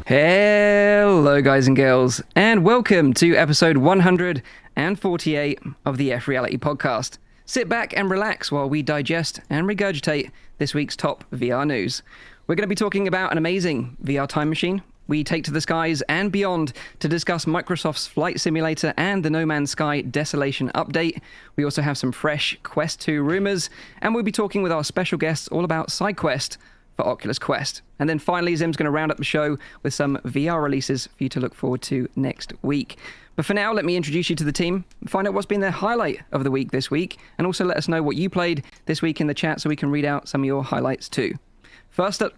Hello, guys and girls, and welcome to episode 148 of the FReality Podcast. Sit back and relax while we digest and regurgitate this week's top VR news. We're going to be talking about an amazing VR time machine we take to the skies and beyond to discuss Microsoft's Flight Simulator and the No Man's Sky Desolation update. We also have some fresh Quest 2 rumors, and we'll be talking with our special guests all about SideQuest for Oculus Quest. And then finally, Zim's going to round up the show with some VR releases for you to look forward to next week. But for now, let me introduce you to the team, find out what's been their highlight of the week this week, and also let us know what you played this week in the chat so we can read out some of your highlights too. First up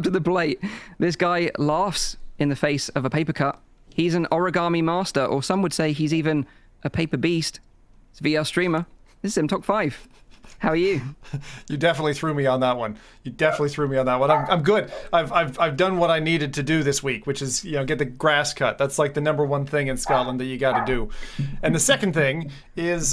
to the plate, this guy laughs in the face of a paper cut. He's an origami master, or some would say he's even a paper beast. It's a VR streamer. This is Zim Talk 5. How are you? You definitely threw me on that one. I'm good. I've done what I needed to do this week, which is, get the grass cut. That's like the number one thing in Scotland that you got to do. And the second thing is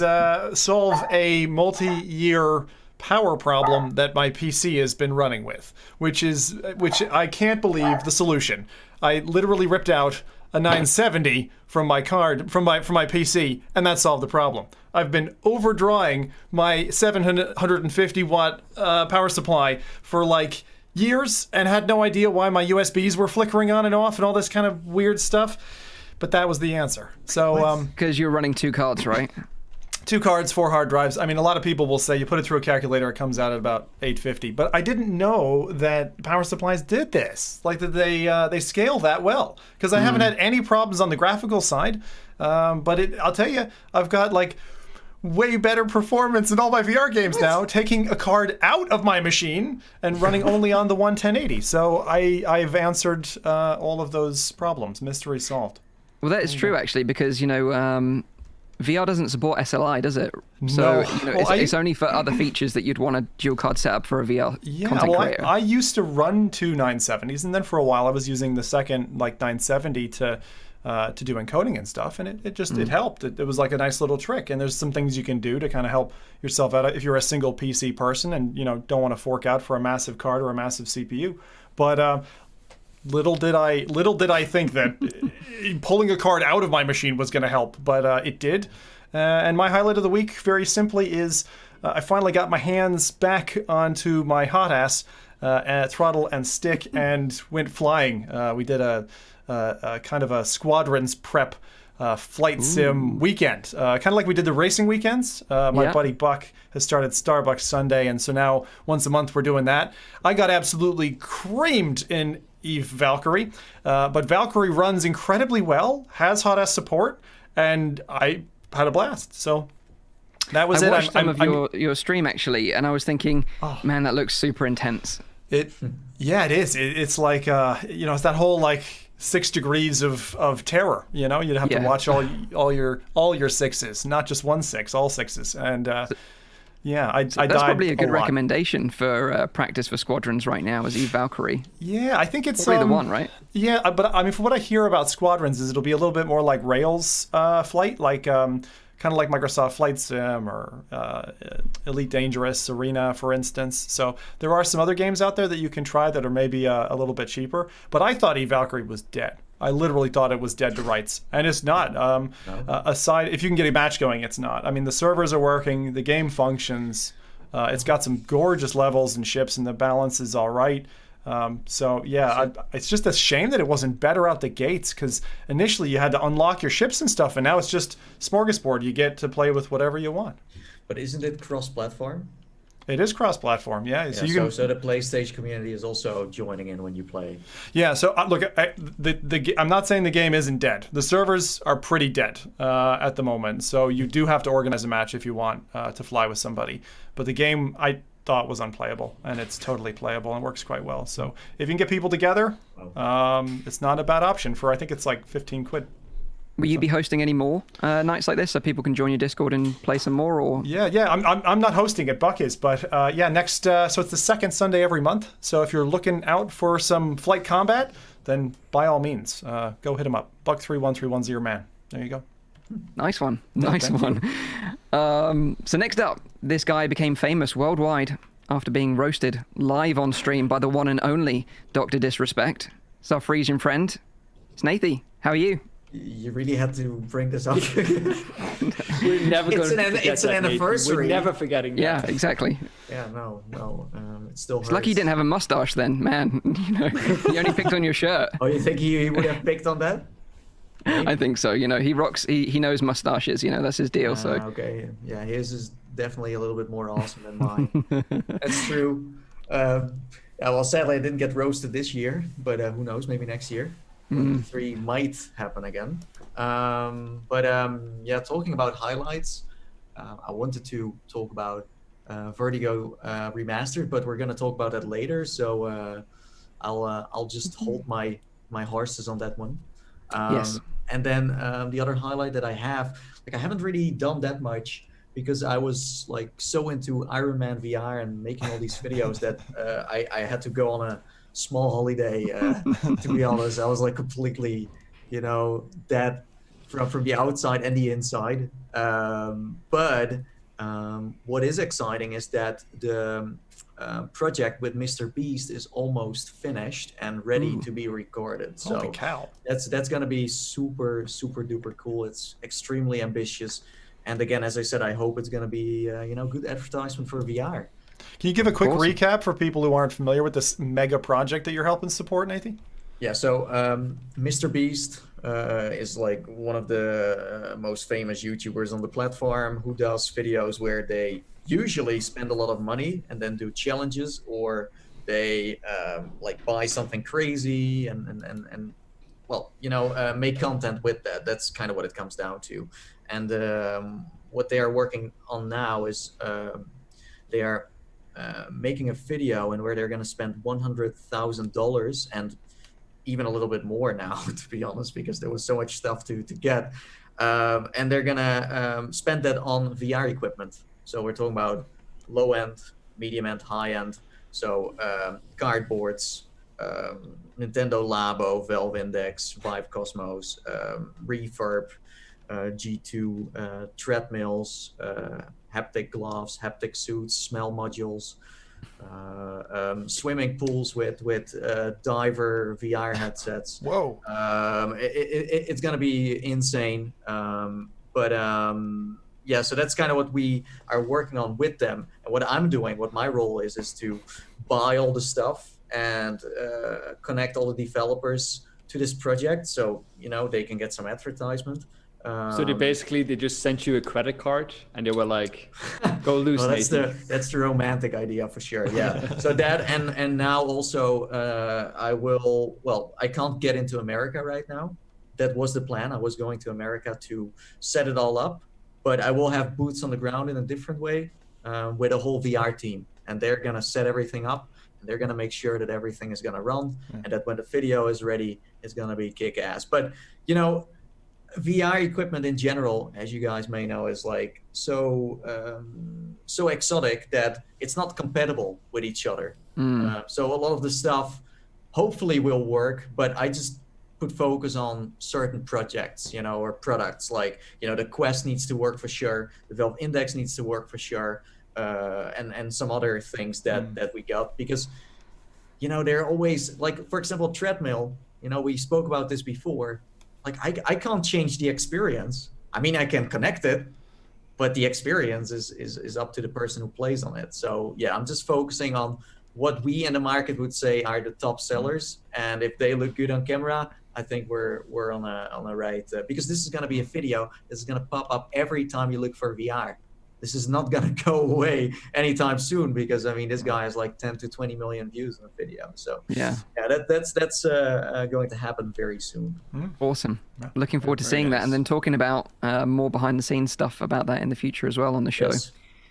solve a multi-year power problem that my PC has been running with, which I can't believe the solution. I literally ripped out a 970 from my PC, and that solved the problem. I've been overdrawing my 750 watt power supply for like years and had no idea why my USBs were flickering on and off and all this kind of weird stuff. But that was the answer. So because you're running two cards, right? 2 cards, 4 hard drives. I mean, a lot of people will say you put it through a calculator, it comes out at about 850. But I didn't know that power supplies did this. Like that they scale that well. Because I haven't had any problems on the graphical side. But I'll tell you, I've got like way better performance in all my VR games now, taking a card out of my machine and running only on the 1080. So I've answered all of those problems. Mystery solved. Well, that is true actually, because VR doesn't support SLI, does it? So no. It's only for other features that you'd want a dual card setup for a VR content creator. I used to run 2 970s, and then for a while I was using the second 970 to do encoding and stuff, and it helped. It was like a nice little trick, and there's some things you can do to kind of help yourself out if you're a single PC person and don't want to fork out for a massive card or a massive CPU. But Little did I think that pulling a card out of my machine was going to help, but it did. And my highlight of the week, very simply, is I finally got my hands back onto my hot ass at throttle and stick and went flying. We did a kind of a squadrons prep flight sim weekend, kind of like we did the racing weekends. My buddy Buck has started Starbucks Sunday, and so now once a month we're doing that. I got absolutely creamed in Eve Valkyrie, but Valkyrie runs incredibly well, has hot ass support, and I had a blast. So that was it. I watched some of your stream actually, and I was thinking, man, that looks super intense. It is. It's like it's that whole like 6 degrees of terror. You'd have to watch all your sixes, not just 1 6, all sixes, and. I died. That's probably a good recommendation for practice for squadrons right now, is Eve Valkyrie. Yeah, I think it's probably the one, right? Yeah, but I mean, from what I hear about squadrons, is it'll be a little bit more like Rails flight, like kind of like Microsoft Flight Sim or Elite Dangerous Arena, for instance. So there are some other games out there that you can try that are maybe a little bit cheaper. But I thought Eve Valkyrie was dead. I literally thought it was dead to rights, and it's not. Aside, if you can get a match going, it's not. I mean, the servers are working, the game functions. It's got some gorgeous levels and ships, and the balance is all right. It's just a shame that it wasn't better out the gates, because initially you had to unlock your ships and stuff, and now it's just smorgasbord. You get to play with whatever you want. But isn't it cross-platform? It is cross-platform, yeah. So the PlayStation community is also joining in when you play. Yeah. So look, I'm not saying the game isn't dead. The servers are pretty dead at the moment. So you do have to organize a match if you want to fly with somebody. But the game I thought was unplayable, and it's totally playable and works quite well. So if you can get people together, it's not a bad option for, I think it's like 15 quid. Will you be hosting any more nights like this so people can join your Discord and play some more? Or I'm not hosting it. Buck is, but next. So it's the second Sunday every month. So if you're looking out for some flight combat, then by all means, go hit him up. Buck31310 man. There you go. Nice one. Nice one. So next up, this guy became famous worldwide after being roasted live on stream by the one and only Dr. Disrespect. It's our Frisian friend. It's Nathy. How are you? You really had to bring this up. We're never going to forget it's an that, anniversary. We're never forgetting that. Yeah, exactly. Yeah, no. It still hurts. It's lucky you didn't have a mustache then, man. He only picked on your shirt. Oh, you think he would have picked on that? I think so. He rocks. He knows mustaches. That's his deal. So okay, yeah, his is definitely a little bit more awesome than mine. That's true. Well, sadly, I didn't get roasted this year, but who knows? Maybe next year. 3 might happen again. Talking about highlights, I wanted to talk about Vertigo Remastered, but we're gonna talk about that later. So I'll just hold my horses on that one. Yes. And then the other highlight that I have, I haven't really done that much because I was so into Iron Man VR and making all these videos that I had to go on a small holiday. To be honest, I was completely, that from the outside and the inside. But what is exciting is that the project with Mr. Beast is almost finished and ready to be recorded. So Holy cow. That's going to be super, super duper cool. It's extremely ambitious. And again, as I said, I hope it's going to be, good advertisement for VR. Can you give a quick recap for people who aren't familiar with this mega project that you're helping support, Nathan? Yeah, so Mr. Beast is one of the most famous YouTubers on the platform who does videos where they usually spend a lot of money and then do challenges, or they buy something crazy and make content with that. That's kind of what it comes down to. And what they are working on now is they are making a video and where they're going to spend $100,000 and even a little bit more now, to be honest, because there was so much stuff to get. And they're going to spend that on VR equipment. So we're talking about low end, medium end, high end. So cardboards, Nintendo Labo, Valve Index, Vive Cosmos, Reverb, G2 treadmills, haptic gloves, haptic suits, smell modules, swimming pools with diver VR headsets. Whoa! It's gonna be insane. So that's kind of what we are working on with them. And what I'm doing, what my role is to buy all the stuff and connect all the developers to this project, so they can get some advertisement. So they just sent you a credit card and they were like, go loose. Well, that's the romantic idea for sure. Yeah. So that and now also I can't get into America right now. That was the plan. I was going to America to set it all up, but I will have boots on the ground in a different way with a whole VR team, and they're gonna set everything up. And they're gonna make sure that everything is gonna run, and that when the video is ready, it's gonna be kick-ass. But VR equipment in general, as you guys may know, is so exotic that it's not compatible with each other. So a lot of the stuff hopefully will work, but I just put focus on certain projects, or products. The Quest needs to work for sure, the Valve Index needs to work for sure, and some other things that we got, because they're always for example, treadmill. We spoke about this before. I can't change the experience. I mean, I can connect it, but the experience is up to the person who plays on it. So yeah, I'm just focusing on what we in the market would say are the top sellers, and if they look good on camera, I think we're on a right, because this is going to be a video that's going to pop up every time you look for VR. This is not going to go away anytime soon, because this guy has 10 to 20 million views on a video. So that's going to happen very soon. Awesome. Looking forward to seeing that, and then talking about more behind the scenes stuff about that in the future as well on the show. Yes,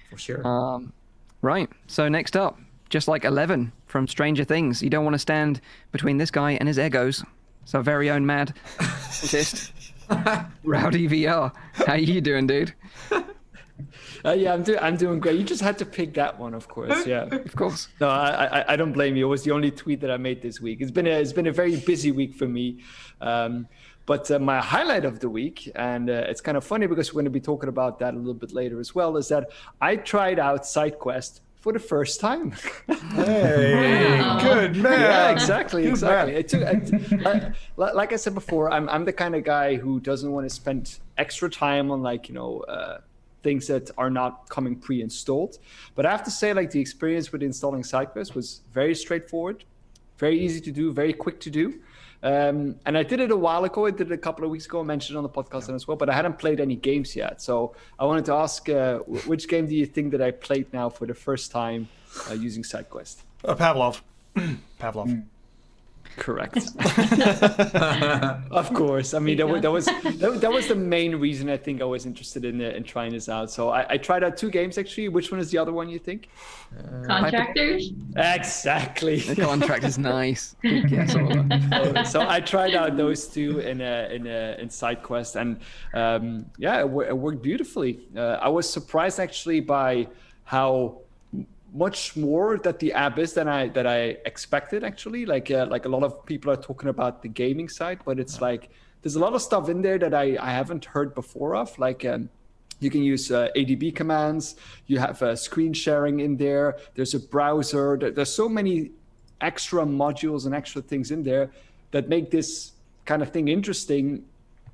for sure. Right. So next up, just like 11 from Stranger Things, you don't want to stand between this guy and his egos. It's our very own mad scientist, Rowdy VR. How you doing, dude? I'm doing great. You just had to pick that one, of course. Yeah, of course. No, I don't blame you. It was the only tweet that I made this week. It's been a very busy week for me. But my highlight of the week, and it's kind of funny because we're going to be talking about that a little bit later as well, is that I tried out SideQuest for the first time. Hey, good man. Yeah, exactly. Good man. It took, like I said before, I'm the kind of guy who doesn't want to spend extra time on things that are not coming pre-installed. But I have to say, like, the experience with installing SideQuest was very straightforward, very easy to do, very quick to do. And I did it a while ago. I did it a couple of weeks ago. I mentioned it on the podcast as well, but I hadn't played any games yet. So I wanted to ask, which game do you think that I played now for the first time using SideQuest? Pavlov. Pavlov. Correct. Of course. I mean, that was the main reason I think I was interested in trying this out. So I tried out 2 games actually. Which one is the other one you think? Contractors? Exactly. The contract is nice. Yes, so I tried out those 2 in SideQuest, and it worked beautifully. I was surprised actually by how much more that the app is than I expected actually. Like a lot of people are talking about the gaming side, but it's like there's a lot of stuff in there that I haven't heard before of. Like you can use ADB commands, you have screen sharing in there, there's a browser, there's so many extra modules and extra things in there that make this kind of thing interesting,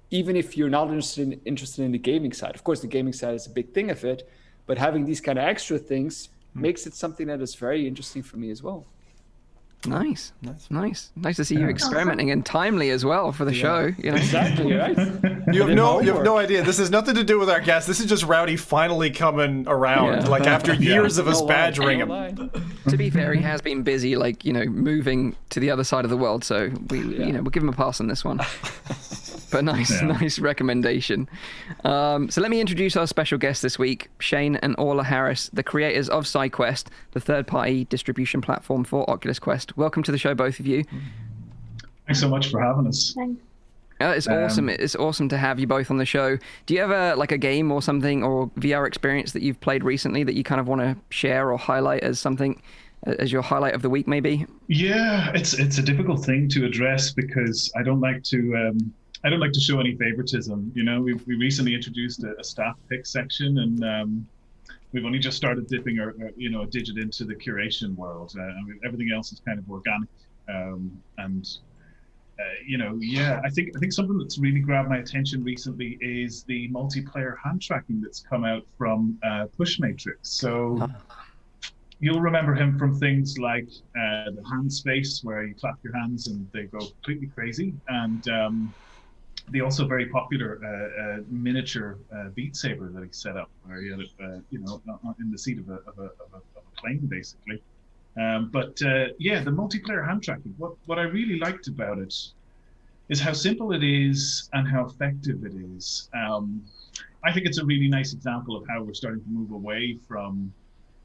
even if you're not interested in the gaming side. Of course, the gaming side is a big thing of it, but having these kind of extra things makes it something that is very interesting for me as well. Nice to see you experimenting and timely as well for the show. You know? Exactly, right? You have no idea. This has nothing to do with our guest. This is just Rowdy finally coming around, like after years of us badgering him. To be fair, he has been busy, like, you know, moving to the other side of the world. So we'll give him a pass on this one. But nice recommendation. So let me introduce our special guests this week, Shane and Orla Harris, the creators of SideQuest, the third-party distribution platform for Oculus Quest. Welcome to the show, both of you. Thanks so much for having us. Thanks. It's awesome. It's awesome to have you both on the show. Do you have a game or something or VR experience that you've played recently that you kind of want to share or highlight as something, as your highlight of the week, maybe? Yeah, it's a difficult thing to address because I don't like to show any favoritism. You know, we recently introduced a staff pick section, and we've only just started dipping a digit into the curation world. Everything else is kind of organic, I think something that's really grabbed my attention recently is the multiplayer hand tracking that's come out from Pushmatrix. So you'll remember him from things like the hand space, where you clap your hands and they go completely crazy, and the also very popular miniature Beat Saber that he set up, where he had it, in the seat of a plane, basically. The multiplayer hand tracking. What I really liked about it is how simple it is and how effective it is. I think it's a really nice example of how we're starting to move away from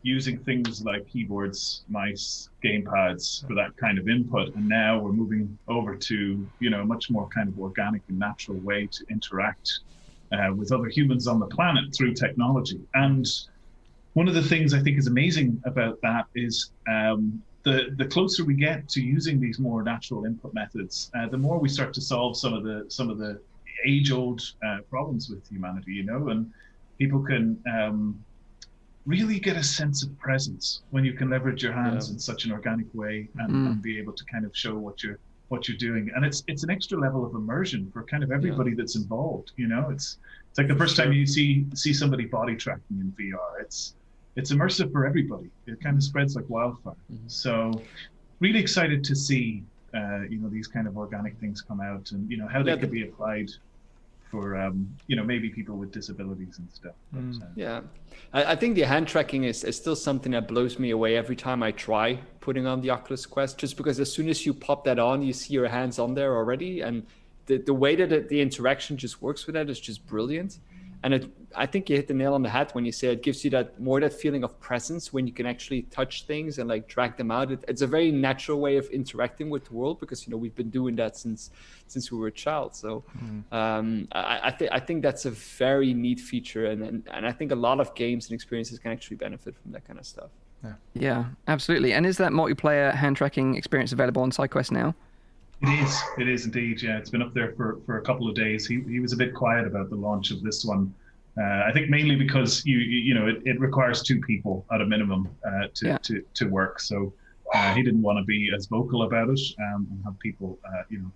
using things like keyboards, mice, gamepads for that kind of input, and now we're moving over to a much more kind of organic and natural way to interact with other humans on the planet through technology. And one of the things I think is amazing about that is the closer we get to using these more natural input methods, the more we start to solve some of the age-old problems with humanity, and people can really get a sense of presence when you can leverage your hands in such an organic way and be able to kind of show what you're doing. And it's an extra level of immersion for kind of everybody that's involved. It's like the first time you see somebody body tracking in VR. It's immersive for everybody. It kind of spreads like wildfire. So really excited to see these kind of organic things come out, and how they could be applied for maybe people with disabilities and stuff. I think the hand tracking is still something that blows me away every time I try putting on the Oculus Quest, just because as soon as you pop that on, you see your hands on there already, and the way that the interaction just works with that is just brilliant. And I think you hit the nail on the head when you say it gives you that feeling of presence when you can actually touch things and like drag them out. It's a very natural way of interacting with the world, because we've been doing that since we were a child. So I think that's a very neat feature, and I think a lot of games and experiences can actually benefit from that kind of stuff. Yeah, absolutely. And is that multiplayer hand tracking experience available on SideQuest now? It is indeed. Yeah, it's been up there for a couple of days. He was a bit quiet about the launch of this one I think mainly because it requires 2 people at a minimum to work. So he didn't want to be as vocal about it and have people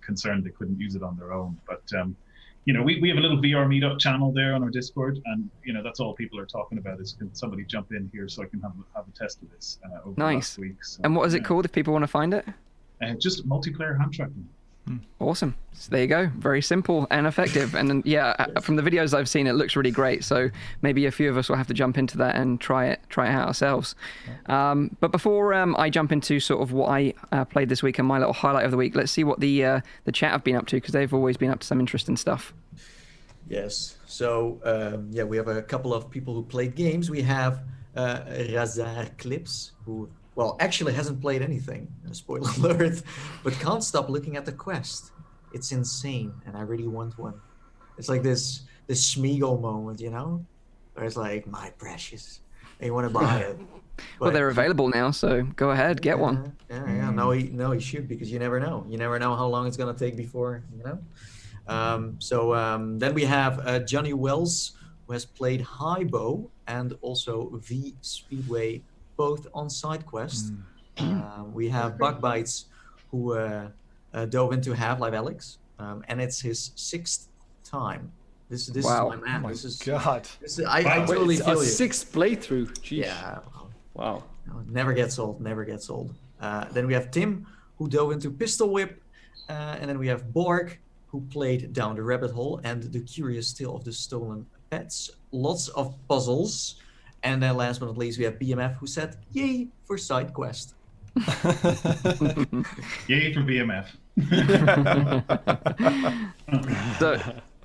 concerned they couldn't use it on their own. But we have a little VR meetup channel there on our Discord, and that's all people are talking about is, can somebody jump in here so I can have a test of this over the last week. So, and what is it called if people want to find it? Just multiplayer hand tracking. Awesome. So there you go. Very simple and effective. And then, from the videos I've seen, it looks really great. So maybe a few of us will have to jump into that and try it out ourselves. But before I jump into sort of what I played this week and my little highlight of the week, let's see what the chat have been up to, because they've always been up to some interesting stuff. Yes. So we have a couple of people who played games. We have Razar Clips, who actually hasn't played anything, spoiler alert, but can't stop looking at the quest. It's insane, and I really want one. It's like this Smeagol moment, where it's like, my precious, and you want to buy it. Well, they're available now, so go ahead, get one. Yeah. No, he should, because you never know. You never know how long it's gonna take before, Then we have Johnny Wells, who has played Highbow and also V Speedway, both on SideQuest. We have Bugbites, who dove into Half-Life Alyx, and it's his 6th time. This is my man. Oh my God. I totally feel you. 6th playthrough. Jeez. Yeah. Wow. Never gets old. Then we have Tim, who dove into Pistol Whip, and then we have Borg, who played Down the Rabbit Hole and The Curious Tale of the Stolen Pets. Lots of puzzles. And then last but not least, we have BMF, who said, yay for SideQuest. Yay for BMF.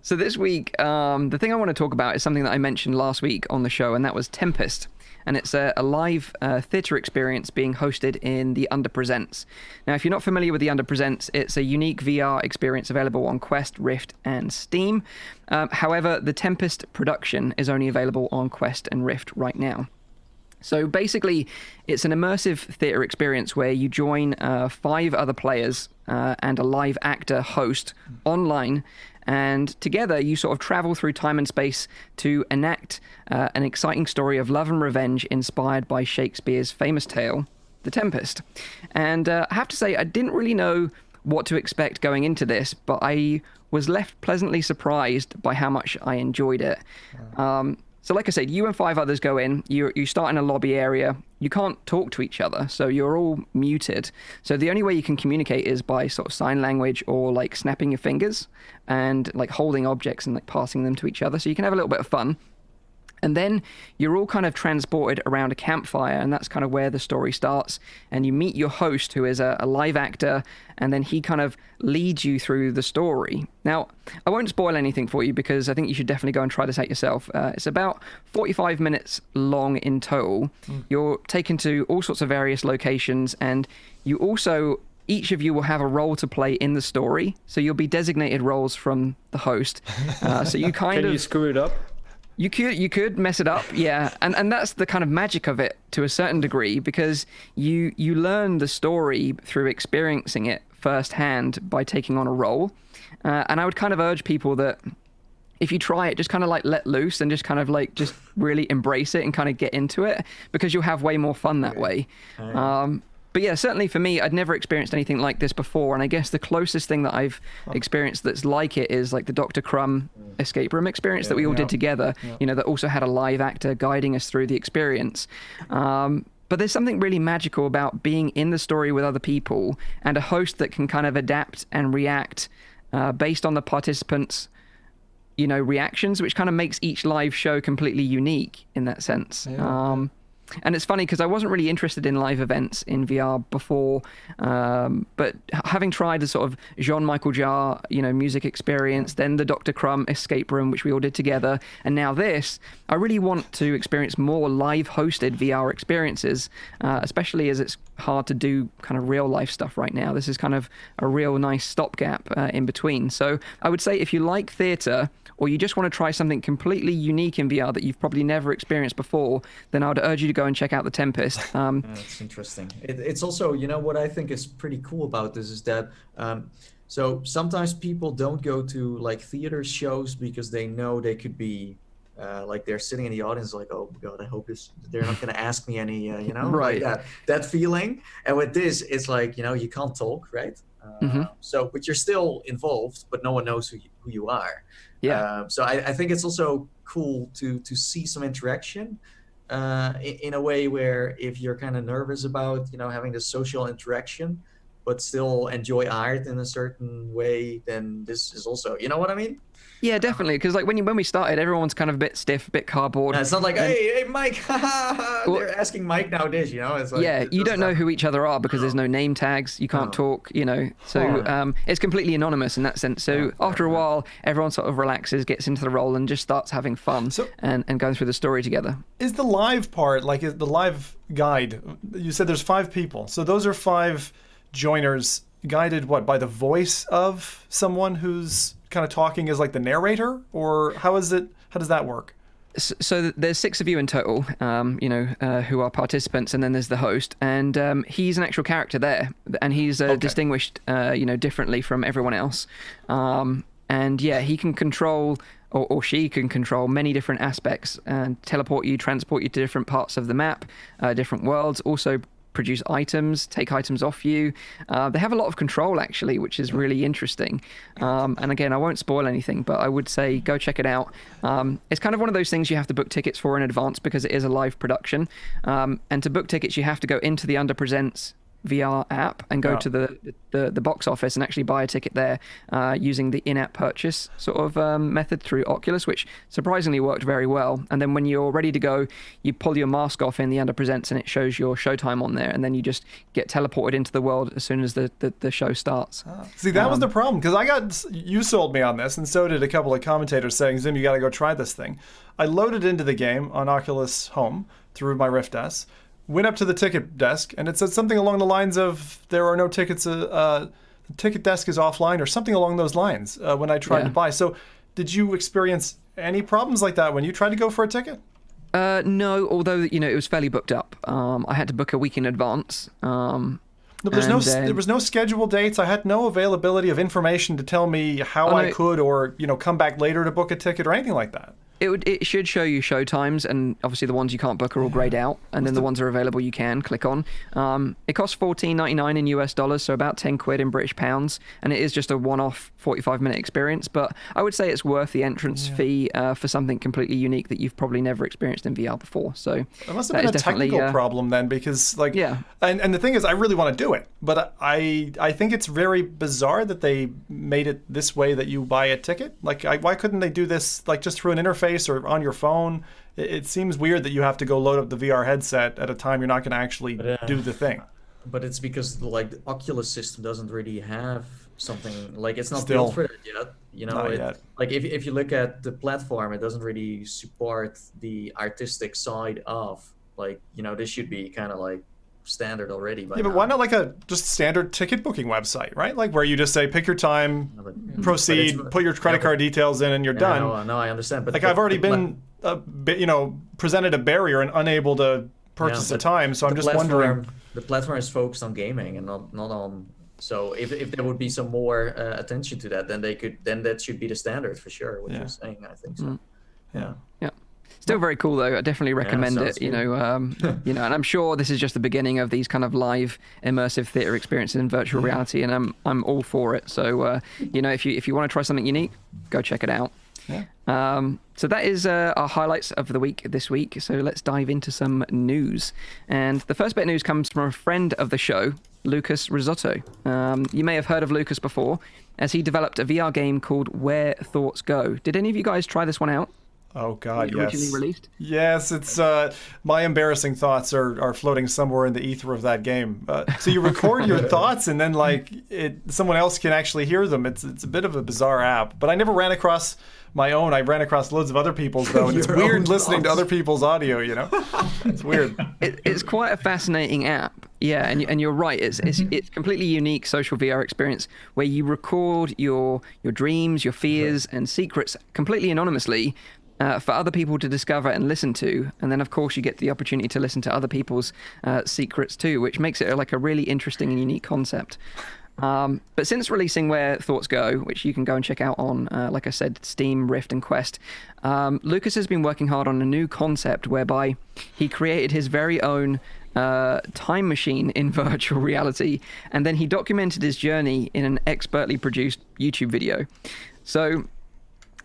So this week, the thing I want to talk about is something that I mentioned last week on the show, and that was Tempest. And it's a live theatre experience being hosted in the Under Presents. Now, if you're not familiar with the Under Presents, it's a unique VR experience available on Quest, Rift, and Steam. However, the Tempest production is only available on Quest and Rift right now. So basically, it's an immersive theatre experience where you join 5 other players and a live actor host online, and together you sort of travel through time and space to enact an exciting story of love and revenge inspired by Shakespeare's famous tale, The Tempest. And I have to say, I didn't really know what to expect going into this, but I was left pleasantly surprised by how much I enjoyed it. So like I said, you and 5 others go in, you start in a lobby area, you can't talk to each other, so you're all muted. So the only way you can communicate is by sort of sign language or like snapping your fingers and like holding objects and like passing them to each other, so you can have a little bit of fun. And then you're all kind of transported around a campfire, and that's kind of where the story starts. And you meet your host, who is a live actor, and then he kind of leads you through the story. Now, I won't spoil anything for you because I think you should definitely go and try this out yourself. It's about 45 minutes long in total. You're taken to all sorts of various locations, and you also... each of you will have a role to play in the story. So you'll be designated roles from the host. So you kind of... Can you screw it up? You could mess it up, yeah, and that's the kind of magic of it to a certain degree, because you learn the story through experiencing it firsthand by taking on a role, and I would kind of urge people that if you try it, just kind of like let loose and just kind of like just really embrace it and kind of get into it, because you'll have way more fun that way. But yeah, certainly for me, I'd never experienced anything like this before, and I guess the closest thing that I've experienced that's like it is like the Dr. Crumb escape room experience that we all did together, that also had a live actor guiding us through the experience. But there's something really magical about being in the story with other people and a host that can kind of adapt and react based on the participants' reactions, which kind of makes each live show completely unique in that sense. And it's funny because I wasn't really interested in live events in VR before, but having tried the sort of Jean-Michel Jarre, music experience, then the Dr. Crumb escape room, which we all did together, and now this, I really want to experience more live hosted VR experiences, especially as it's hard to do kind of real life stuff right now. This is kind of a real nice stopgap in between. So I would say if you like theatre, or you just want to try something completely unique in VR that you've probably never experienced before, then I would urge you to go and check out The Tempest. That's interesting. It's also, what I think is pretty cool about this is that, so sometimes people don't go to like theater shows because they know they could be like they're sitting in the audience like, oh god, I hope they're not going to ask me any Right. like that feeling. And with this, it's like, you can't talk, right? So but you're still involved, but no one knows who you are. So I think it's also cool to see some interaction in a way where if you're kind of nervous about having this social interaction but still enjoy art in a certain way, then this is also, you know what I mean? Yeah, definitely. Because like when we started, everyone's kind of a bit stiff, a bit cardboard. It's not like, hey, Mike, they're asking Mike now this, It's like, yeah, you don't know who each other are because there's no name tags. You can't talk, So it's completely anonymous in that sense. So after a while, everyone sort of relaxes, gets into the role, and just starts having fun and going through the story together. Is the live part, like is the live guide, you said there's 5 people. So those are 5 joiners guided by the voice of someone who's kind of talking as like the narrator, or how does that work? So there's 6 of you in total, who are participants, and then there's the host, and he's an actual character there, and he's distinguished, differently from everyone else, and he can control, or she can control many different aspects and transport you to different parts of the map, different worlds, also produce items, take items off you. They have a lot of control, actually, which is really interesting. And again, I won't spoil anything, but I would say go check it out. It's kind of one of those things you have to book tickets for in advance because it is a live production. And to book tickets, you have to go into the Underpresents VR app and go to the box office and actually buy a ticket there using the in-app purchase sort of method through Oculus, which surprisingly worked very well. And then when you're ready to go, you pull your mask off in the Underpresents and it shows your showtime on there, and then you just get teleported into the world as soon as the show starts. See, that was the problem, because you sold me on this, and so did a couple of commentators saying, Zim, you got to go try this thing. I loaded into the game on Oculus Home through my Rift S, went up to the ticket desk, and it said something along the lines of, there are no tickets, the ticket desk is offline, or something along those lines when I tried to buy. So did you experience any problems like that when you tried to go for a ticket? No, although, it was fairly booked up. I had to book a week in advance. No, there was no scheduled dates. I had no availability of information to tell me how I could, or come back later to book a ticket or anything like that. It should show you show times, and obviously the ones you can't book are all grayed out, and then the ones that are available you can click on. It costs $14.99 in US dollars, so about 10 quid in British pounds, and it is just a one-off 45-minute experience, but I would say it's worth the entrance fee for something completely unique that you've probably never experienced in VR before. So it must have been a technical problem then, because and the thing is, I really want to do it, but I think it's very bizarre that they made it this way, that you buy a ticket. Like, why couldn't they do this like just through an interface or on your phone? It seems weird that you have to go load up the VR headset at a time you're not going to actually do the thing. But it's because the Oculus system doesn't really have something, like, it's not built for it yet. Not yet. Like if you look at the platform, it doesn't really support the artistic side of, like, this should be kind of like standard already by now. But why not like a just standard ticket booking website, right? Like where you just say, pick your time, proceed, put your credit card details in, and you're done. No, I understand. But like, I've already been, presented a barrier and unable to purchase the time, so I'm just wondering. The platform is focused on gaming and not on. So if there would be some more attention to that, then that should be the standard for sure. What you're saying, I think so. Yeah. Still very cool though. I definitely recommend it. And I'm sure this is just the beginning of these kind of live immersive theater experiences in virtual reality, and I'm all for it. So if you want to try something unique, go check it out. Yeah. So that is our highlights of the week this week. So let's dive into some news. And the first bit of news comes from a friend of the show, Lucas Risotto. You may have heard of Lucas before, as he developed a VR game called Where Thoughts Go. Did any of you guys try this one out? Oh God, yes. Originally released? Yes, it's my embarrassing thoughts are floating somewhere in the ether of that game. So you record your thoughts, and then someone else can actually hear them. It's a bit of a bizarre app, but I never ran across my own. I ran across loads of other people's though, and it's weird listening to other people's audio. It's weird. It's quite a fascinating app. Yeah, and you're right. It's completely unique social VR experience where you record your dreams, your fears, and secrets completely anonymously. For other people to discover and listen to, and then of course you get the opportunity to listen to other people's secrets too, which makes it like a really interesting and unique concept. But since releasing Where Thoughts Go, which you can go and check out on, like I said, Steam, Rift, and Quest, Lucas has been working hard on a new concept whereby he created his very own time machine in virtual reality, and then he documented his journey in an expertly produced YouTube video. So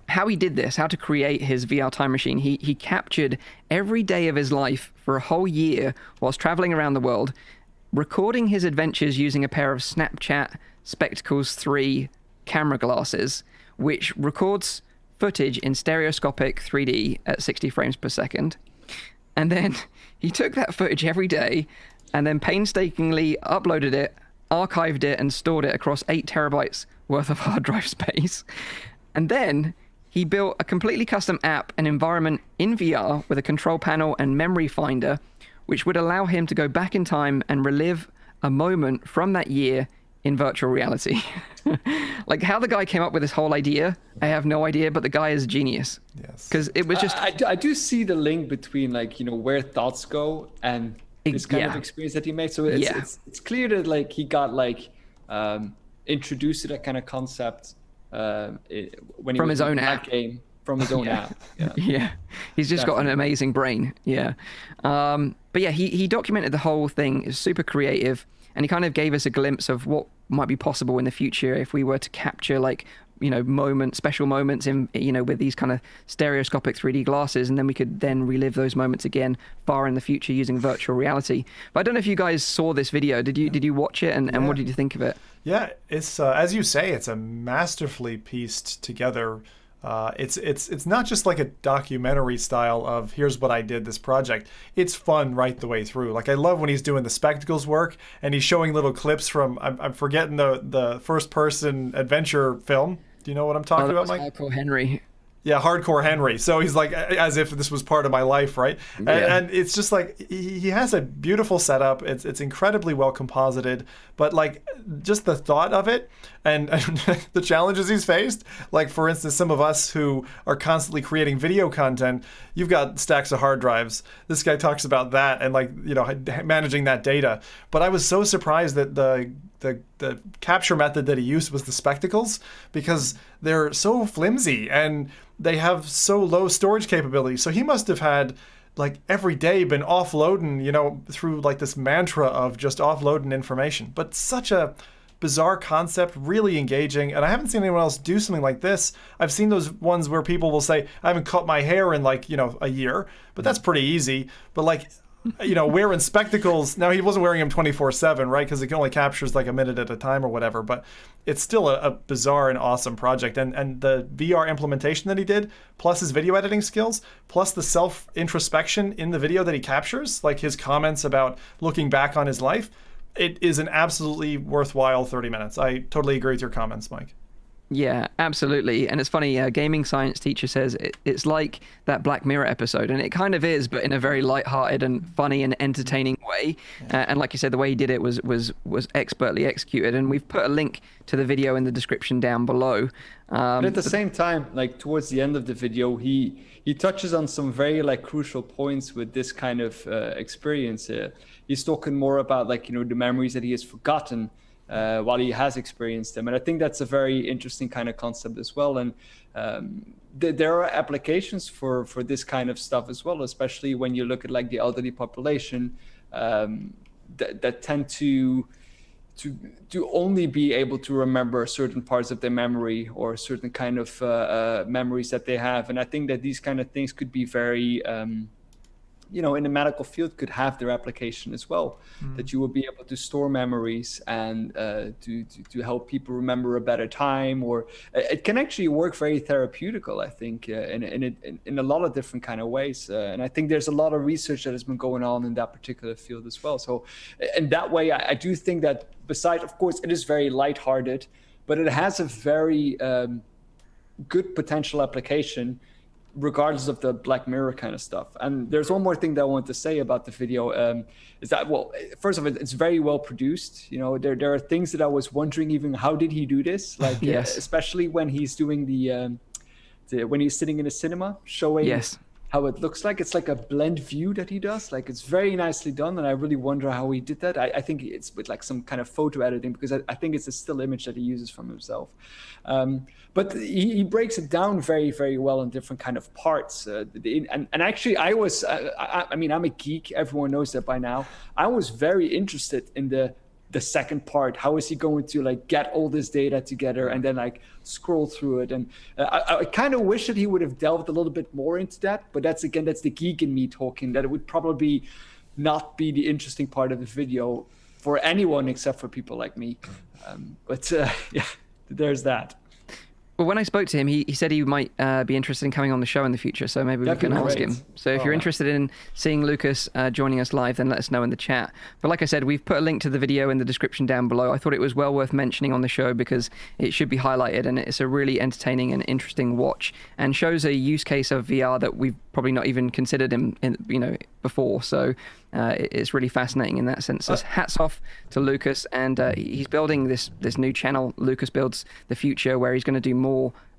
how he did this, how to create his VR time machine, he captured every day of his life for a whole year whilst traveling around the world, recording his adventures using a pair of Snapchat Spectacles 3 camera glasses, which records footage in stereoscopic 3D at 60 frames per second. And then he took that footage every day and then painstakingly uploaded it, archived it, and stored it across 8 terabytes worth of hard drive space. And then he built a completely custom app and environment in VR with a control panel and memory finder, which would allow him to go back in time and relive a moment from that year in virtual reality. Like, how the guy came up with this whole idea, I have no idea, but the guy is a genius. Yes. Because it was just... I do see the link between, like, you know, Where Thoughts Go and this kind of experience that he made. So it's clear that, like, he got, like, introduced to that kind of concept when he from was his own in app. that game. From his own app. Yeah. He's just got an amazing brain. Yeah. But yeah, he documented the whole thing. It's super creative. And he kind of gave us a glimpse of what might be possible in the future if we were to capture, like, you know, special moments in, you know, with these kind of stereoscopic 3D glasses, and then we could then relive those moments again far in the future using virtual reality. But I don't know if you guys saw this video. Did you watch it, and what did you think of it? Yeah, it's as you say, it's a masterfully pieced together. It's not just like a documentary style of here's what I did this project. It's fun right the way through. Like, I love when he's doing the spectacles work and he's showing little clips from I'm forgetting the first person adventure film. Do you know what I'm talking about, Mike? Hardcore Henry. Yeah, Hardcore Henry. So he's like, as if this was part of my life, right? And it's just like, he has a beautiful setup. It's incredibly well composited, but like, just the thought of it and the challenges he's faced, like, for instance, some of us who are constantly creating video content, you've got stacks of hard drives. This guy talks about that and, like, you know, managing that data. But I was so surprised that the capture method that he used was the spectacles, because they're so flimsy and they have so low storage capability. So he must have had, like, every day been offloading, you know, through like this mantra of just offloading information. But such a bizarre concept, really engaging. And I haven't seen anyone else do something like this. I've seen those ones where people will say, I haven't cut my hair in, like, you know, a year, but that's pretty easy. But, like, you know, wearing spectacles. Now, he wasn't wearing them 24/7, right? Because it only captures like a minute at a time or whatever. But it's still a bizarre and awesome project. And the VR implementation that he did, plus his video editing skills, plus the self-introspection in the video that he captures, like his comments about looking back on his life, it is an absolutely worthwhile 30 minutes. I totally agree with your comments, Mike. Yeah, absolutely. And it's funny, a gaming science teacher says it's like that Black Mirror episode, and it kind of is, but in a very lighthearted and funny and entertaining way. And like you said, the way he did it was expertly executed. And we've put a link to the video in the description down below. But at the same time, like, towards the end of the video, he touches on some very, like, crucial points with this kind of experience. He's talking more about, like, you know, the memories that he has forgotten while he has experienced them. And I think that's a very interesting kind of concept as well. And there are applications for this kind of stuff as well, especially when you look at, like, the elderly population that tend to only be able to remember certain parts of their memory or certain kind of memories that they have. And I think that these kind of things could be very you know, in the medical field could have their application as well, that you will be able to store memories and to help people remember a better time, or it can actually work very therapeutical, I think, in a lot of different kind of ways. And I think there's a lot of research that has been going on in that particular field as well. So in that way, I do think that besides, of course, it is very lighthearted, but it has a very good potential application regardless of the Black Mirror kind of stuff. And there's one more thing that I want to say about the video, is that, well, first of all, it's very well produced. You know, there are things that I was wondering, even how did he do this? Like, yes. Especially when he's doing when he's sitting in a cinema showing how it looks like. It's like a blend view that he does. Like it's very nicely done, and I really wonder how he did that. I think it's with like some kind of photo editing, because I think it's a still image that he uses from himself. But he breaks it down very, very well in different kind of parts. And actually, I mean, I'm a geek. Everyone knows that by now. I was very interested in the second part. How is he going to like get all this data together and then like scroll through it? And I kind of wish that he would have delved a little bit more into that. But that's the geek in me talking, that it would probably not be the interesting part of the video for anyone except for people like me. But yeah, there's that. Well, when I spoke to him, he said he might be interested in coming on the show in the future, so maybe we can ask him. So if you're interested in seeing Lucas joining us live, then let us know in the chat. But like I said, we've put a link to the video in the description down below. I thought it was well worth mentioning on the show because it should be highlighted, and it's a really entertaining and interesting watch, and shows a use case of VR that we've probably not even considered before. So it's really fascinating in that sense. So hats off to Lucas, and he's building this new channel, Lucas Builds the Future, where he's going to do more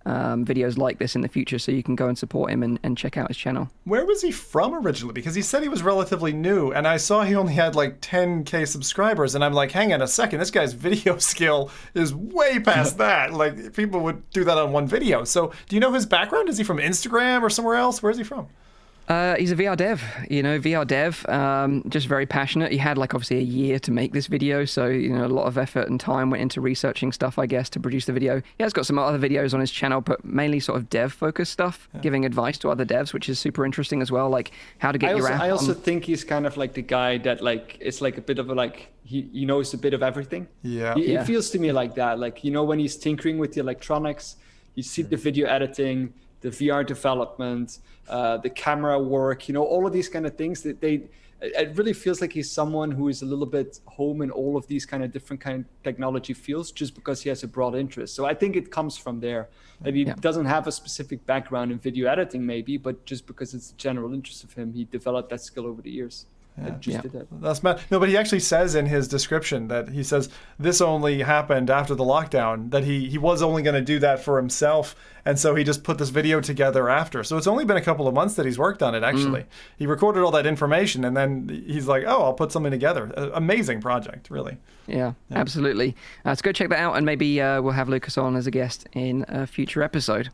videos like this in the future, so you can go and support him and check out his channel. Where was he from originally? Because he said he was relatively new, and I saw he only had like 10K subscribers, and I'm like, hang on a second, this guy's video skill is way past that. Like, people would do that on one video. So do you know his background? Is he from Instagram or somewhere else? Where is he from? He's a VR dev, just very passionate. He had like obviously a year to make this video, so a lot of effort and time went into researching stuff, I guess, to produce the video. He has got some other videos on his channel, but mainly sort of dev focused stuff, giving advice to other devs, which is super interesting as well, like how to get your app. I also think he's kind of like the guy that like it's like a bit of a like he knows a bit of everything. Yeah. He feels to me like that. Like when he's tinkering with the electronics, you see the video editing, the VR development, the camera work, all of these kind of things that it really feels like he's someone who is a little bit home in all of these kind of different kind of technology fields, just because he has a broad interest. So I think it comes from there, that he doesn't have a specific background in video editing maybe, but just because it's a general interest of him, he developed that skill over the years. Did that. That's mad. No, but he actually says in his description that he says this only happened after the lockdown, that he was only going to do that for himself, and so he just put this video together after. So it's only been a couple of months that he's worked on it, actually. He recorded all that information, and then he's like, oh, I'll put something together. Amazing project, really. Yeah, absolutely. So go check that out, and maybe we'll have Lucas on as a guest in a future episode.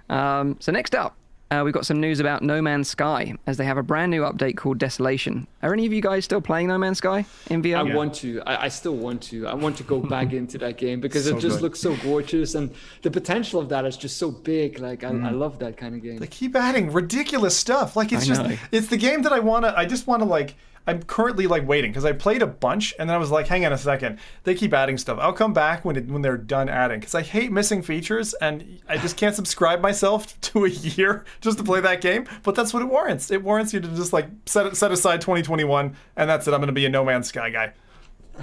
So next up, we've got some news about No Man's Sky, as they have a brand new update called Desolation. Are any of you guys still playing No Man's Sky in VR? I want to. I still want to. I want to go back into that game because it just looks so gorgeous, and the potential of that is just so big. Like I love that kind of game. They keep adding ridiculous stuff. Like it's the game that I just want to like. I'm currently like waiting because I played a bunch and then I was like, hang on a second, they keep adding stuff. I'll come back when they're done adding, because I hate missing features and I just can't subscribe myself to a year just to play that game. But that's what it warrants. It warrants you to just like set aside 2021 and that's it. I'm going to be a No Man's Sky guy.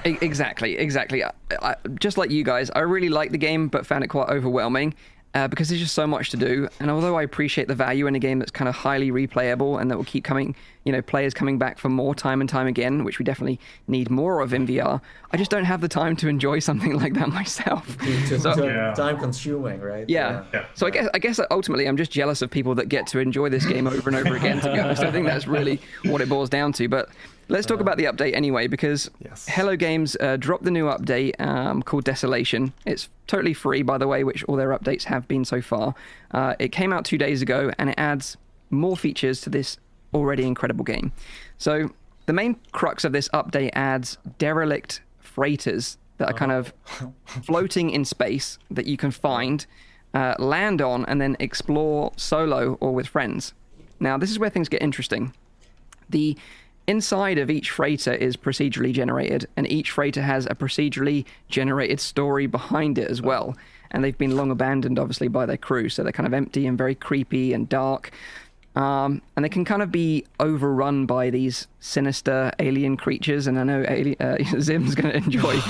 Exactly. I, just like you guys, I really liked the game but found it quite overwhelming. Because there's just so much to do, and although I appreciate the value in a game that's kind of highly replayable and that will keep coming, players coming back for more time and time again, which we definitely need more of in VR, I just don't have the time to enjoy something like that myself. Time consuming, right? Yeah. So I guess ultimately I'm just jealous of people that get to enjoy this game over and over again, to be honest. I think that's really what it boils down to. But let's talk about the update anyway, because Hello Games dropped the new update called Desolation. It's totally free, by the way, which all their updates have been so far. It came out 2 days ago, and it adds more features to this already incredible game. So the main crux of this update adds derelict freighters that are kind of floating in space that you can find, land on, and then explore solo or with friends. Now, this is where things get interesting. The inside of each freighter is procedurally generated, and each freighter has a procedurally generated story behind it as well. And they've been long abandoned, obviously, by their crew, so they're kind of empty and very creepy and dark. And they can kind of be overrun by these sinister alien creatures, and I know Zim's going to enjoy,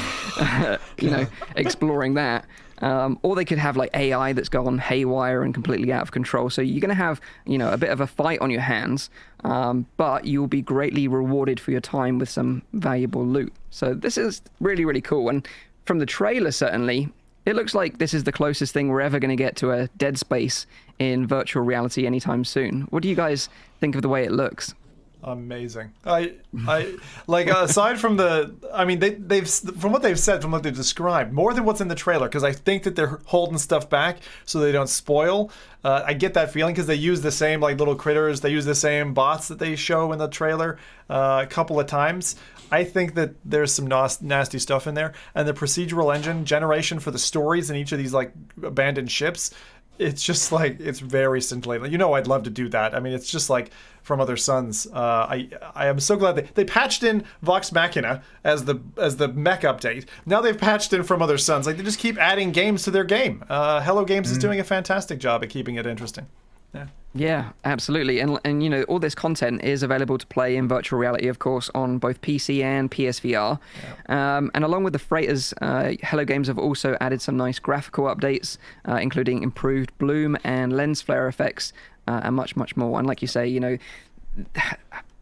exploring that. Or they could have like AI that's gone haywire and completely out of control. So you're going to have, a bit of a fight on your hands, but you'll be greatly rewarded for your time with some valuable loot. So this is really, really cool. And from the trailer, certainly, It looks like this is the closest thing we're ever going to get to a Dead Space in virtual reality anytime soon. What do you guys think of the way it looks? Amazing. I like aside from they've from what they've said, from what they've described, more than what's in the trailer, because I think that they're holding stuff back so they don't spoil. I get that feeling because they use the same like little critters, they use the same bots that they show in the trailer a couple of times. I think that there's some nasty stuff in there, and the procedural engine generation for the stories in each of these like abandoned ships. It's just like, it's very scintillating. You know, I'd love to do that. I mean, it's just like From Other Suns. I am so glad they patched in Vox Machina as the mech update. Now they've patched in From Other Suns. Like, they just keep adding games to their game. Hello Games is doing a fantastic job at keeping it interesting. Yeah, absolutely. And you know, all this content is available to play in virtual reality, of course, on both PC and PSVR. Yeah. And along with the freighters, Hello Games have also added some nice graphical updates, including improved bloom and lens flare effects, and much, much more. And like you say, you know,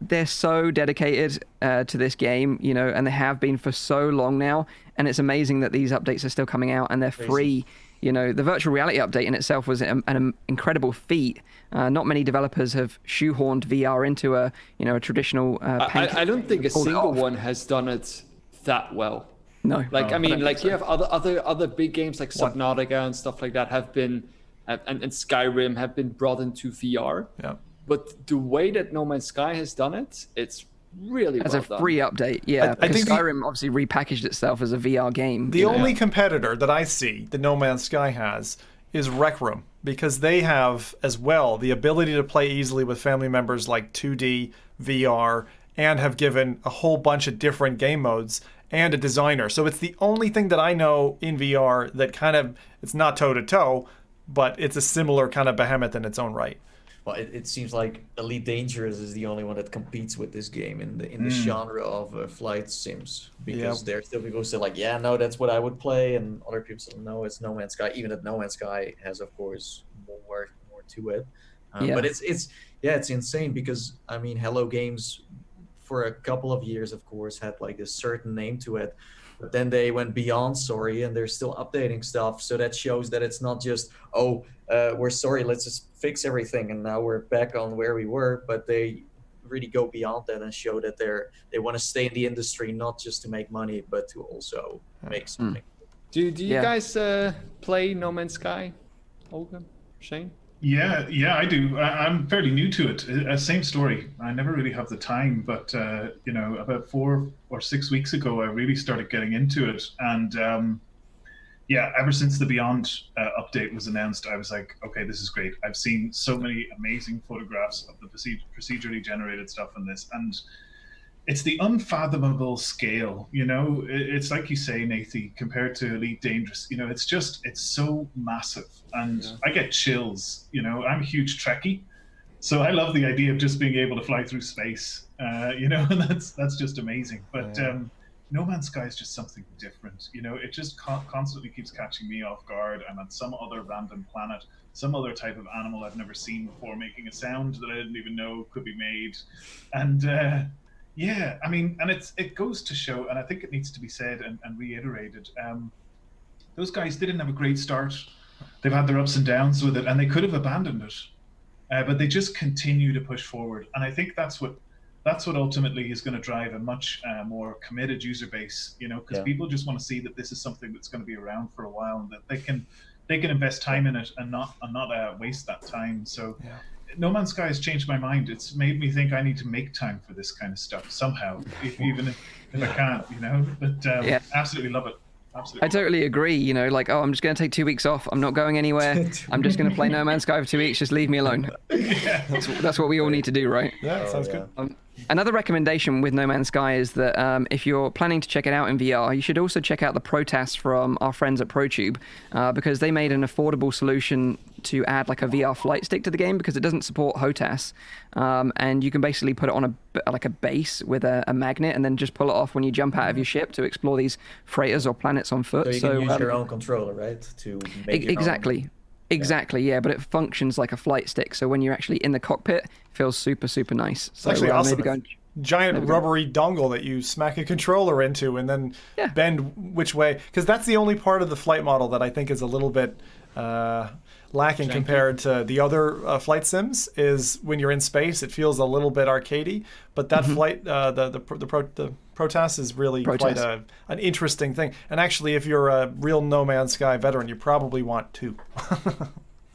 they're so dedicated to this game, you know, and they have been for so long now. And it's amazing that these updates are still coming out and they're free. You know, the virtual reality update in itself was an incredible feat. Not many developers have shoehorned VR into a traditional. I don't think a single one has done it that well. No, like I mean, like you have other big games like Subnautica and stuff like that have been, and Skyrim have been brought into VR. Yeah. But the way that No Man's Sky has done it, it's really as well a free update. Yeah, I think Skyrim obviously repackaged itself as a VR game. The only competitor that I see that No Man's Sky has is Rec Room, because they have as well the ability to play easily with family members, like 2D, VR, and have given a whole bunch of different game modes and a designer. So it's the only thing that I know in VR that kind of, it's not toe-to-toe, but it's a similar kind of behemoth in its own right. Well, it seems like Elite Dangerous is the only one that competes with this game in the genre of flight sims, because there's still people who say like, yeah, no, that's what I would play, and other people say no, it's No Man's Sky. Even that No Man's Sky has, of course, more to it. But it's insane, because I mean, Hello Games for a couple of years, of course, had like a certain name to it. But then they went beyond sorry, and they're still updating stuff. So that shows that it's not just, we're sorry, let's just fix everything, and now we're back on where we were. But they really go beyond that and show that they want to stay in the industry, not just to make money, but to also make something. Do you guys play No Man's Sky, Olga, Shane? Yeah, I do. I'm fairly new to it. Same story. I never really have the time, but about 4 or 6 weeks ago, I really started getting into it. And ever since the Beyond update was announced, I was like, okay, this is great. I've seen so many amazing photographs of the procedurally generated stuff in this, and it's the unfathomable scale. You know, it's like you say, Nathy, compared to Elite Dangerous. You know, it's so massive, and I get chills. You know, I'm a huge Trekkie, so I love the idea of just being able to fly through space. And that's just amazing. But No Man's Sky is just something different. You know, it just constantly keeps catching me off guard. I'm on some other random planet, some other type of animal I've never seen before, making a sound that I didn't even know could be made, and. Yeah, I mean, and it goes to show, and I think it needs to be said and reiterated, those guys didn't have a great start. They've had their ups and downs with it, and they could have abandoned it, but they just continue to push forward. And I think that's what ultimately is going to drive a much more committed user base, you know, because people just want to see that this is something that's going to be around for a while, and that they can invest time in it and not waste that time. So. Yeah. No Man's Sky has changed my mind. It's made me think I need to make time for this kind of stuff somehow, even if I can't, you know. But absolutely love it. Absolutely. I totally agree. You know, like, I'm just going to take 2 weeks off. I'm not going anywhere. I'm just going to play No Man's Sky for 2 weeks. Just leave me alone. That's what we all need to do, right? Yeah, sounds good. Another recommendation with No Man's Sky is that if you're planning to check it out in VR, you should also check out the protests from our friends at ProTube, because they made an affordable solution to add like a VR flight stick to the game, because it doesn't support HOTAS, and you can basically put it on a base with a magnet, and then just pull it off when you jump out of your ship to explore these freighters or planets on foot. So you can use your own controller, right? To make Exactly, yeah, but it functions like a flight stick, so when you're actually in the cockpit, it feels super, super nice. So actually awesome. maybe giant rubbery dongle that you smack a controller into and then bend which way. Because that's the only part of the flight model that I think is a little bit lacking compared to the other flight sims. Is when you're in space, it feels a little bit arcadey. But that flight, the Protoss is really quite an interesting thing. And actually, if you're a real No Man's Sky veteran, you probably want two.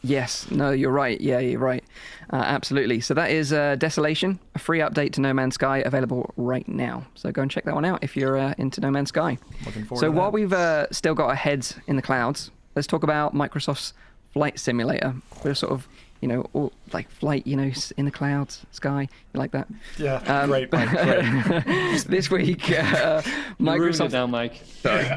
Yes, no, you're right. Yeah, you're right. Absolutely. So that is Desolation, a free update to No Man's Sky, available right now. So go and check that one out if you're into No Man's Sky. Looking forward So to while that. we've still got our heads in the clouds, let's talk about Microsoft's Flight Simulator. We're sort of, all like flight, in the clouds, sky. You like that? Yeah, great, Mike, great. This week, Microsoft now, Mike. Sorry.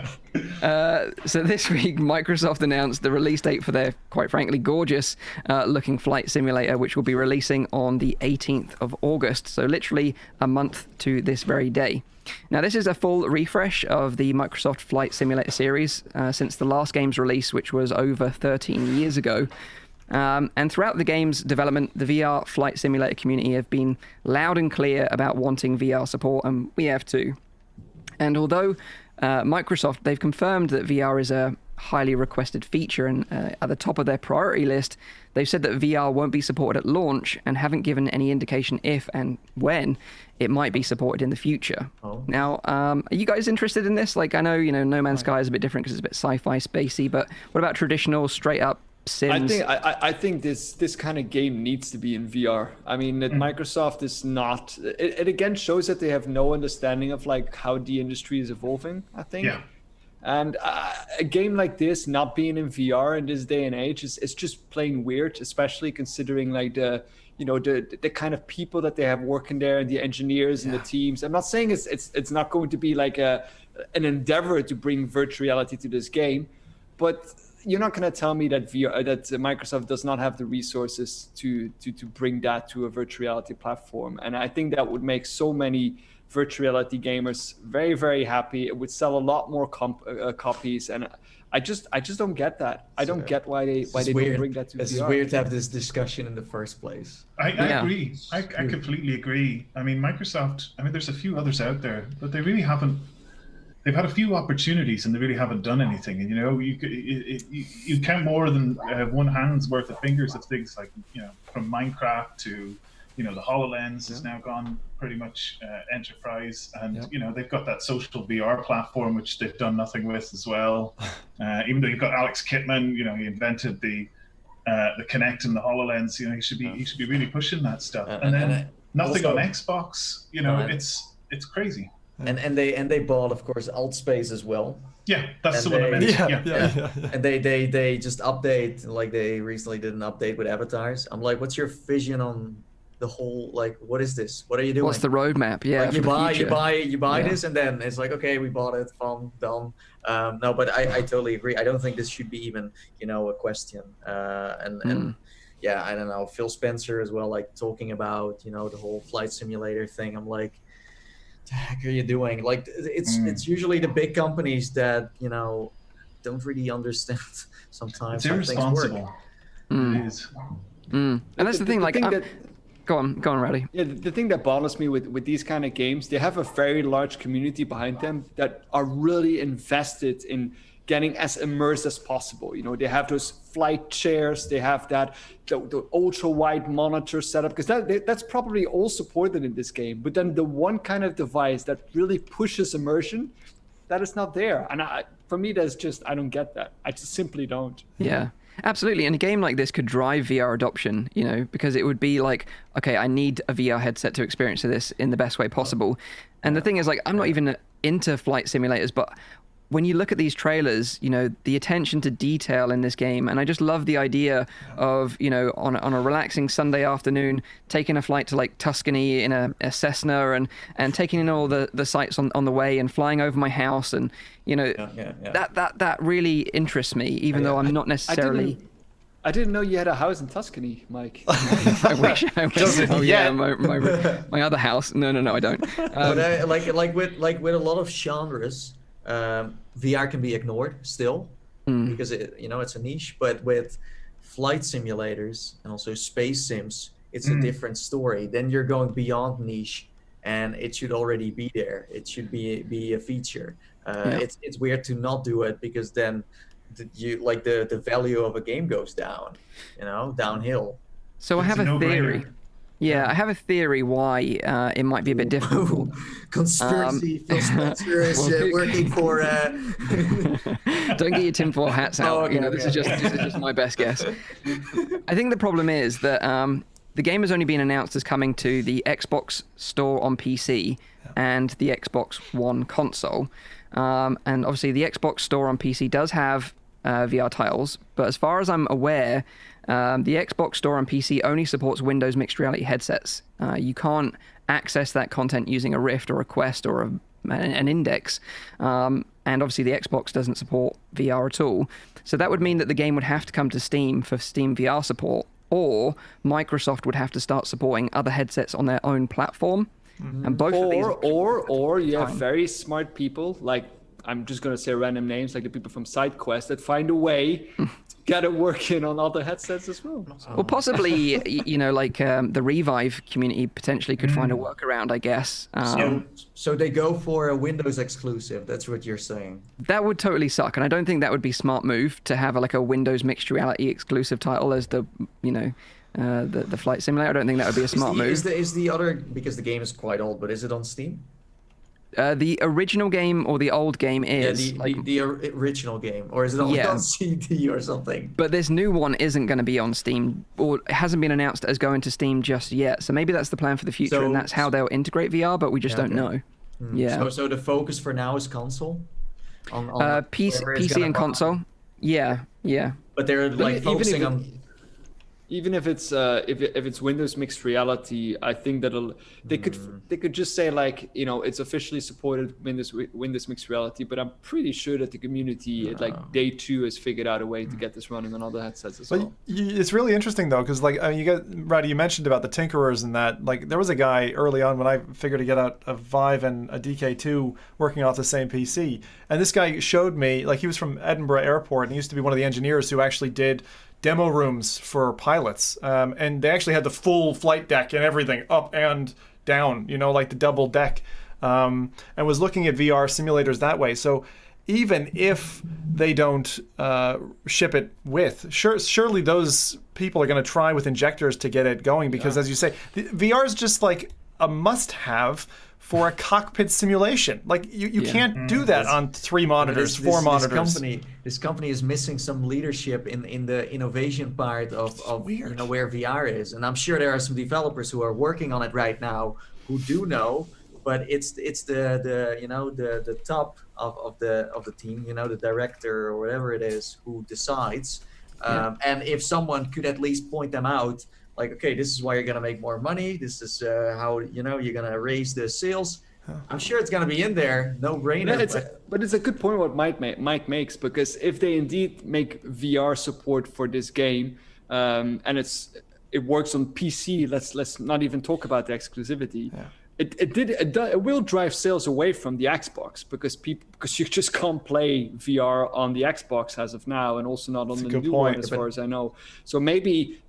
So this week, Microsoft announced the release date for their, quite frankly, gorgeous looking flight simulator, which will be releasing on the 18th of August. So literally a month to this very day. Now, this is a full refresh of the Microsoft Flight Simulator series since the last game's release, which was over 13 years ago. And throughout the game's development, the VR Flight Simulator community have been loud and clear about wanting VR support, and we have too. And although Microsoft, they've confirmed that VR is a highly requested feature and at the top of their priority list, they've said that VR won't be supported at launch and haven't given any indication if and when it might be supported in the future. Now, are you guys interested in this? Like, I know, No Man's Sky is a bit different because it's a bit sci-fi spacey, but what about traditional straight up Sims? I think this kind of game needs to be in VR. I mean, that Microsoft is not. It again shows that they have no understanding of like how the industry is evolving, I think. Yeah. And a game like this not being in VR in this day and age is just plain weird, especially considering like the kind of people that they have working there and the engineers and the teams. I'm not saying it's not going to be like an endeavor to bring virtual reality to this game, but you're not going to tell me that Microsoft does not have the resources to bring that to a virtual reality platform. And I think that would make so many virtual reality gamers very, very happy. It would sell a lot more copies, and I just don't get that. I don't get why they don't bring that to VR. It's weird to have this discussion in the first place. I agree. I completely agree. I mean, Microsoft. I mean, there's a few others out there, but they really haven't. They've had a few opportunities and they really haven't done anything. And you count more than one hand's worth of fingers of things like from Minecraft to the HoloLens has now gone pretty much enterprise, and they've got that social VR platform which they've done nothing with as well. Even though you've got Alex Kipman, he invented the Kinect and the HoloLens. He should be really pushing that stuff. And then nothing on Xbox. It's crazy. And they bought, of course, Altspace as well. Yeah, that's the one I mentioned. Yeah. And they just update, like they recently did an update with avatars. I'm like, what's your vision on the whole, like, what is this? What are you doing? What's the roadmap? Yeah, like you buy this, and then it's like, okay, we bought it, fun, done. No, but I totally agree. I don't think this should be even, a question. And yeah, I don't know. Phil Spencer as well, like talking about, the whole flight simulator thing. I'm like, the heck are you doing? Like, it's usually the big companies that don't really understand sometimes how things work. It is. And that's the thing. Like, go on, Rowdy. Yeah, the thing that bothers me with these kind of games, they have a very large community behind them that are really invested in getting as immersed as possible. They have those flight chairs, they have the ultra wide monitor setup, because that's probably all supported in this game. But then the one kind of device that really pushes immersion, that is not there. And for me, that's just, I don't get that. I just simply don't. Yeah. Absolutely. And a game like this could drive VR adoption, because it would be like, okay, I need a VR headset to experience this in the best way possible. And the thing is, like, I'm not even into flight simulators, but when you look at these trailers, the attention to detail in this game, and I just love the idea of, on a relaxing Sunday afternoon, taking a flight to like Tuscany in a Cessna and taking in all the sights on the way and flying over my house, and that really interests me, even though I'm not necessarily. I didn't know you had a house in Tuscany, Mike. I wish. Oh yeah, my other house. No, I don't. But like with a lot of genres. VR can be ignored still because it's a niche, but with flight simulators and also space sims, it's a different story. Then you're going beyond niche and it should already be there. It should be a feature. It's weird to not do it, because then the value of a game goes down, downhill. So I have a theory. Yeah, I have a theory why it might be a bit difficult. Conspiracy. Phil Spencer is working for. Don't get your tinfoil hats out. This is just my best guess. I think the problem is that the game has only been announced as coming to the Xbox Store on PC and the Xbox One console. And obviously, the Xbox Store on PC does have VR titles, but as far as I'm aware, the Xbox Store on PC only supports Windows mixed reality headsets. You can't access that content using a Rift or a Quest or an Index. And obviously the Xbox doesn't support VR at all. So that would mean that the game would have to come to Steam for Steam VR support, or Microsoft would have to start supporting other headsets on their own platform. And both of these or you have very smart people, like, I'm just going to say random names, like the people from SideQuest, that find a way to get it working on other headsets as well. Well, possibly, the Revive community potentially could find a workaround, I guess. So they go for a Windows exclusive. That's what you're saying. That would totally suck, and I don't think that would be a smart move to have a Windows mixed reality exclusive title as the flight simulator. I don't think that would be a smart move. Is the other, because the game is quite old, but is it on Steam? The original game or the old game is the original game, or is it on CD or something? But this new one isn't going to be on Steam, or it hasn't been announced as going to Steam just yet. So maybe that's the plan for the future, and that's how they'll integrate VR. But we just don't know. Yeah. So the focus for now is console. On PC and console. Yeah. But they're focusing on. Even if it's Windows mixed reality, I think that they could just say it's officially supported Windows mixed reality, but I'm pretty sure that the community at day 2 has figured out a way to get this running on other headsets as well. It's really interesting though, because you mentioned about the tinkerers and that. There was a guy early on when I figured to get out a Vive and a DK2 working off the same PC, and this guy showed me, he was from Edinburgh Airport, and he used to be one of the engineers who actually did demo rooms for pilots, and they actually had the full flight deck and everything up and down, the double deck, and was looking at VR simulators that way. So even if they don't ship it surely those people are going to try with injectors to get it going, because as you say, VR is just a must-have for a cockpit simulation. You can't do that on 3 monitors, 4 monitors. This company is missing some leadership in the innovation part of where VR is, and I'm sure there are some developers who are working on it right now who do know, but it's the top of the team, the director or whatever it is, who decides. And if someone could at least point them out, okay, this is why you're going to make more money. This is how, you're going to raise the sales. I'm sure it's going to be in there, no brainer. But it's a good point what Mike makes, because if they indeed make VR support for this game, and it works on PC, let's not even talk about the exclusivity. Yeah. It will drive sales away from the Xbox, because you just can't play VR on the Xbox as of now, and also not on the new one as far as I know. So maybe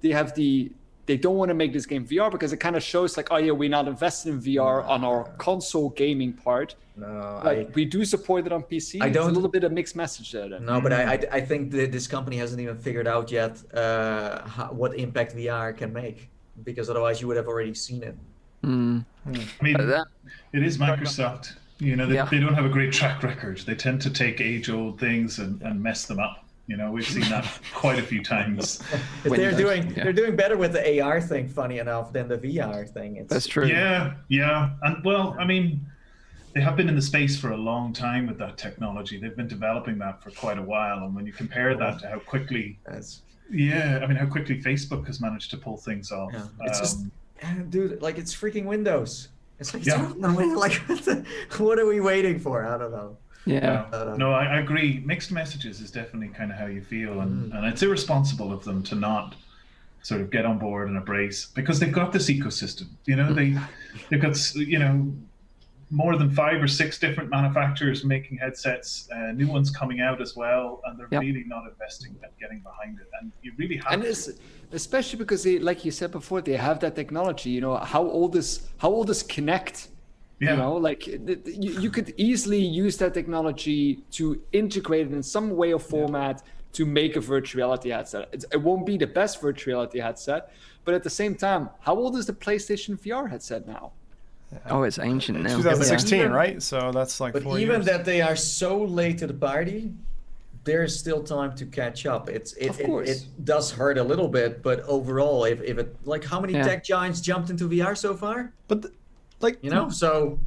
they don't want to make this game VR because it kind of shows we're not invested in VR on our console gaming part. No, we do support it on PC. It's a little bit of mixed message there. Then. No, but I think this company hasn't even figured out yet what impact VR can make, because otherwise you would have already seen it. I mean, it is Microsoft. They don't have a great track record. They tend to take age-old things and mess them up. We've seen that quite a few times. They're doing better with the AR thing, funny enough, than the VR thing. That's true. Yeah, and they have been in the space for a long time with that technology. They've been developing that for quite a while, and when you compare that to how quickly, how quickly Facebook has managed to pull things off. Yeah. It's just, dude, it's freaking Windows. It's what are we waiting for? I don't know. Yeah. No, I agree. Mixed messages is definitely kind of how you feel, and it's irresponsible of them to not sort of get on board and embrace, because they've got this ecosystem. They've got more than 5 or 6 different manufacturers making headsets, new ones coming out as well, and they're really not investing and getting behind it. And you really have to. Especially because they, like you said before, they have that technology. How old is Kinect? Yeah. You know, like you could easily use that technology to integrate it in some way or format to make a virtual reality headset. It won't be the best virtual reality headset, but at the same time, how old is the PlayStation VR headset now? Oh, it's ancient now. 2016, even- right? So that's like But 4 even years. that they are so late to the party, there's still time to catch up. Of course. It does hurt a little bit, but overall, if it like how many Yeah. tech giants jumped into VR so far? But like You know, so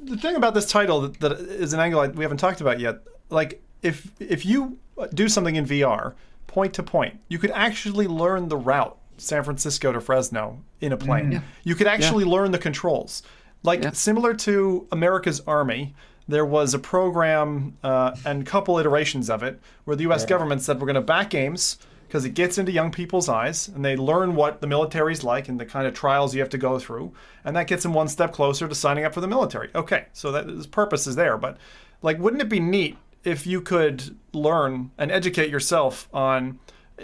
the thing about this title that is an angle we haven't talked about yet, like if you do something in VR, point to point, you could actually learn the route San Francisco to Fresno in a plane. Yeah. You could actually learn the controls. Like similar to America's Army, there was a program and couple iterations of it where the U.S. government said we're going to back games because it gets into young people's eyes and they learn what the military's like and the kind of trials you have to go through, and that gets them one step closer to signing up for the military. Okay, so that his purpose is there, but like, wouldn't it be neat if you could learn and educate yourself on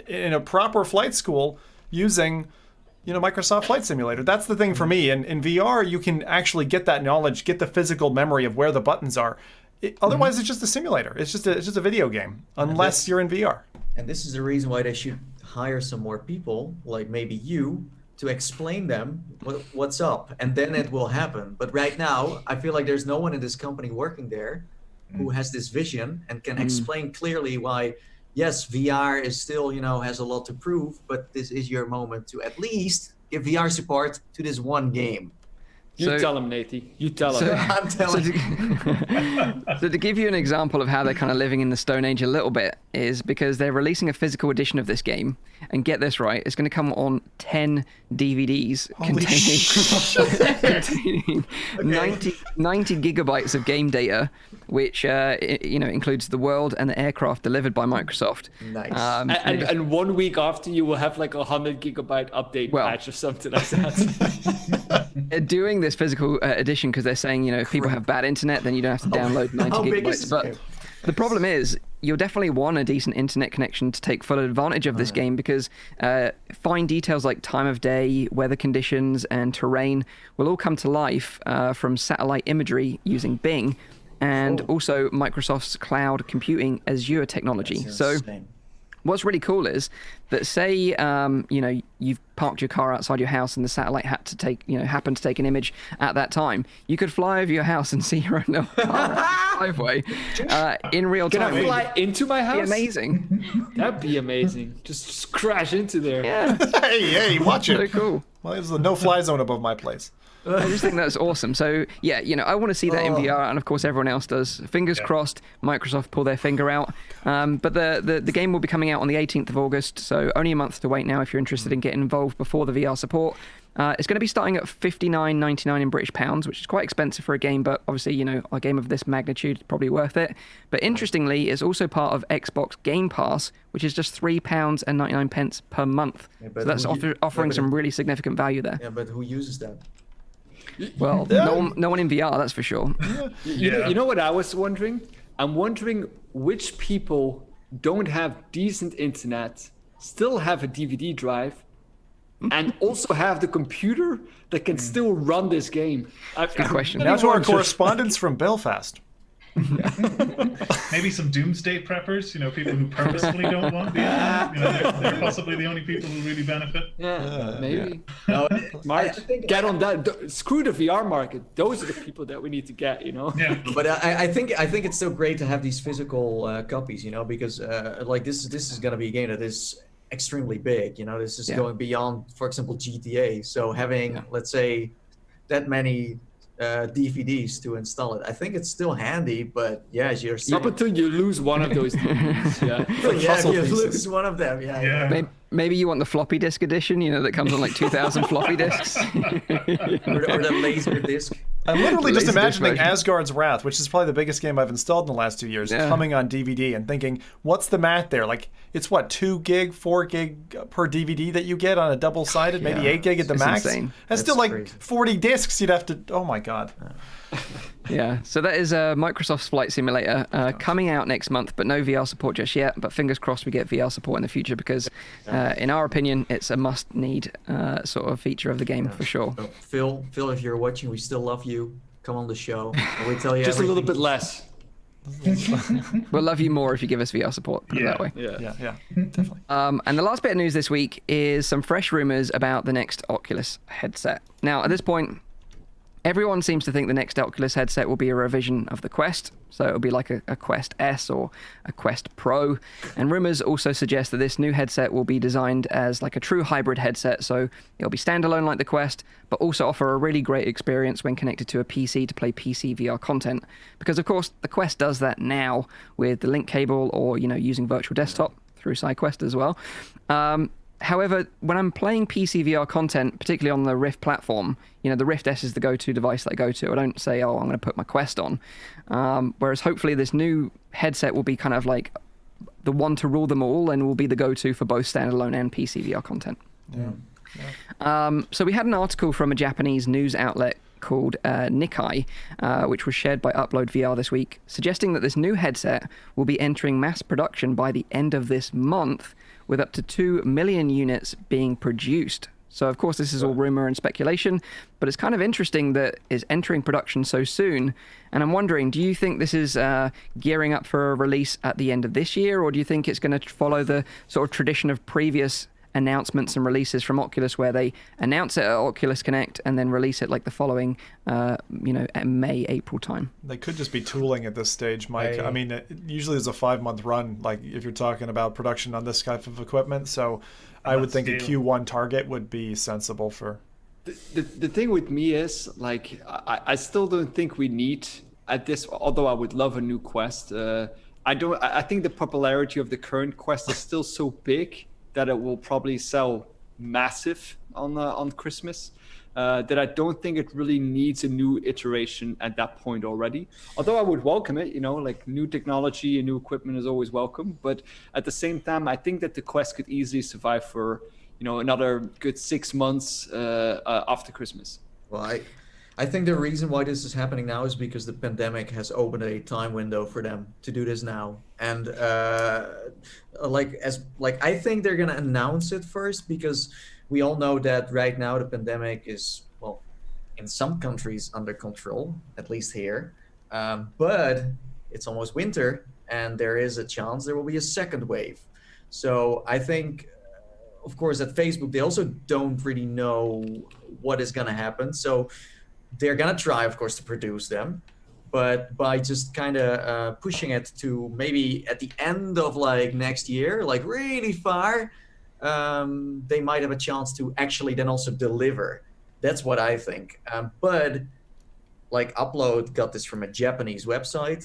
in a proper flight school using Microsoft Flight Simulator? That's the thing for me. In VR, you can actually get that knowledge, get the physical memory of where the buttons are. Otherwise, it's just a simulator. It's just a video game, unless you're in VR. and this is the reason why they should hire some more people, like maybe you, to explain them what's up, and then it will happen. But right now, I feel like there's no one in this company working there who has this vision and can explain clearly why, yes, VR is still, has a lot to prove, but this is your moment to at least give VR support to this one game. You So- tell him, Nathy. You tell him. I'm telling you. So to give you an example of how they're kind of living in the Stone Age a little bit is because they're releasing a physical edition of this game, and get this right, it's going to come on 10 DVDs containing 90 gigabytes of game data, which includes the world and the aircraft delivered by Microsoft. Nice. And 1 week after, you will have like 100 gigabyte update patch or something like that. They're doing this physical edition because they're saying, if people have bad internet, then you don't have to download 90 How big is gigabytes. this But the problem is, you'll definitely want a decent internet connection to take full advantage of this game because fine details like time of day, weather conditions, and terrain will all come to life from satellite imagery using Bing and also Microsoft's cloud computing Azure technology. That's So insane. what's really cool is that say you've parked your car outside your house and the satellite happened to take an image at that time, you could fly over your house and see your own little car driveway in real Can time. I fly into my It'd house? be amazing. That'd be amazing. Just crash into there. Yeah, Hey, watch so it. cool. Well, there's a no-fly zone above my place. I just think that's awesome. So yeah, I want to see that in VR, and of course everyone else does. Fingers crossed, Microsoft pull their finger out. But the game will be coming out on the 18th of August, so only a month to wait now if you're interested in getting involved before the VR support. It's going to be starting at $59.99 in British pounds, which is quite expensive for a game, but obviously, a game of this magnitude is probably worth it. But interestingly, it's also part of Xbox Game Pass, which is just £3.99 per month. but So that's offering some really significant value there. Yeah, but who uses that? Well, no one in VR, that's for sure. You know what I was wondering? I'm wondering which people don't have decent internet, still have a DVD drive, and also have the computer that can still run this game. Good question. Now to our correspondents from Belfast. Maybe some doomsday preppers, people who purposefully don't want the internet. They're possibly the only people who really benefit. Yeah, maybe. No, Mark, get on that. Screw the VR market. Those are the people that we need to get, Yeah. But I think it's so great to have these physical copies, because like this is gonna be a game that is extremely big. This is going beyond, for example, GTA. So having let's say that many DVDs to install it, I think it's still handy. But yeah, you're Up until you lose one of those DVDs. if you lose one of them, Maybe you want the floppy disk edition, that comes on like 2,000 floppy disks. or the laser disc. I'm literally just Laser disc imagining version. Asgard's Wrath, which is probably the biggest game I've installed in the last 2 years, coming on DVD and thinking, what's the math there? Like, it's what, 2 gig, 4 gig per DVD that you get on a double-sided, maybe 8 gig at the It's max? insane. That's still like crazy. 40 discs you'd have to, oh my God. Yeah, so that is Microsoft's Flight Simulator coming out next month, but no VR support just yet. But fingers crossed we get VR support in the future because, in our opinion, it's a must-need sort of feature of the game for sure. So, Phil, if you're watching, we still love you. come on the show. And we tell you Just a little everything. bit less. We'll love you more if you give us VR support. Put it that way. Yeah, definitely. And the last bit of news this week is some fresh rumors about the next Oculus headset. Now, at this point, everyone seems to think the next Oculus headset will be a revision of the Quest. So it'll be like a Quest S or a Quest Pro. And rumors also suggest that this new headset will be designed as like a true hybrid headset. So it'll be standalone like the Quest, but also offer a really great experience when connected to a PC to play PC VR content. Because of course, the Quest does that now with the link cable or, using virtual desktop through SideQuest as well. However, when I'm playing PC VR content, particularly on the Rift platform, the Rift S is the go-to device that I go to. I don't say, I'm going to put my Quest on. Whereas hopefully this new headset will be kind of like the one to rule them all and will be the go-to for both standalone and PC VR content. So we had an article from a Japanese news outlet called Nikkei, which was shared by Upload VR this week, suggesting that this new headset will be entering mass production by the end of this month, with up to 2 million units being produced. So, of course, this is all rumor and speculation, but it's kind of interesting that it's entering production so soon. And I'm wondering, do you think this is gearing up for a release at the end of this year, or do you think it's going to follow the sort of tradition of previous announcements and releases from Oculus, where they announce it at Oculus Connect and then release it like the following, May, April time? They could just be tooling at this stage, Mike. I mean, usually there's a 5-month run, like if you're talking about production on this type of equipment. So I would think a Q1 target would be sensible for. The thing with me is, like, I still don't think we need at this, although I would love a new Quest. I think the popularity of the current Quest is still so big that it will probably sell massive on Christmas, that I don't think it really needs a new iteration at that point already. Although I would welcome it, like new technology and new equipment is always welcome. But at the same time, I think that the Quest could easily survive for, another good 6 months after Christmas. Well, I think the reason why this is happening now is because the pandemic has opened a time window for them to do this now. And I think they're gonna announce it first, because we all know that right now the pandemic is, well, in some countries under control, at least here. But it's almost winter, and there is a chance there will be a second wave. So I think, of course, at Facebook, they also don't really know what is gonna happen. So they're gonna try, of course, to produce them, but by just kind of pushing it to maybe at the end of like next year, like really far, they might have a chance to actually then also deliver. That's what I think. But like Upload got this from a Japanese website.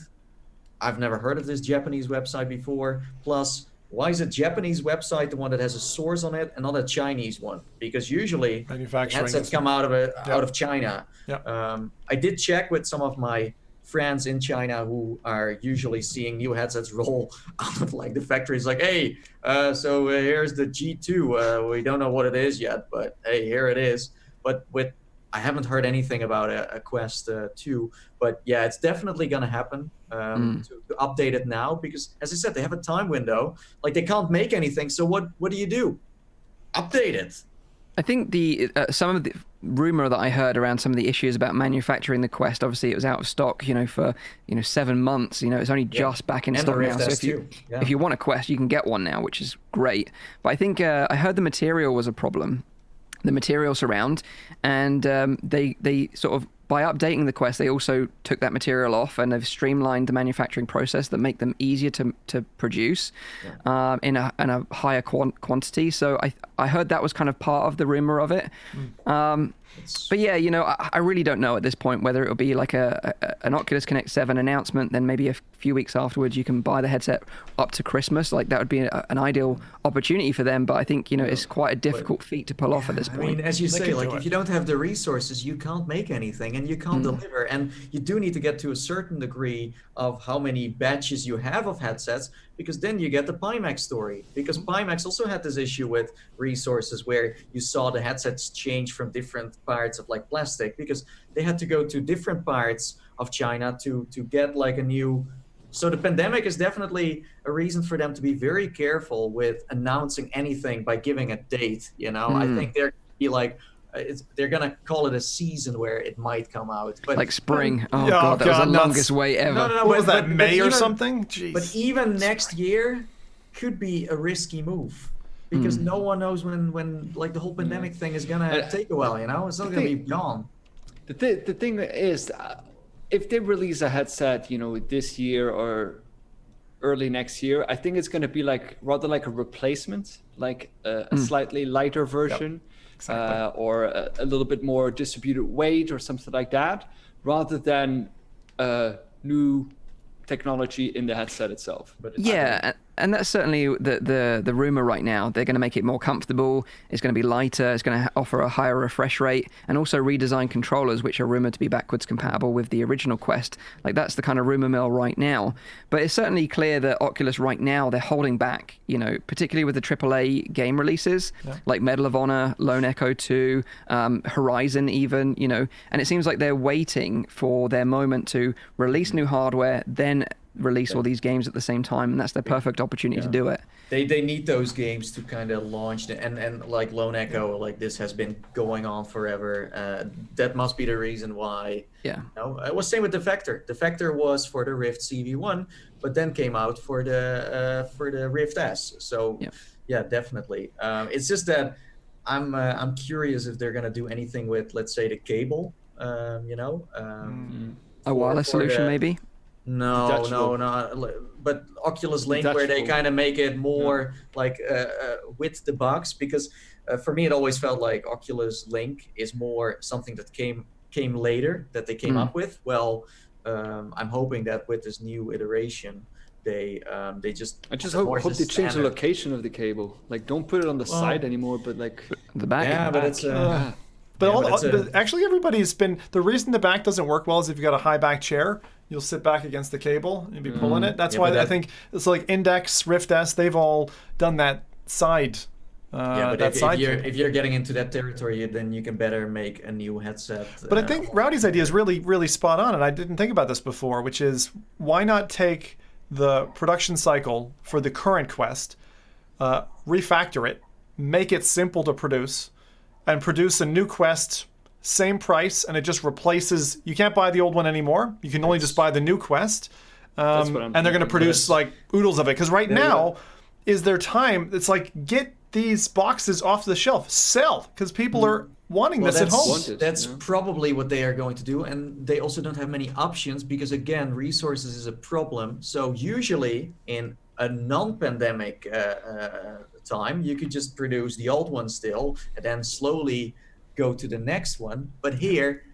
I've never heard of this Japanese website before. Plus, why is a Japanese website the one that has a source on it and not a Chinese one? Because usually headsets come out of China. I did check with some of my friends in China who are usually seeing new headsets roll out of like the factories. Like, hey, so here's the G2. We don't know what it is yet, but hey, here it is. But I haven't heard anything about a Quest 2, but yeah, it's definitely going to happen to update it now, because as I said, they have a time window. Like, they can't make anything, so what do? Update it. I think the some of the rumor that I heard around some of the issues about manufacturing the Quest, obviously it was out of stock, for 7 months. It's only just back in stock now. So if you want a Quest, you can get one now, which is great. But I think I heard the material was a problem. The material surround, and they sort of, by updating the Quest, they also took that material off, and they've streamlined the manufacturing process that make them easier to produce in a higher quantity. So I heard that was kind of part of the rumor of it. But yeah, I really don't know at this point whether it'll be like an Oculus Connect 7 announcement, then maybe a few weeks afterwards you can buy the headset up to Christmas. Like, that would be an ideal opportunity for them. But I think, it's quite a difficult feat to pull off at this point. I mean, as you say, like, if you don't have the resources, you can't make anything and you can't deliver. And you do need to get to a certain degree of how many batches you have of headsets, because then you get the Pimax story. Because Pimax also had this issue with resources where you saw the headsets change from different parts of like plastic, because they had to go to different parts of China to get like a new. So the pandemic is definitely a reason for them to be very careful with announcing anything by giving a date. I think they're be like, they're gonna call it a season where it might come out, but like spring. Oh, Oh, God, that was the God, nuts. longest wait ever. No, What was that, but May or even- something? Jeez. But even next year could be a risky move because no one knows when like the whole pandemic thing is gonna take a while. It's not gonna be gone. The thing is, if they release a headset, this year or early next year, I think it's going to be rather like a replacement, like a slightly lighter version, Exactly. or a little bit more distributed weight or something like that, rather than new technology in the headset itself. But and that's certainly the rumor right now. They're going to make it more comfortable. It's going to be lighter. It's going to offer a higher refresh rate, and also redesign controllers, which are rumored to be backwards compatible with the original Quest. Like, that's the kind of rumor mill right now. But it's certainly clear that Oculus right now, they're holding back, particularly with the AAA game releases, like Medal of Honor, Lone Echo 2, Horizon even, and it seems like they're waiting for their moment to release new hardware, then release all these games at the same time, and that's their perfect opportunity to do it. They need those games to kind of launch and like Lone Echo, like this has been going on forever. That must be the reason why. Yeah. It was same with the Vector. The Vector was for the Rift CV1, but then came out for the Rift S. So yeah, definitely. It's just that I'm curious if they're gonna do anything with, let's say, the cable. A wireless solution, maybe. No. But Oculus Link, where they kind of make it more like with the box, because for me it always felt like Oculus Link is more something that came later, that they came up with. Well, I'm hoping that with this new iteration, they just. I just hope they change the location of the cable. Like, don't put it on the side anymore, but like the back. Yeah, but it's. But actually, everybody's been. The reason the back doesn't work well is if you've got a high back chair, you'll sit back against the cable and be pulling it. That's why I think it's like Index, Rift S, they've all done that side. But if you're getting into that territory, then you can better make a new headset. But I think Rowdy's idea is really, really spot on, and I didn't think about this before, which is why not take the production cycle for the current Quest, refactor it, make it simple to produce, and produce a new Quest, same price, and it just replaces. You can't buy the old one anymore. You can only just buy the new Quest, and they're going to produce like oodles of it. Because right now is their time. It's like, get these boxes off the shelf, sell, because people are wanting this at home. That's probably what they are going to do, and they also don't have many options because, again, resources is a problem. So usually in a non-pandemic time, you could just produce the old one still and then slowly go to the next one. But here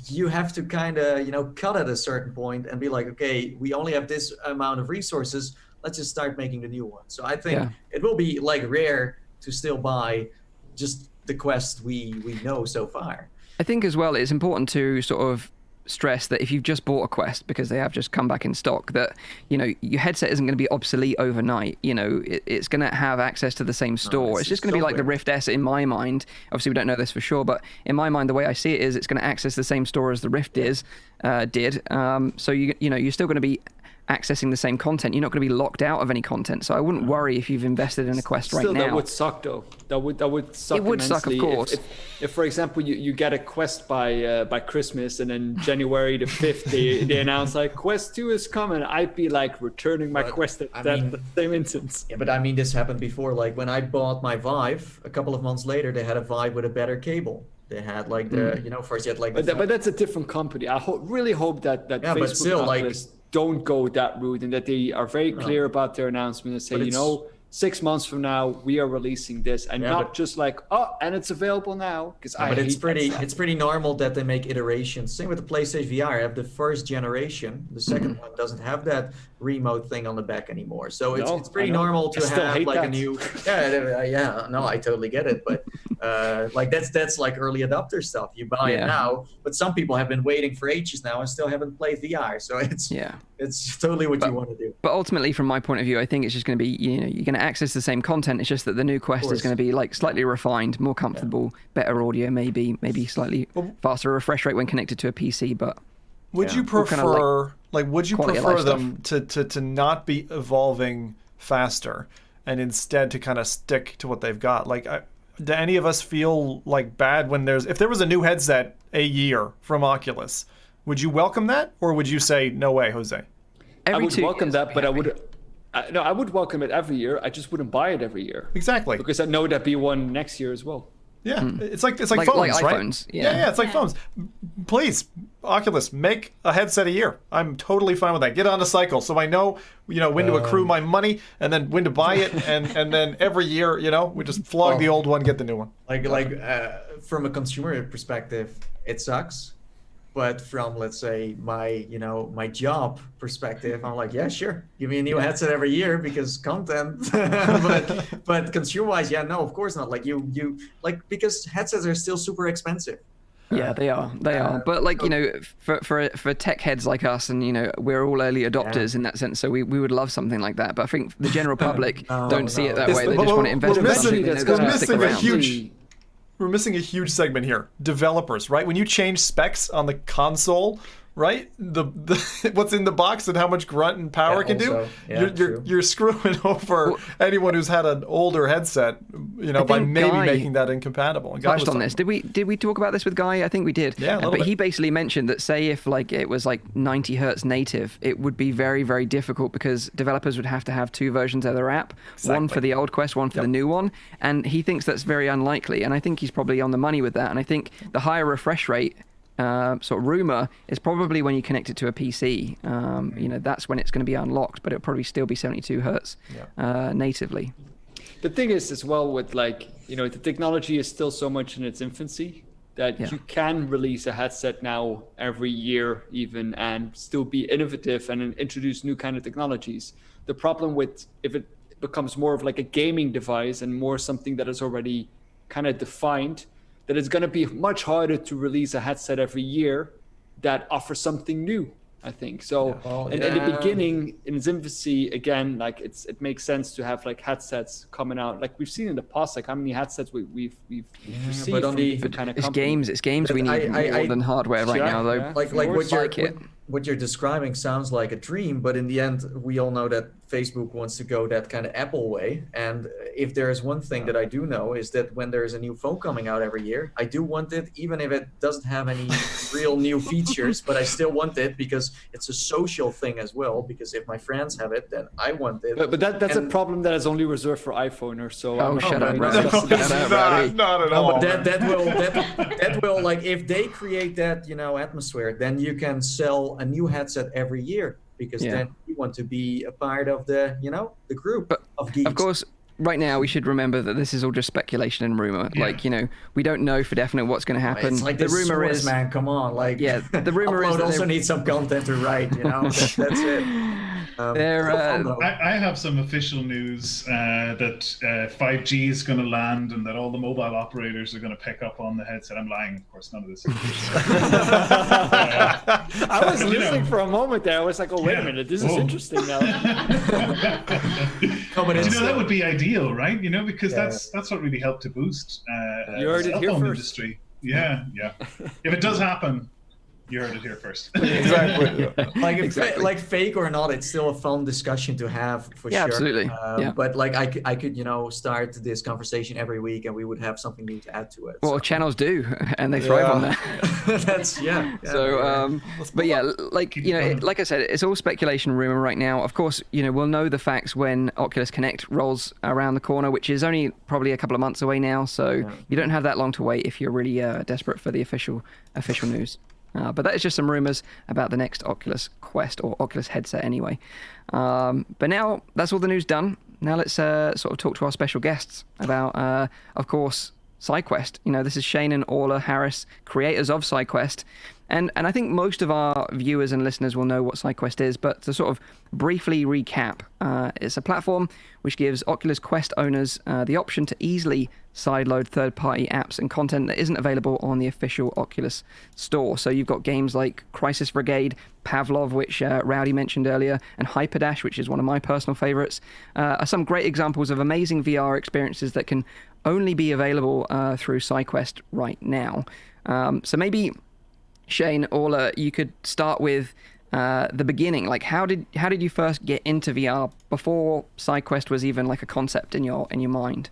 you have to kind of cut at a certain point and be like, okay, we only have this amount of resources, let's just start making the new one. So I think it will be like rare to still buy just the Quest we know so far. I think as well it's important to sort of stress that if you've just bought a Quest, because they have just come back in stock, that your headset isn't going to be obsolete overnight. It's going to have access to the same store. It's just going to be like the Rift S in my mind. Obviously we don't know this for sure, but in my mind the way I see it is it's going to access the same store as the Rift did. So you're still going to be accessing the same content. You're not going to be locked out of any content. So I wouldn't worry if you've invested in a Quest right now. That would suck though. That would suck. It would suck, of course. If for example you get a Quest by Christmas, and then January the 5th they announce like Quest 2 is coming, I'd be like returning my Quest at the same instance. Yeah, but I mean, this happened before. Like when I bought my Vive, a couple of months later they had a Vive with a better cable. They had like the first you had like. But that's a different company. I really hope that Facebook but still, don't go that route, and that they are very clear about their announcement and say, 6 months from now we are releasing this, and just like, and it's available now. Because it's pretty normal that they make iterations. Same with the PlayStation VR. I have the first generation. The second one doesn't have that remote thing on the back anymore. So it's pretty normal to have like a new. No, I totally get it, but like that's like early adopter stuff. You buy it now, but some people have been waiting for ages now and still haven't played VR. So it's totally what you want to do. But ultimately, from my point of view, I think it's just going to be you're going to access the same content. It's just that the new Quest is going to be like slightly refined, more comfortable, better audio, maybe slightly faster refresh rate when connected to a PC. But would you prefer them to not be evolving faster and instead to kind of stick to what they've got? Like do any of us feel like bad when if there was a new headset a year from Oculus? Would you welcome that, or would you say no way, Jose? I would welcome that, but I would welcome it every year. I just wouldn't buy it every year. Exactly. Because I know there'd be one next year as well. Yeah, it's like phones, like right? iPhones. Yeah, it's like phones. Please, Oculus, make a headset a year. I'm totally fine with that. Get on a cycle, so I know, when to accrue my money, and then when to buy it, and then every year, we just flog the old one, get the new one. From a consumer perspective, it sucks. But from, let's say, my job perspective, I'm like, yeah, sure, give me a new headset every year because content. but consumer-wise, yeah, no, of course not. Like because headsets are still super expensive. Yeah, they are. But for tech heads like us, and we're all early adopters in that sense, so we would love something like that. But I think the general public don't see it that way. They just want to invest in something that's going to stick around. We're missing a huge segment here. Developers, right? When you change specs on the console, right? The what's in the box and how much grunt and power it can do. You're screwing over anyone who's had an older headset, by maybe making that incompatible. And Guy touched on this. Did we talk about this with Guy? I think we did. Yeah, but he basically mentioned that say if it was 90 hertz native, it would be very, very difficult because developers would have to have two versions of their app, one for the old Quest, one for the new one, and he thinks that's very unlikely. And I think he's probably on the money with that. And I think the higher refresh rate sort of rumor is probably when you connect it to a PC. That's when it's going to be unlocked, but it'll probably still be 72 hertz natively. The thing is as well with the technology is still so much in its infancy that you can release a headset now every year even and still be innovative and introduce new kind of technologies. The problem with if it becomes more of like a gaming device and more something that is already kind of defined, that it's going to be much harder to release a headset every year that offers something new, I think. So in the beginning, in its infancy, again, it makes sense to have headsets coming out. Like we've seen in the past, how many headsets we've received but from kind of company. It's games we need more than hardware right now, though. What you're describing sounds like a dream, but in the end, we all know that Facebook wants to go that kind of Apple way. And if there is one thing that I do know is that when there's a new phone coming out every year, I do want it, even if it doesn't have any real new features, but I still want it because it's a social thing as well. Because if my friends have it, then I want it. But that's a problem that is only reserved for iPhone. So shut up, not at all. But that will if they create that atmosphere, then you can sell a new headset every year because then you want to be a part of the the group of geeks. Of course, right now we should remember that this is all just speculation and rumor. We don't know for definite what's going to happen. It's like the rumor is, man, come on, the rumor is that also needs some content to write. That's it. I have some official news that 5G is going to land and that all the mobile operators are going to pick up on the headset. I'm lying, of course. None of this is I was listening for a moment there. I was like, oh, wait a minute. This is interesting now. But that would be ideal, right? Because that's what really helped to boost the cell phone industry. Yeah. If it does happen, you heard it here first. Exactly. Like fake or not, it's still a fun discussion to have for sure. Absolutely. But I could start this conversation every week and we would have something new to add to it. Well, channels do, and they thrive on that. That's So, but like I said, it's all speculation and rumor right now. Of course, we'll know the facts when Oculus Connect rolls around the corner, which is only probably a couple of months away now. So you don't have that long to wait if you're really desperate for the official news. But that is just some rumors about the next Oculus Quest or Oculus headset anyway. But now that's all the news done. Now let's sort of talk to our special guests about, of course, SideQuest. This is Shane and Orla Harris, creators of SideQuest. And I think most of our viewers and listeners will know what SideQuest is, but to sort of briefly recap, it's a platform which gives Oculus Quest owners the option to easily sideload third-party apps and content that isn't available on the official Oculus store. So you've got games like Crisis Brigade, Pavlov, which Rowdy mentioned earlier, and Hyperdash, which is one of my personal favorites, are some great examples of amazing VR experiences that can only be available through SideQuest right now. So maybe Shane, Orla, you could start with the beginning. Like, how did you first get into VR before SideQuest was even like a concept in your mind?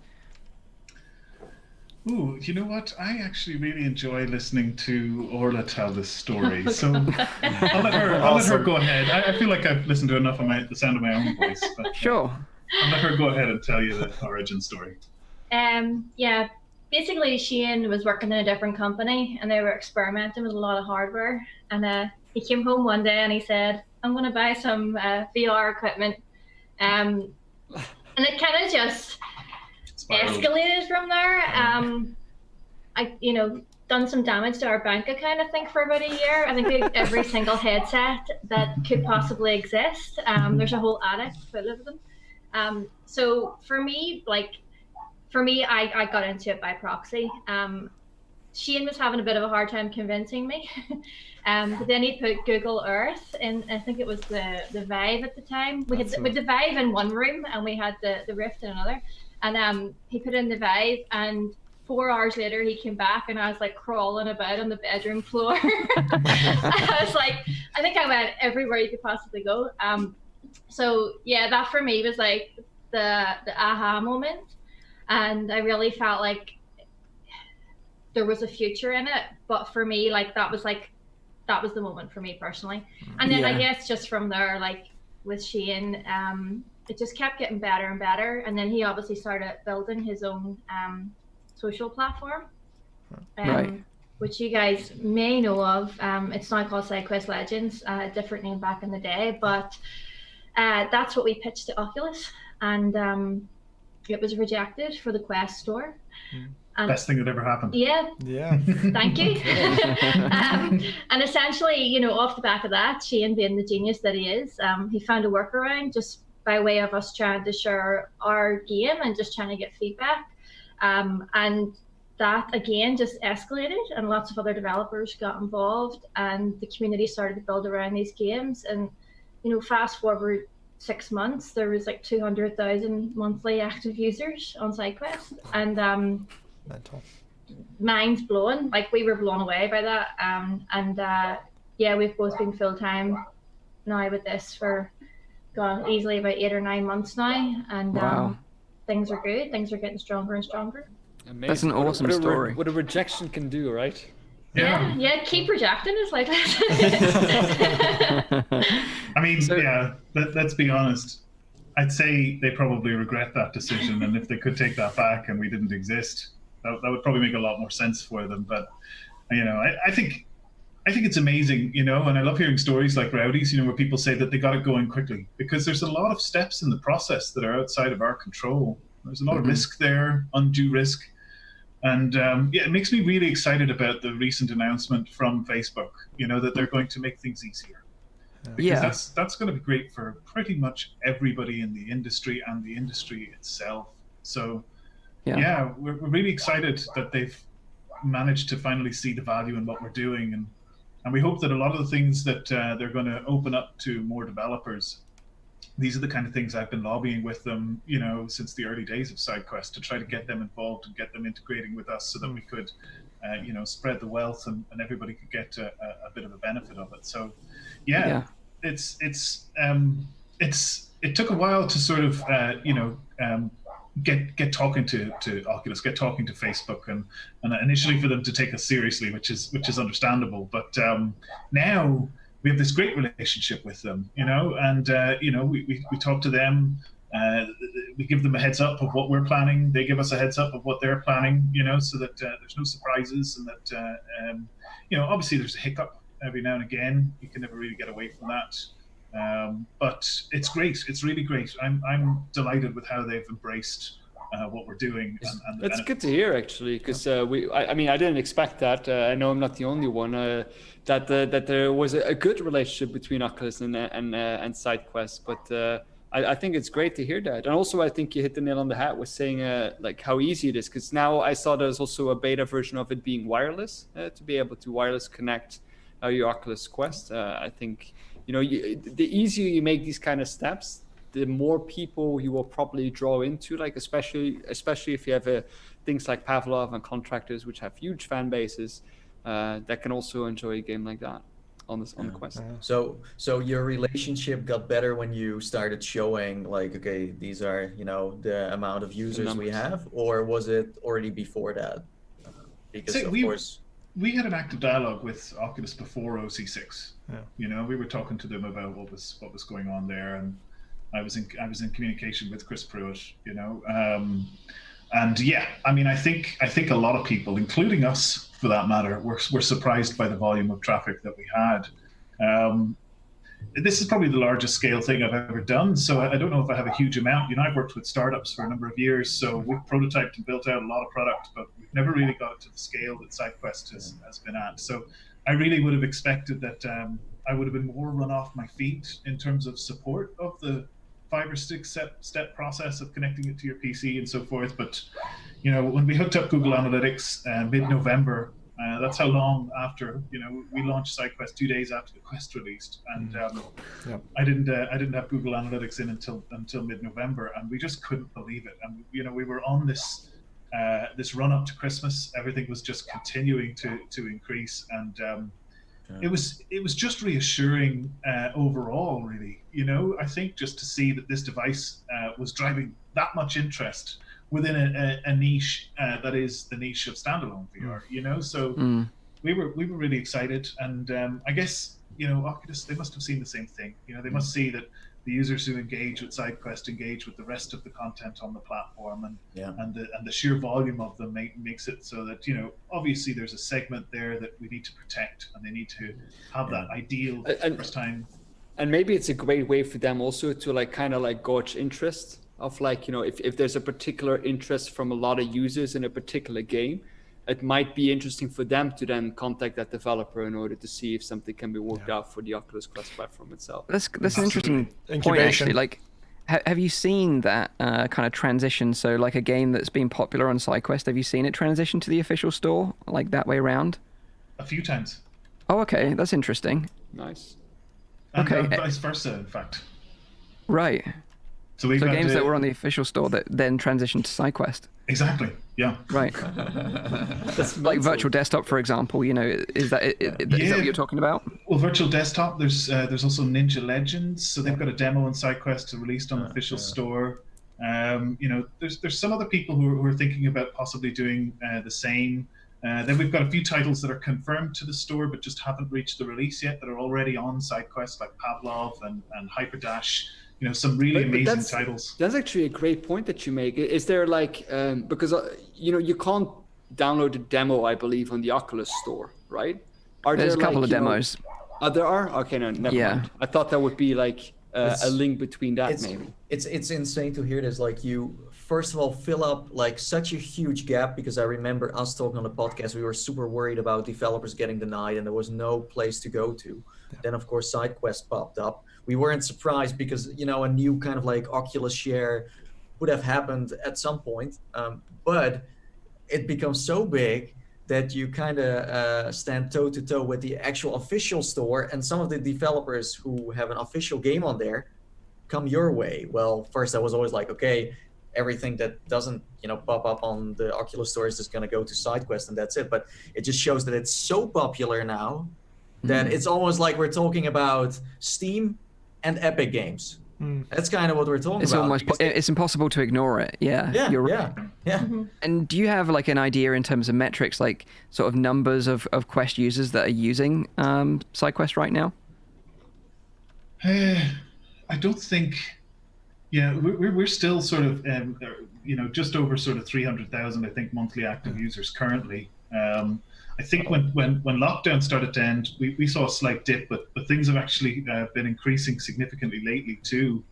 Ooh, you know what? I actually really enjoy listening to Orla tell this story. So I'll let her go ahead. I feel like I've listened to enough of the sound of my own voice. But, Sure. I'll let her go ahead and tell you the origin story. Yeah. Basically, Shane was working in a different company, and they were experimenting with a lot of hardware. And he came home one day and he said, "I'm going to buy some VR equipment." And it kind of just escalated from there. I, done some damage to our bank account, I think, for about a year. I think we had every single headset that could possibly exist. There's a whole attic full of them. So for me, I got into it by proxy. Shane was having a bit of a hard time convincing me. But then he put Google Earth in, I think it was the Vive at the time. We had the Vive in one room and we had the Rift in another. And he put in the Vive, and 4 hours later he came back and I was like crawling about on the bedroom floor. I was like, I think I went everywhere you could possibly go. So yeah, that for me was like the aha moment. And I really felt like there was a future in it. But for me, that was the moment for me personally. And then I guess just from there, like with Shane, it just kept getting better and better. And then he obviously started building his own social platform, which you guys may know of. It's now called SideQuest Legends, a different name back in the day. But that's what we pitched to Oculus. And it was rejected for the Quest store. Best thing that ever happened. Yeah. Thank you. And essentially, off the back of that, Shane, being the genius that he is, he found a workaround just by way of us trying to share our game and just trying to get feedback. And that again just escalated, and lots of other developers got involved, and the community started to build around these games. And fast forward 6 months, there was like 200,000 monthly active users on SideQuest, and mental. Mind's blown. Like, we were blown away by that. Yeah, we've both been full time now with this for easily about 8 or 9 months now, and things are good. Things are getting stronger and stronger. Amazing. That's an awesome story. What a rejection can do, right? Yeah, keep rejecting us like that. I mean, let's be honest. I'd say they probably regret that decision, and if they could take that back and we didn't exist, that would probably make a lot more sense for them. But I think it's amazing, and I love hearing stories like Rowdy's, where people say that they got it going quickly, because there's a lot of steps in the process that are outside of our control. There's a lot of risk there, undue risk. And it makes me really excited about the recent announcement from Facebook, that they're going to make things easier. Because that's going to be great for pretty much everybody in the industry and the industry itself. So we're really excited that they've managed to finally see the value in what we're doing. And we hope that a lot of the things that they're going to open up to more developers, these are the kind of things I've been lobbying with them, since the early days of SideQuest, to try to get them involved and get them integrating with us so that we could, spread the wealth and everybody could get a bit of a benefit of it. So, it took a while to sort of, get talking to Oculus, get talking to Facebook, and initially for them to take us seriously, which is understandable. But now we have this great relationship with them, and we talk to them. We give them a heads up of what we're planning. They give us a heads up of what they're planning, so that there's no surprises, and that obviously there's a hiccup every now and again. You can never really get away from that. But it's great. It's really great. I'm delighted with how they've embraced what we're doing. And that's good to hear, actually, because I didn't expect that. I know I'm not the only one. That there was a good relationship between Oculus and SideQuest, but I think it's great to hear that. And also, I think you hit the nail on the head with saying like how easy it is, because now I saw there's also a beta version of it being wireless, to be able to wireless connect your Oculus Quest. I think the easier you make these kind of steps, the more people you will probably draw into, like especially if you have things like Pavlov and contractors, which have huge fan bases that can also enjoy a game like that. on the Quest. So your relationship got better when you started showing like, okay, these are, the amount of users we have, or was it already before that? Because of course we had an active dialogue with Oculus before OC6. We were talking to them about what was going on there, and I was in communication with Chris Pruitt, and yeah, I mean, I think a lot of people, including us for that matter, were surprised by the volume of traffic that we had. This is probably the largest scale thing I've ever done, so I don't know if I have a huge amount. I've worked with startups for a number of years, so we've prototyped and built out a lot of product, but we've never really got it to the scale that SideQuest has been at. So I really would have expected that I would have been more run off my feet in terms of support of the 5 or 6 step process of connecting it to your PC and so forth. But when we hooked up Google Analytics mid-November, that's how long after we launched SideQuest 2 days after the Quest released, and I didn't have Google Analytics in until mid-November, and we just couldn't believe it. And we were on this run up to Christmas. Everything was just continuing to increase, and it was just reassuring overall, really. I think just to see that this device was driving that much interest within a niche that is the niche of standalone VR. So we were really excited, and I guess Oculus, they must have seen the same thing. They must see that the users who engage with SideQuest engage with the rest of the content on the platform, and the sheer volume of them makes it so that obviously there's a segment there that we need to protect, and they need to have that ideal first time. And maybe it's a great way for them also to kind of gauge interest of if there's a particular interest from a lot of users in a particular game, it might be interesting for them to then contact that developer in order to see if something can be worked out for the Oculus Quest platform itself. That's an interesting point, actually. Have you seen that kind of transition? So a game that's been popular on SideQuest, have you seen it transition to the official store that way around? A few times. Oh, okay, that's interesting. Nice. And okay, vice versa, in fact. Right. So games that were on the official store that then transitioned to SideQuest. Exactly. Yeah. Right. That's Virtual Desktop, for example. Is that what you're talking about? Well, Virtual Desktop. There's also Ninja Legends. So they've got a demo on SideQuest released on the official store. There's some other people who are thinking about possibly doing the same. Then we've got a few titles that are confirmed to the store but just haven't reached the release yet, that are already on SideQuest, like Pavlov and Hyperdash. Some really amazing titles. That's actually a great point that you make. Is there because you can't download the demo, I believe, on the Oculus store, right? There's a couple of demos. There are? Okay, no, never mind. I thought that would be a link between that, maybe. It's insane to hear this. You first of all fill up such a huge gap, because I remember us talking on the podcast, we were super worried about developers getting denied and there was no place to go to. Then of course SideQuest popped up. We weren't surprised because a new kind of Oculus share would have happened at some point, but it becomes so big that you kind of stand toe to toe with the actual official store, and some of the developers who have an official game on there come your way. Well, first I was always okay, everything that doesn't pop up on the Oculus store is just going to go to SideQuest and that's it. But it just shows that it's so popular now that it's almost like we're talking about Steam and Epic Games. That's kind of what we're talking about. It's impossible to ignore it. Yeah. You're right. Yeah. And do you have an idea in terms of metrics, sort of numbers of Quest users that are using SideQuest right now? I don't think. Yeah, we're still sort of just over sort of 300,000, I think, monthly active users currently. I think when lockdown started to end, we saw a slight dip, but things have actually been increasing significantly lately too.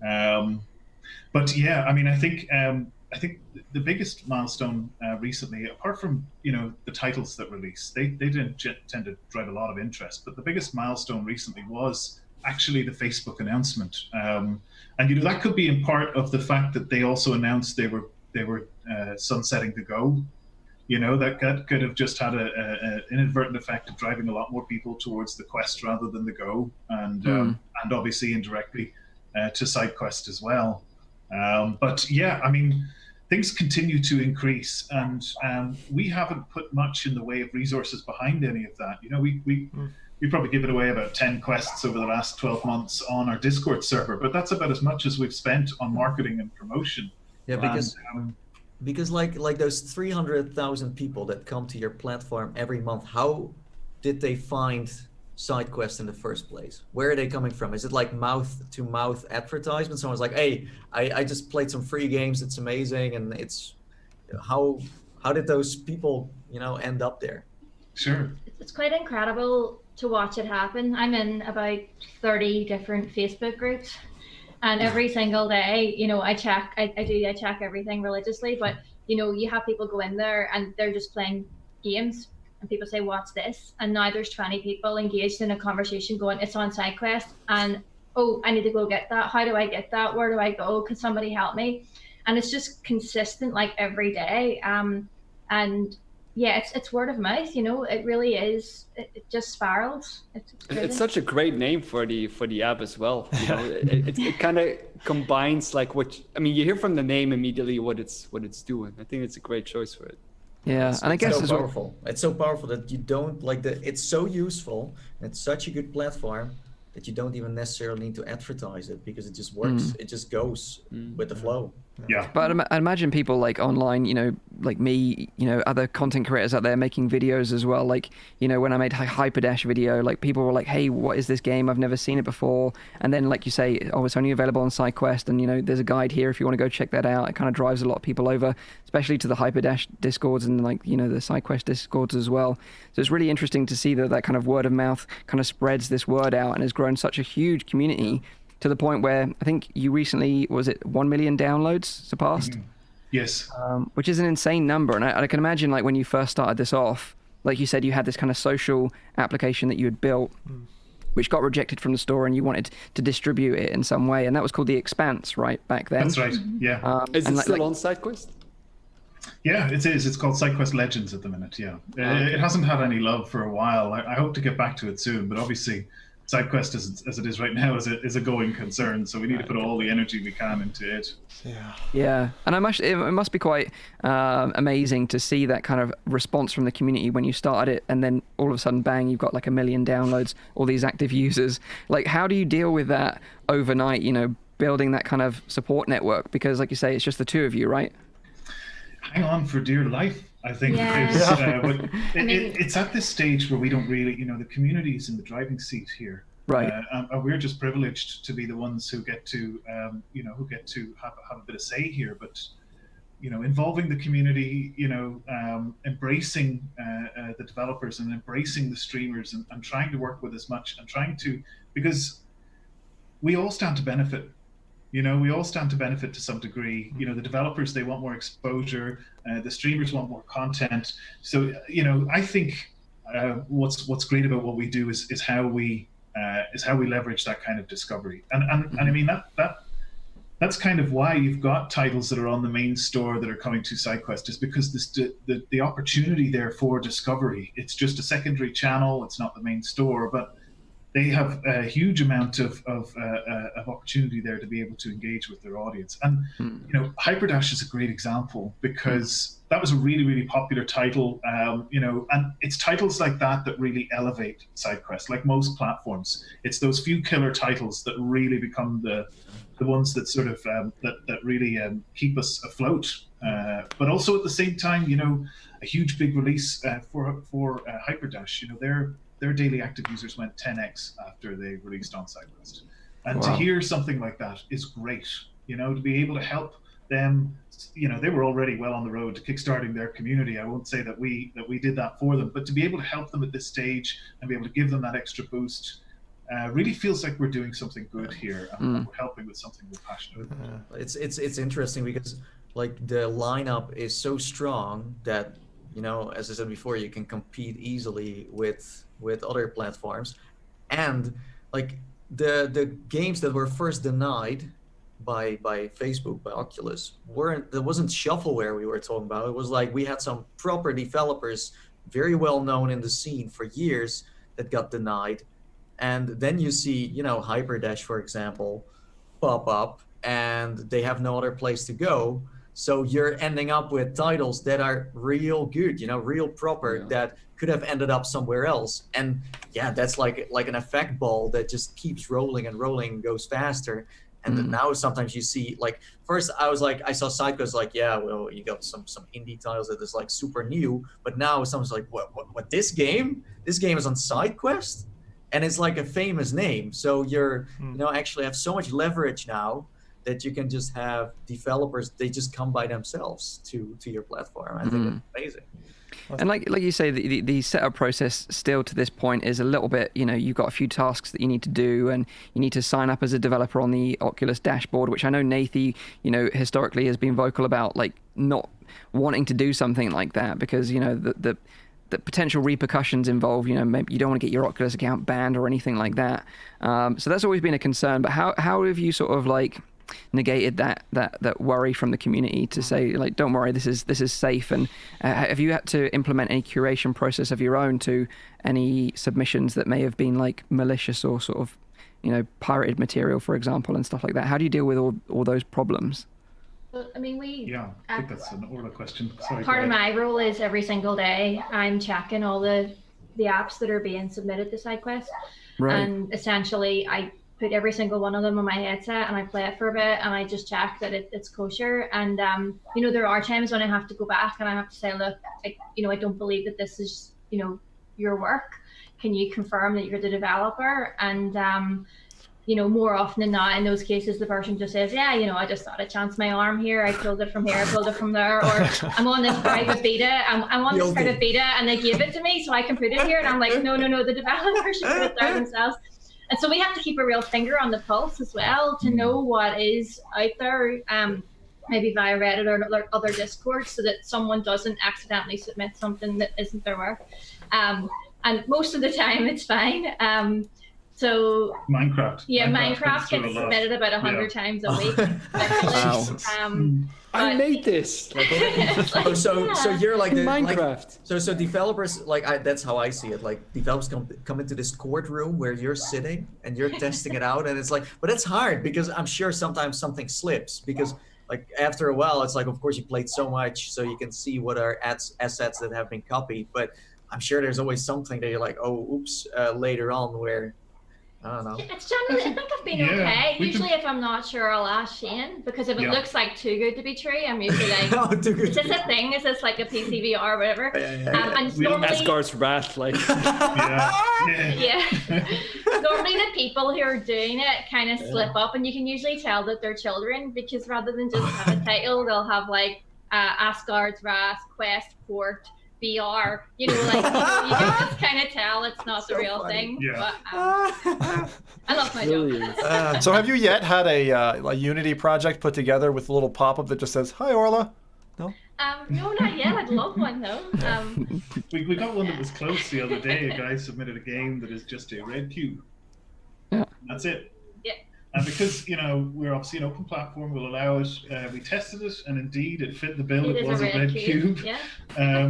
But yeah, I mean, I think the biggest milestone recently, apart from the titles that released, they didn't tend to drive a lot of interest. But the biggest milestone recently was actually the Facebook announcement, and that could be in part of the fact that they also announced they were sunsetting the Go. That could have just had an inadvertent effect of driving a lot more people towards the Quest rather than the Go, and obviously indirectly to SideQuest as well. But yeah, I mean, things continue to increase, and we haven't put much in the way of resources behind any of that. we've probably given away about 10 quests over the last 12 months on our Discord server, but that's about as much as we've spent on marketing and promotion. Yeah, because like those 300,000 people that come to your platform every month, how did they find SideQuest in the first place? Where are they coming from? Is it like mouth-to-mouth advertisement? Someone's like, hey, I just played some free games, it's amazing, and it's how did those people, end up there? Sure. It's quite incredible to watch it happen. I'm in about 30 different Facebook groups, and every single day, I check everything religiously, but you have people go in there and they're just playing games, and people say, what's this? And now there's 20 people engaged in a conversation going, it's on SideQuest, and oh, I need to go get that. How do I get that? Where do I go? Can somebody help me? And it's just consistent, like every day. And yeah, it's word of mouth, it really is. It just spirals. It's such a great name for the app as well. It kind of combines like you hear from the name immediately what it's doing. I think it's a great choice for it. Yeah, and I guess so powerful. It's so powerful that you don't it's so useful. And it's such a good platform that you don't even necessarily need to advertise it, because it just works. It just goes with the flow. Yeah. But I imagine people like online, like me, other content creators out there making videos as well. Like, when I made a Hyperdash video, like people were like, hey, what is this game? I've never seen it before. And then like you say, oh, it's only available on SideQuest. And, there's a guide here if you want to go check that out. It kind of drives a lot of people over, especially to the Hyperdash Discords and like, the SideQuest Discords as well. So it's really interesting to see that kind of word of mouth kind of spreads this word out and has grown such a huge community. To the point where I think you recently, was it 1 million downloads surpassed? Mm-hmm. Yes. Which is an insane number. And I can imagine like when you first started this off, like you said, you had this kind of social application that you had built, which got rejected from the store, and you wanted to distribute it in some way. And that was called The Expanse, right, back then? That's right, yeah. Is it still on SideQuest? Yeah, it is. It's called SideQuest Legends at the minute, yeah. It hasn't had any love for a while. I hope to get back to it soon, but obviously SideQuest as it is right now is a going concern, so we need to put all the energy we can into it. Yeah, and it must be quite amazing to see that kind of response from the community when you started it, and then all of a sudden, bang, you've got like 1 million downloads, all these active users. Like, how do you deal with that overnight? Building that kind of support network, because like you say, it's just the two of you, right? Hang on for dear life. I think it's at this stage where we don't really, the community is in the driving seat here, right? And we're just privileged to be the ones who get to, have a bit of say here. But, involving the community, embracing the developers and embracing the streamers and trying to work with as much and because we all stand to benefit. We all stand to benefit to some degree. The developers, they want more exposure. The streamers want more content. So, I think what's great about what we do is how we leverage that kind of discovery. And I mean that's kind of why you've got titles that are on the main store that are coming to SideQuest, is because the opportunity there for discovery. It's just a secondary channel. It's not the main store, but they have a huge amount of opportunity there to be able to engage with their audience. And, Hyperdash is a great example, because that was a really, really popular title, and it's titles like that really elevate SideQuest, like most platforms. It's those few killer titles that really become the ones that sort of, that really keep us afloat. But also at the same time, a huge big release for Hyperdash, their daily active users went 10x after they released on SideQuest. And to hear something like that is great, to be able to help them. They were already well on the road to kickstarting their community. I won't say that we did that for them, but to be able to help them at this stage and be able to give them that extra boost really feels like we're doing something good here, and we're helping with something we're passionate about. It's interesting because like the lineup is so strong that, as I said before, you can compete easily with other platforms, and like the games that were first denied by Facebook, by Oculus, there wasn't shovelware we were talking about. It was like we had some proper developers, very well known in the scene for years, that got denied, and then you see Hyperdash, for example, pop up, and they have no other place to go. So you're ending up with titles that are real good, real proper, that could have ended up somewhere else. And yeah, that's like an effect ball that just keeps rolling and rolling and goes faster. And then now sometimes you see, like, first I saw SideQuest, like, yeah, well, you got some indie titles that is like super new, but now someone's like, what this game is on SideQuest? And it's like a famous name. So you're, actually have so much leverage now that you can just have developers, they just come by themselves to your platform. I think it's amazing. And like you say, the setup process still to this point is a little bit, you've got a few tasks that you need to do, and you need to sign up as a developer on the Oculus dashboard, which I know Nathy, historically has been vocal about, like, not wanting to do something like that because, the potential repercussions involved, maybe you don't want to get your Oculus account banned or anything like that. So that's always been a concern. But how have you sort of like negated that worry from the community to say, like, don't worry, this is safe? And have you had to implement any curation process of your own to any submissions that may have been like malicious or sort of pirated material, for example, and stuff like that? How do you deal with all those problems? Well, I mean, I think that's an Orla question. Sorry, part of my role is every single day I'm checking all the apps that are being submitted to SideQuest, and essentially I put every single one of them on my headset and I play it for a bit and I just check that it's kosher. And there are times when I have to go back and I have to say, look, I don't believe that this is your work. Can you confirm that you're the developer? And more often than not, in those cases, the person just says, yeah, I just thought I'd chance my arm here. I pulled it from here, I pulled it from there, or I'm on this private beta. I'm on this private beta and they gave it to me so I can put it here. And I'm like, no, the developer should put it there themselves. And so we have to keep a real finger on the pulse as well to know what is out there, maybe via Reddit or other Discord, so that someone doesn't accidentally submit something that isn't their work. And most of the time it's fine. So Minecraft. Yeah, Minecraft gets submitted about 100 times a week. I made this. So you're like Minecraft. So developers, that's how I see it. Like, developers come into this courtroom where you're sitting and you're testing it out, and it's like, but it's hard because I'm sure sometimes something slips because, like, after a while, it's like, of course you played so much, so you can see what are assets that have been copied, but I'm sure there's always something that you're like, oh, oops, later on where. I don't know. It's generally, I think I've been okay. Usually if I'm not sure, I'll ask Shane, because if it looks like too good to be true, I'm usually like, is this a thing? Is this like a PCVR or whatever? And normally, Asgard's Wrath, like. Normally the people who are doing it kind of slip up, and you can usually tell that they're children, because rather than just have a title, they'll have like Asgard's Wrath, Quest, Port, VR, you can just kind of tell it's not the real thing. But I love my job. So have you yet had a Unity project put together with a little pop-up that just says, "Hi, Orla"? No? No, not yet. I'd love one though. We got one that was close the other day. A guy submitted a game that is just a red cube. Yeah. That's it. Yeah. And because, we're obviously an open platform, we'll allow it. We tested it, and indeed it fit the bill. It was a red cube. Yeah.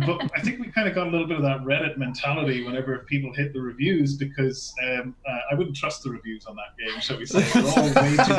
But I think we kind of got a little bit of that Reddit mentality whenever people hit the reviews, because I wouldn't trust the reviews on that game, shall we say. They're all way too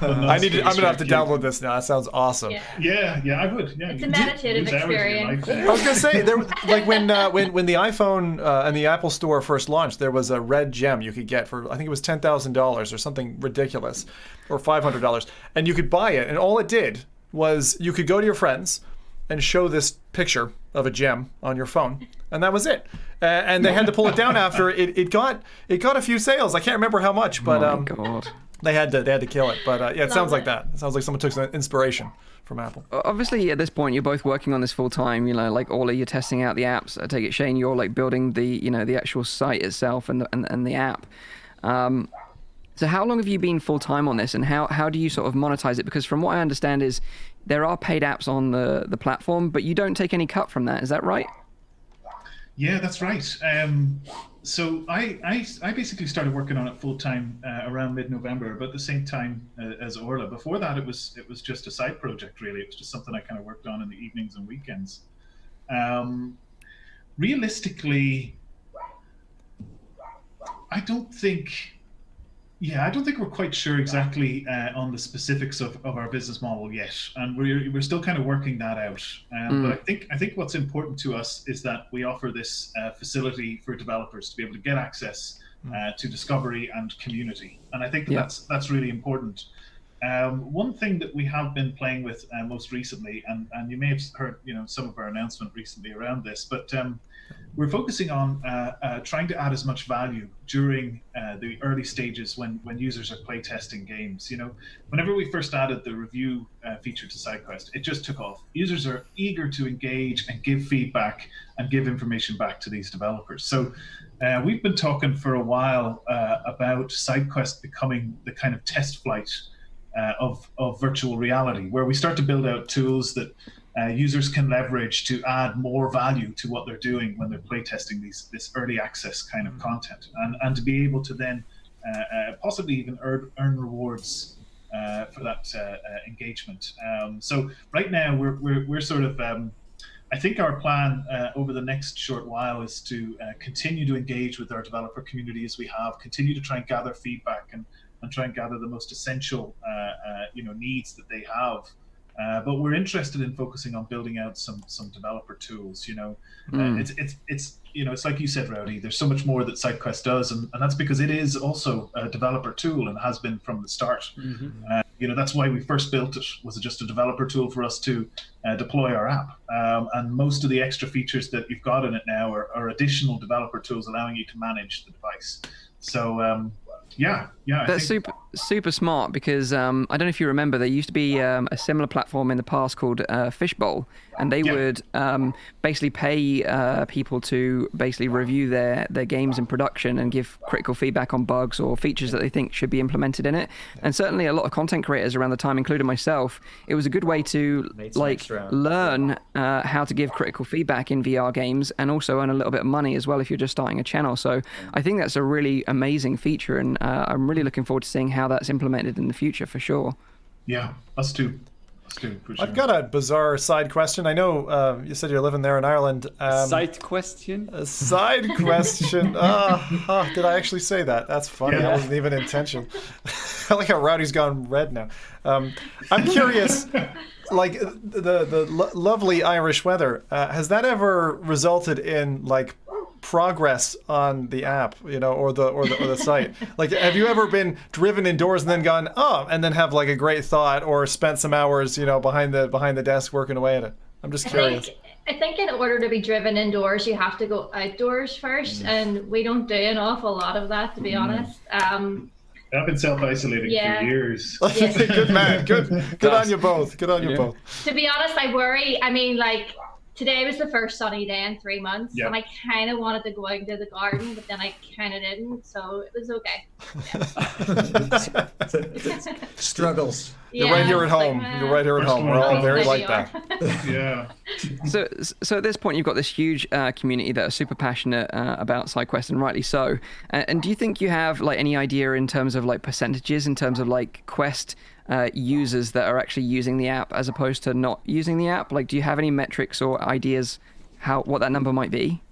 I'm going to have to download this now. That sounds awesome. Yeah, I would. Yeah. It's a meditative experience. I was going to say, there, like when the iPhone and the Apple Store first launched, there was a red gem you could get for, I think it was $10,000 or something ridiculous, or $500, and you could buy it, and all it did was you could go to your friends and show this picture of a gem on your phone, and that was it. And they had to pull it down after it got a few sales. I can't remember how much, but God. they had to kill it. But it sounds like that. It sounds like someone took some inspiration from Apple. Obviously, at this point, you're both working on this full time. Like Orla, you're testing out the apps. I take it, Shane, you're like building the actual site itself and the app. So how long have you been full time on this, and how do you sort of monetize it? Because from what I understand is there are paid apps on the platform, but you don't take any cut from that. Is that right? Yeah, that's right. So I basically started working on it full time around mid-November, about the same time as Orla. Before that, it was just a side project, really. It was just something I kind of worked on in the evenings and weekends. Realistically, I don't think. Yeah, I don't think we're quite sure exactly on the specifics of our business model yet, and we're still kind of working that out. But I think what's important to us is that we offer this facility for developers to be able to get access to discovery and community, and I think that's really important. One thing that we have been playing with most recently, and you may have heard some of our announcement recently around this, but we're focusing on trying to add as much value during the early stages when users are playtesting games. Whenever we first added the review feature to SideQuest, it just took off. Users are eager to engage and give feedback and give information back to these developers. So we've been talking for a while about SideQuest becoming the kind of test flight of virtual reality, where we start to build out tools that users can leverage to add more value to what they're doing when they're playtesting this early access kind of content, and to be able to then possibly even earn rewards for that engagement. So right now we're sort of I think our plan over the next short while is to continue to engage with our developer community as we have, continue to try and gather feedback and try and gather the most essential needs that they have. But we're interested in focusing on building out some developer tools. It's like you said, Rowdy. There's so much more that SideQuest does, and that's because it is also a developer tool and has been from the start. That's why we first built it. Was just a developer tool for us to deploy our app, and most of the extra features that you've got in it now are additional developer tools allowing you to manage the device. So. That's super smart, because I don't know if you remember, there used to be a similar platform in the past called Fishbowl, and they would basically pay people to basically review their games in production and give critical feedback on bugs or features that they think should be implemented in it. And certainly a lot of content creators around the time, including myself, it was a good way to learn how to give critical feedback in VR games, and also earn a little bit of money as well if you're just starting a channel. So I think that's a really amazing feature, and I'm really looking forward to seeing how that's implemented in the future for sure. Yeah, us too. For sure. I've got a bizarre side question. I know you said you're living there in Ireland. Side question? A side question. Did I actually say that? That's funny. That wasn't even intention. I like how Rowdy's gone red now. I'm curious, like the lovely Irish weather, has that ever resulted in like progress on the app, or the site? Like, have you ever been driven indoors and then gone, and then have like a great thought, or spent some hours, behind the desk working away at it? I'm just curious. I think in order to be driven indoors, you have to go outdoors first, and we don't do an awful lot of that, to be honest. I've been self-isolating for years. Good man. Good on you both. Good on you both. To be honest, I worry. I mean, like, today was the first sunny day in 3 months, and I kind of wanted to go out into the garden, but then I kind of didn't, so it was okay. Struggles. You're right here at home. You're right here at home. We're all very like that. Yeah. So at this point, you've got this huge community that are super passionate about SideQuest, and rightly so. And do you think you have like any idea in terms of like percentages, in terms of like Quest users that are actually using the app as opposed to not using the app? Like, do you have any metrics or ideas what that number might be?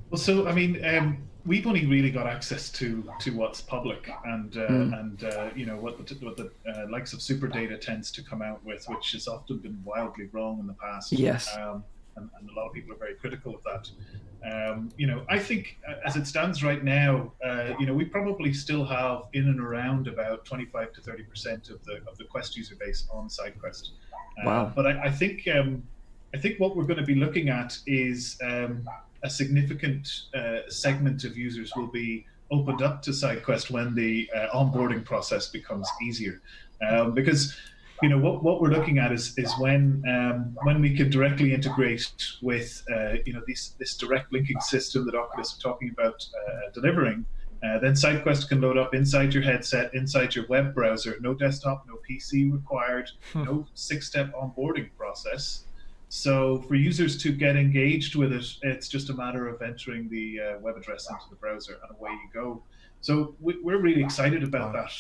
Well, so I mean, we've only really got access to what's public, and what the likes of Super Data tends to come out with, which has often been wildly wrong in the past. Yes. And a lot of people are very critical of that. I think as it stands right now, we probably still have in and around about 25 to 30% of the Quest user base on SideQuest. Wow. But I think what we're going to be looking at is a significant segment of users will be opened up to SideQuest when the onboarding process becomes easier, because what we're looking at is when we can directly integrate with this direct linking system that Oculus are talking about delivering. Then SideQuest can load up inside your headset, inside your web browser. No desktop, no PC required, no 6-step onboarding process. So for users to get engaged with it, it's just a matter of entering the web address into the browser, and away you go. So we're really excited about that,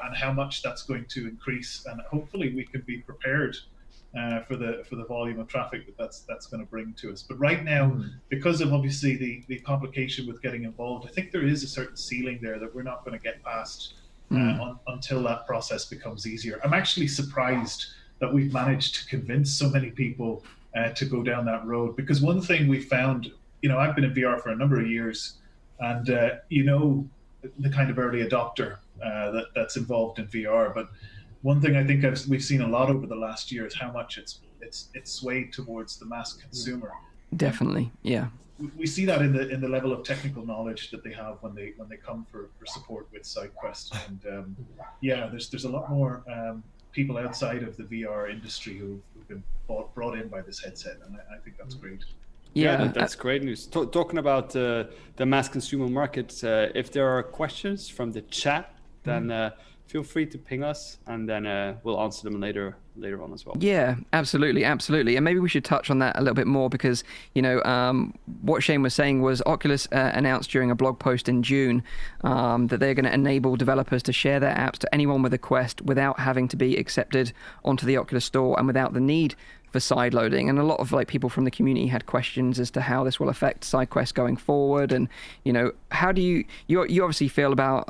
and how much that's going to increase, and hopefully we can be prepared for the volume of traffic that's going to bring to us. But right now, because of obviously the complication with getting involved, I think there is a certain ceiling there that we're not going to get past until that process becomes easier. I'm actually surprised that we've managed to convince so many people to go down that road, because one thing we found, I've been in VR for a number of years, and the kind of early adopter that's involved in VR. But one thing I think we've seen a lot over the last year is how much it's swayed towards the mass consumer. Definitely, yeah. We see that in the level of technical knowledge that they have when they come for support with SideQuest, and there's a lot more people outside of the VR industry who've been brought in by this headset, and I think that's great. Yeah, that's great news. Talking about the mass consumer market, if there are questions from the chat, then feel free to ping us, and then we'll answer them later on as well. Yeah, absolutely. And maybe we should touch on that a little bit more, because what Shane was saying was Oculus announced during a blog post in June that they're going to enable developers to share their apps to anyone with a Quest without having to be accepted onto the Oculus Store and without the need for side loading. And a lot of people from the community had questions as to how this will affect SideQuest going forward. And how do you obviously feel about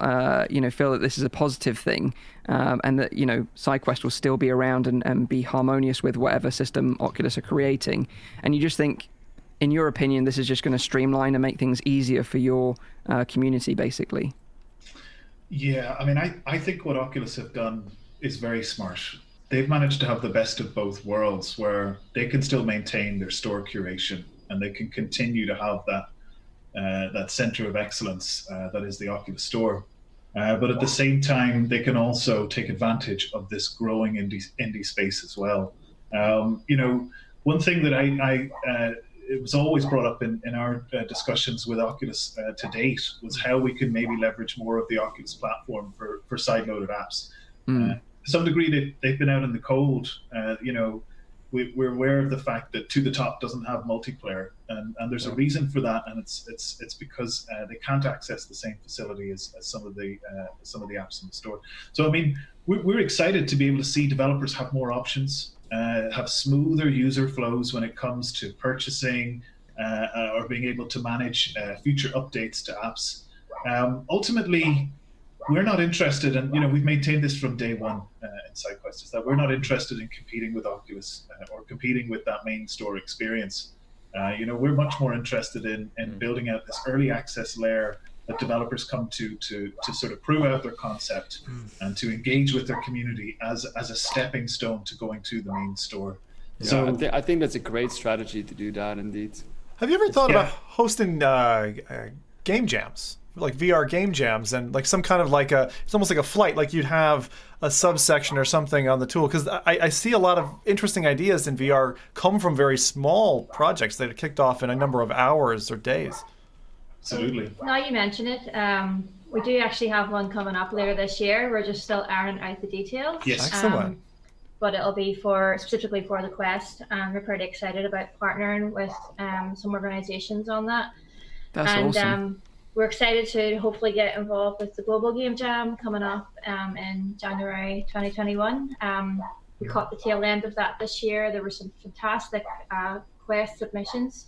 feel that this is a positive thing, and that SideQuest will still be around and be harmonious with whatever system Oculus are creating, and you just think, in your opinion, this is just going to streamline and make things easier for your community, basically? Yeah, I mean, I think what Oculus have done is very smart. They've managed to have the best of both worlds, where they can still maintain their store curation and they can continue to have that center of excellence that is the Oculus Store. But at the same time, they can also take advantage of this growing indie space as well. One thing that it was always brought up in our discussions with Oculus to date was how we can maybe leverage more of the Oculus platform for side-loaded apps. To some degree, they've been out in the cold. We're aware of the fact that To the Top doesn't have multiplayer, and there's a reason for that, and it's because they can't access the same facility as some of the apps in the store. So I mean, we're excited to be able to see developers have more options, have smoother user flows when it comes to purchasing or being able to manage future updates to apps. Ultimately, we're not interested in, we've maintained this from day one in SideQuest, is that we're not interested in competing with Oculus or competing with that main store experience. We're much more interested in building out this early access layer that developers come to sort of prove out their concept and to engage with their community as a stepping stone to going to the main store. Yeah, so I think that's a great strategy to do that, indeed. Have you ever thought about hosting game jams? Like VR game jams, and like some kind of it's almost like a flight, like you'd have a subsection or something on the tool, because I see a lot of interesting ideas in VR come from very small projects that are kicked off in a number of hours or days. Absolutely. Now you mention it, we do actually have one coming up later this year. We're just still ironing out the details. Yes. Excellent. But it'll be specifically for the Quest, and we're pretty excited about partnering with some organizations on that. That's awesome. We're excited to hopefully get involved with the Global Game Jam coming up in January 2021. We caught the tail end of that this year. There were some fantastic Quest submissions,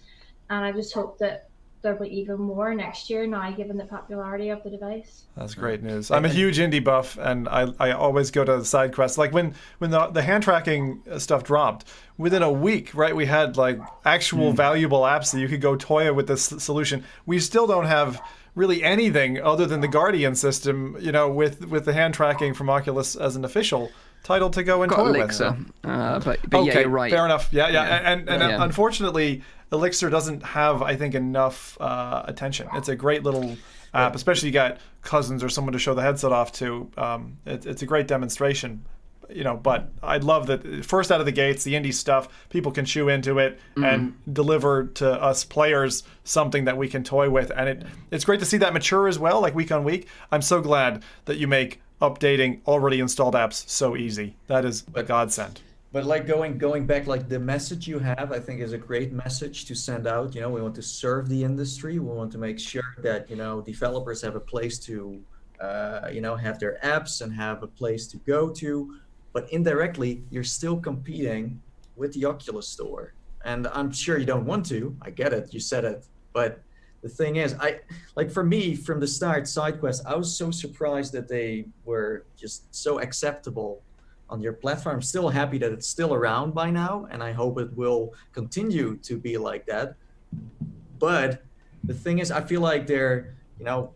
and I just hope that there'll be even more next year now, given the popularity of the device. That's great news. I'm a huge indie buff, and I always go to SideQuest. Like when the hand tracking stuff dropped, within a week, right, we had actual valuable apps that you could go toy with this solution. We still don't have really anything other than the Guardian system, with the hand tracking from Oculus as an official title to go and toy Elixir. with. But okay, yeah, you're right. Fair enough. Yeah. And unfortunately, Elixir doesn't have, I think, enough attention. It's a great little app, especially you got cousins or someone to show the headset off to. It's a great demonstration. But I'd love that first out of the gates, the indie stuff, people can chew into it and deliver to us players something that we can toy with. And it's great to see that mature as well, like week on week. I'm so glad that you make updating already installed apps so easy. That is a godsend. But going back, the message you have, I think, is a great message to send out. We want to serve the industry. We want to make sure that, developers have a place to, have their apps and have a place to go to. But indirectly, you're still competing with the Oculus Store. And I'm sure you don't want to. I get it. You said it. But the thing is, for me, from the start, SideQuest, I was so surprised that they were just so acceptable on your platform. I'm still happy that it's still around by now, and I hope it will continue to be like that. But the thing is, I feel like they're,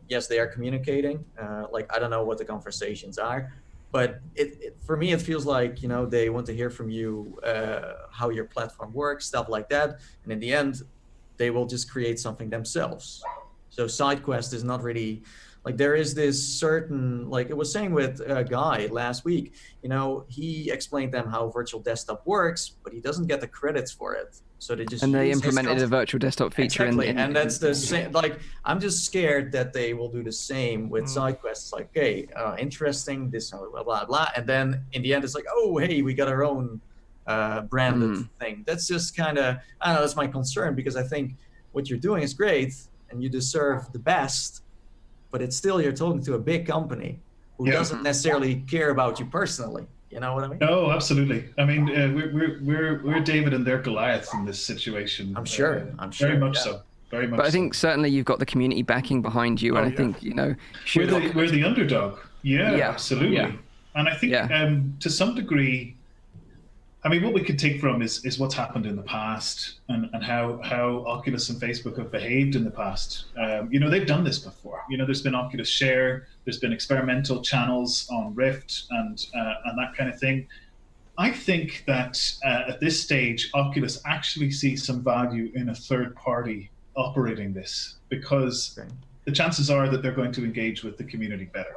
yes, they are communicating. I don't know what the conversations are, but for me, it feels like, they want to hear from you how your platform works, stuff like that. And in the end, they will just create something themselves. So SideQuest is not really, there is this certain, it was saying with Guy last week, he explained them how virtual desktop works, but he doesn't get the credits for it. So they just implemented a virtual desktop feature. Exactly, and that's the same. I'm just scared that they will do the same with SideQuest. It's like, hey, interesting, this blah blah blah, and then in the end, it's like, oh, hey, we got our own branded thing. That's just kind of, I don't know. That's my concern, because I think what you're doing is great, and you deserve the best, but it's still, you're talking to a big company who doesn't necessarily care about you personally. You know what I mean? Oh, absolutely. I mean, we're David and they're Goliath in this situation. I'm sure. Very much so. Very much. But I think certainly you've got the community backing behind you, and I think we're the underdog. Yeah, absolutely. Yeah. And I think to some degree, I mean, what we could take from is what's happened in the past and how Oculus and Facebook have behaved in the past. They've done this before. There's been Oculus Share, there's been experimental channels on Rift and that kind of thing. I think that at this stage, Oculus actually sees some value in a third party operating this, because the chances are that they're going to engage with the community better.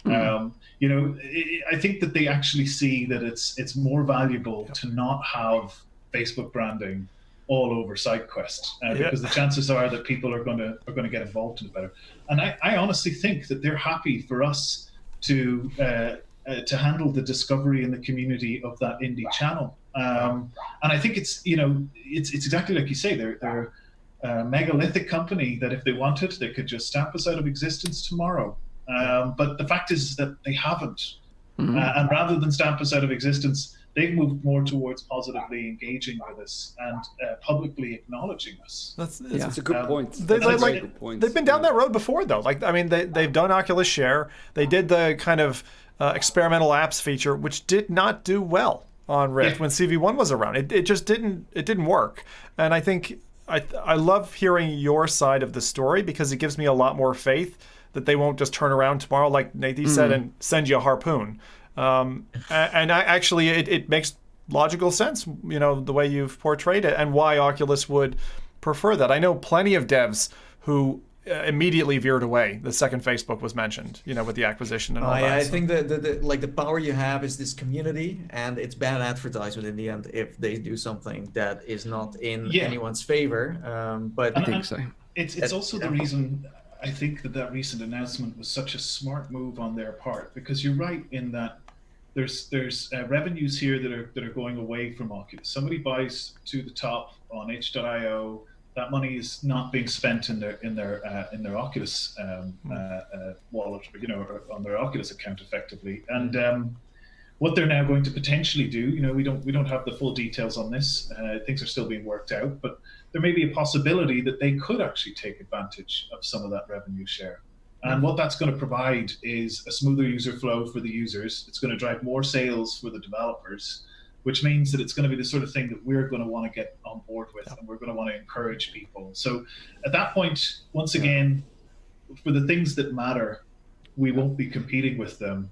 I think that they actually see that it's more valuable to not have Facebook branding all over SideQuest, because the chances are that people are going to get involved in it better. And I honestly think that they're happy for us to handle the discovery in the community of that indie channel. And I think it's exactly like you say. They're a megalithic company that if they wanted, they could just stamp us out of existence tomorrow. But the fact is that they haven't. And rather than stamp us out of existence, they've moved more towards positively engaging with us and publicly acknowledging us. That's a good point. They've been down that road before, though. They've done Oculus Share. They did the kind of experimental apps feature, which did not do well on Rift when CV1 was around. It just didn't work. And I think I love hearing your side of the story, because it gives me a lot more faith that they won't just turn around tomorrow, like Nathan said, and send you a harpoon. And it makes logical sense, the way you've portrayed it, and why Oculus would prefer that. I know plenty of devs who immediately veered away the second Facebook was mentioned, with the acquisition and all that. I think that the power you have is this community, and it's bad advertisement in the end if they do something that is not in anyone's favor. But I think so. It's also the reason I think that recent announcement was such a smart move on their part, because you're right in that there's revenues here that are going away from Oculus. Somebody buys to the top on itch.io. That money is not being spent in their Oculus wallet, or on their Oculus account effectively. And what they're now going to potentially do, we don't have the full details on this. Things are still being worked out, but there may be a possibility that they could actually take advantage of some of that revenue share. And what that's going to provide is a smoother user flow for the users. It's going to drive more sales for the developers, which means that it's going to be the sort of thing that we're going to want to get on board with, and we're going to want to encourage people. So at that point, once again, for the things that matter, we won't be competing with them.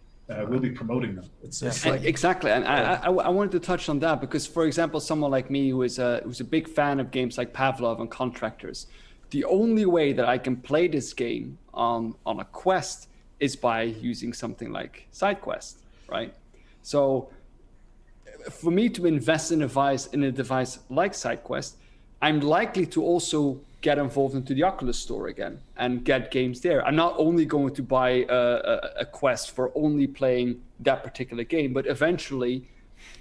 We'll be promoting them. Exactly, and I wanted to touch on that, because, for example, someone like me who's a big fan of games like Pavlov and Contractors, the only way that I can play this game on a Quest is by using something like SideQuest, right? So for me to invest in a device like SideQuest, I'm likely to also get involved into the Oculus Store again and get games there. I'm not only going to buy a Quest for only playing that particular game, but eventually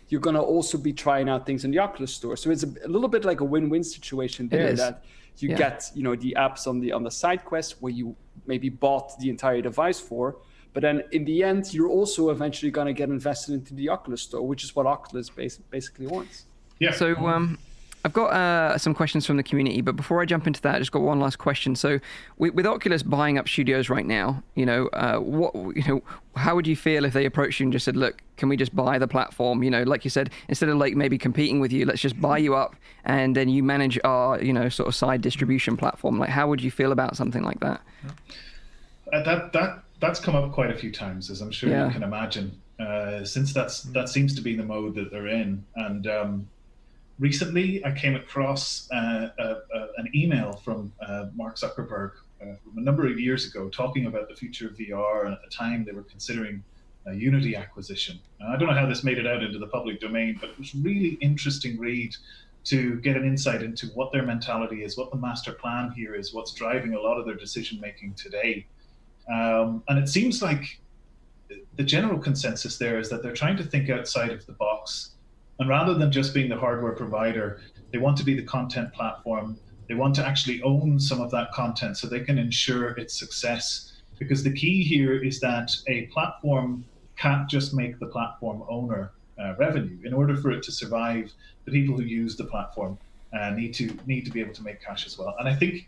you're going to also be trying out things in the Oculus Store. So it's a little bit like a win-win situation there, that you get the apps on the SideQuest where you maybe bought the entire device for, but then in the end, you're also eventually going to get invested into the Oculus Store, which is what Oculus basically wants. Yeah. So I've got some questions from the community, but before I jump into that, I just got one last question. So with Oculus buying up studios right now, how would you feel if they approached you and just said, look, can we just buy the platform? Like you said, instead of like maybe competing with you, let's just buy you up and then you manage our, sort of side distribution platform. Like, how would you feel about something like that? That's come up quite a few times, as I'm sure you can imagine, since that seems to be the mode that they're in. And recently, I came across an email from Mark Zuckerberg from a number of years ago talking about the future of VR, and at the time they were considering a Unity acquisition. I don't know how this made it out into the public domain, but it was a really interesting read to get an insight into what their mentality is, what the master plan here is, what's driving a lot of their decision making today. And it seems like the general consensus there is that they're trying to think outside of the box. And rather than just being the hardware provider, they want to be the content platform. They want to actually own some of that content so they can ensure its success. Because the key here is that a platform can't just make the platform owner revenue. In order for it to survive, the people who use the platform need to be able to make cash as well. And I think,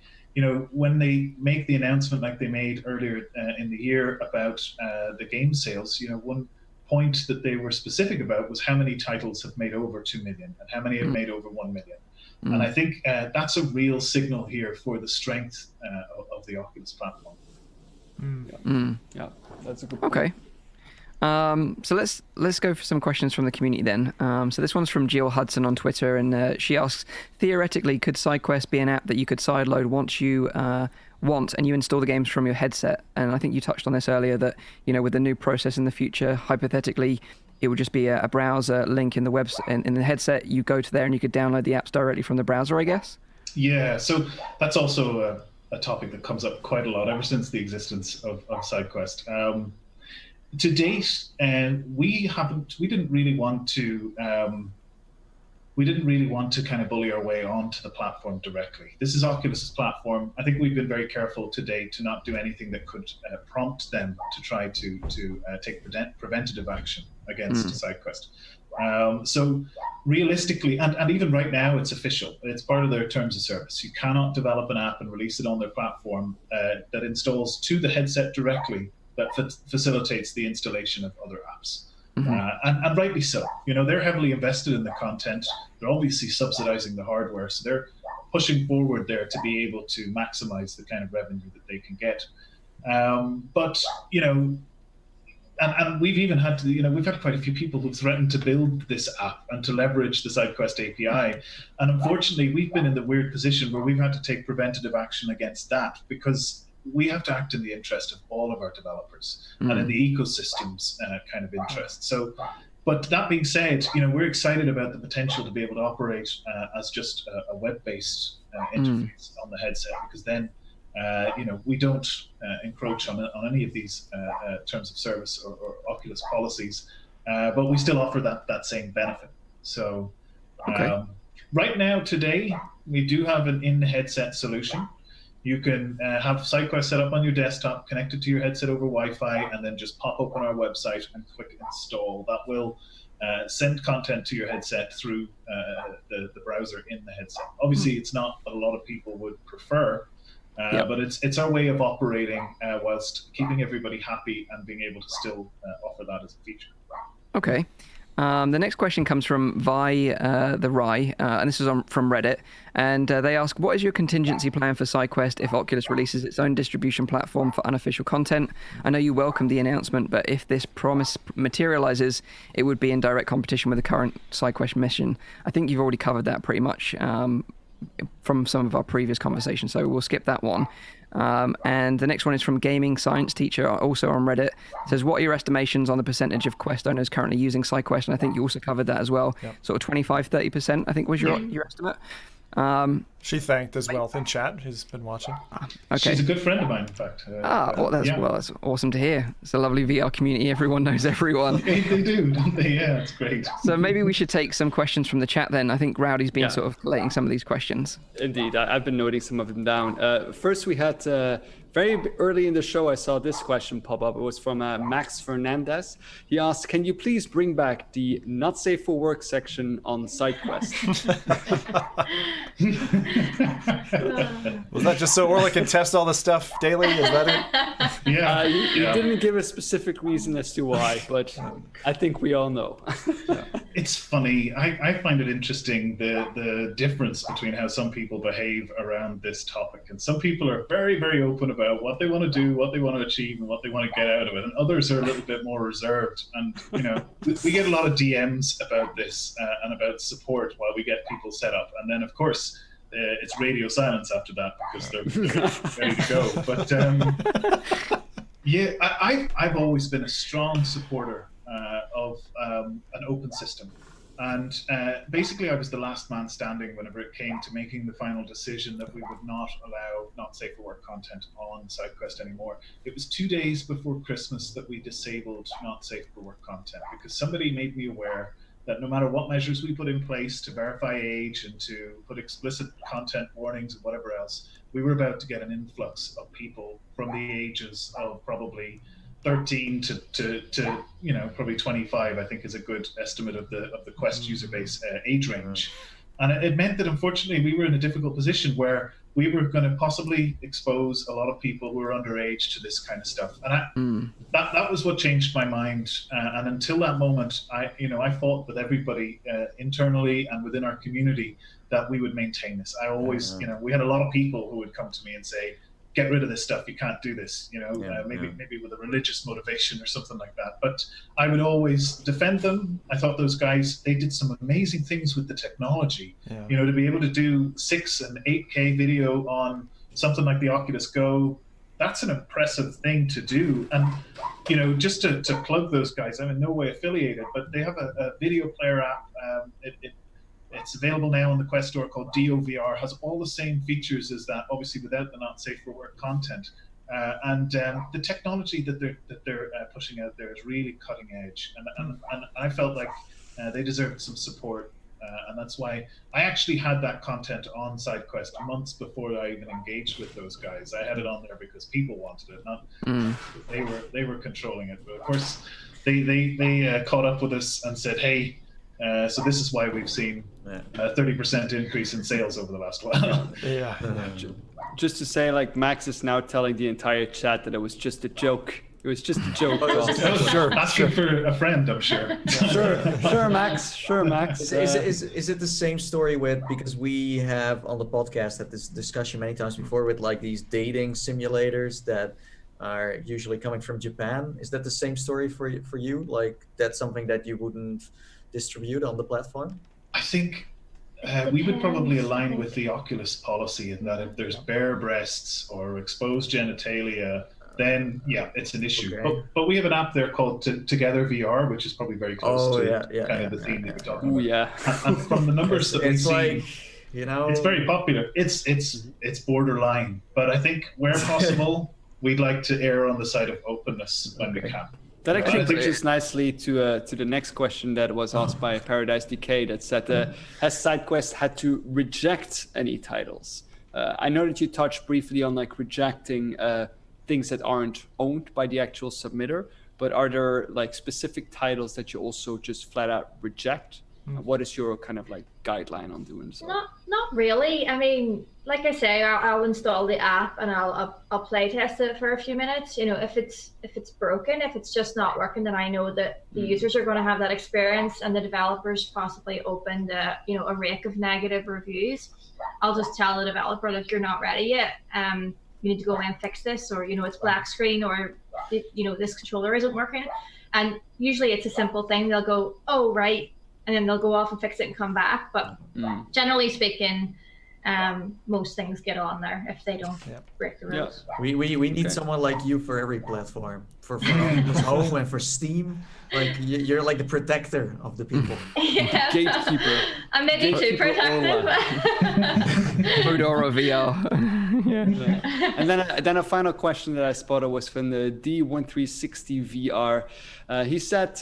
when they make the announcement like they made earlier in the year about the game sales, one point that they were specific about was how many titles have made over 2 million and how many have made over 1 million. And I think that's a real signal here for the strength of the Oculus platform. Yeah, that's a good point. Okay. So let's go for some questions from the community then. So this one's from Jill Hudson on Twitter, and she asks, theoretically, could SideQuest be an app that you could sideload once you want and you install the games from your headset? And I think you touched on this earlier that, with the new process in the future, hypothetically, it would just be a browser link in the in the headset. You go to there and you could download the apps directly from the browser, I guess? Yeah, so that's also a topic that comes up quite a lot ever since the existence of SideQuest. To date, we didn't really want to kind of bully our way onto the platform directly. This is Oculus's platform. I think we've been very careful today to not do anything that could prompt them to try to take preventative action against SideQuest. So realistically, and even right now, it's official. It's part of their terms of service. You cannot develop an app and release it on their platform that installs to the headset directly, that facilitates the installation of other apps. And rightly so. They're heavily invested in the content. They're obviously subsidizing the hardware, so they're pushing forward there to be able to maximize the kind of revenue that they can get. But and we've even had to, we've had quite a few people who've threatened to build this app and to leverage the SideQuest API. And unfortunately, we've been in the weird position where we've had to take preventative action against that, because we have to act in the interest of all of our developers and in the ecosystem's kind of interest. So, but that being said, we're excited about the potential to be able to operate as just a web-based interface on the headset, because then, we don't encroach on any of these terms of service or Oculus policies, but we still offer that same benefit. So, right now, today, we do have an in-headset solution. You can have SideQuest set up on your desktop, connect it to your headset over Wi-Fi, and then just pop open our website and click install. That will send content to your headset through the browser in the headset. Obviously, it's not what a lot of people would prefer, but it's our way of operating whilst keeping everybody happy and being able to still offer that as a feature. Okay. The next question comes from Vi the Rye, and this is from Reddit. And they ask, what is your contingency plan for SideQuest if Oculus releases its own distribution platform for unofficial content? I know you welcomed the announcement, but if this promise materializes, it would be in direct competition with the current SideQuest mission. I think you've already covered that pretty much from some of our previous conversations, so we'll skip that one. And the next one is from Gaming Science Teacher, also on Reddit. It says, what are your estimations on the percentage of Quest owners currently using SideQuest? And I think you also covered that as well. Yep. Sort of 25-30%, I think was your estimate. She thanked as well in chat, who's been watching. Okay. She's a good friend of mine, in fact. That's awesome to hear. It's a lovely VR community. Everyone knows everyone. They do, don't they? Yeah, it's great. So maybe we should take some questions from the chat then. I think Rowdy's been sort of collating some of these questions. Indeed, I've been noting some of them down. First, we had very early in the show, I saw this question pop up. It was from Max Fernandez. He asked, "Can you please bring back the not safe for work section on SideQuest?" Was that just so Orla can test all the stuff daily? Is that it? Yeah. You didn't give a specific reason as to why, but I think we all know. It's funny. I find it interesting the difference between how some people behave around this topic. And some people are very, very open about what they want to do, what they want to achieve, and what they want to get out of it. And others are a little bit more reserved. And, we get a lot of DMs about this and about support while we get people set up. And then, of course, it's radio silence after that because they're ready to go. But I've always been a strong supporter of an open system. And basically, I was the last man standing whenever it came to making the final decision that we would not allow not safe for work content on SideQuest anymore. It was 2 days before Christmas that we disabled not safe for work content because somebody made me aware that no matter what measures we put in place to verify age and to put explicit content warnings and whatever else, we were about to get an influx of people from the ages of probably 13 to probably 25, I think is a good estimate of the Quest user base age range. And it meant that unfortunately we were in a difficult position where we were going to possibly expose a lot of people who were underage to this kind of stuff. And that was what changed my mind. And until that moment, I fought with everybody internally and within our community that we would maintain this. I always, we had a lot of people who would come to me and say, get rid of this stuff, you can't do this, maybe with a religious motivation or something like that. But I would always defend them. I thought those guys, they did some amazing things with the technology. To be able to do 6 and 8K video on something like the Oculus Go, that's an impressive thing to do. And, just to plug those guys, I'm in no way affiliated, but they have a video player app. It's available now on the Quest Store called DOVR, has all the same features as that, obviously without the not safe for work content. And the technology that they're pushing out there is really cutting edge. And I felt like they deserved some support. And that's why I actually had that content on SideQuest months before I even engaged with those guys. I had it on there because people wanted it, not they were controlling it. But of course, they caught up with us and said, hey, so this is why we've seen a 30% increase in sales over the last while. Just to say, like, Max is now telling the entire chat that it was just a joke. It was just a joke. Sure. Asking for a friend, I'm sure. Sure, Max. Is it the same story because we have on the podcast had this discussion many times before with like these dating simulators that are usually coming from Japan? Is that the same story for you? Like that's something that you wouldn't distribute on the platform? I think we would probably align with the Oculus policy in that if there's bare breasts or exposed genitalia, then it's an issue. Okay. But we have an app there called Together VR, which is probably very close to the theme that we're talking about. And from the numbers that we see, it's very popular. It's borderline, but I think where possible, we'd like to err on the side of openness when we can. That actually brings us nicely to the next question that was asked by Paradise Decay that said, has SideQuest had to reject any titles? I know that you touched briefly on like rejecting things that aren't owned by the actual submitter, but are there like specific titles that you also just flat out reject? What is your kind of like guideline on doing so? Not really. I mean, like I say, I'll install the app and I'll play test it for a few minutes. If it's broken, if it's just not working, then I know that the users are going to have that experience, and the developers possibly opened a rake of negative reviews. I'll just tell the developer, look, you're not ready yet. You need to go in and fix this, or it's black screen, or this controller isn't working. And usually it's a simple thing. They'll go, oh right. And then they'll go off and fix it and come back. But generally speaking, most things get on there if they don't break the rules. We need someone like you for every platform, for home and for Steam. Like you're like the protector of the people. Gatekeeper. I'm maybe too protective. Fedora VR. And then a final question that I spotted was from the D1360 VR. He said,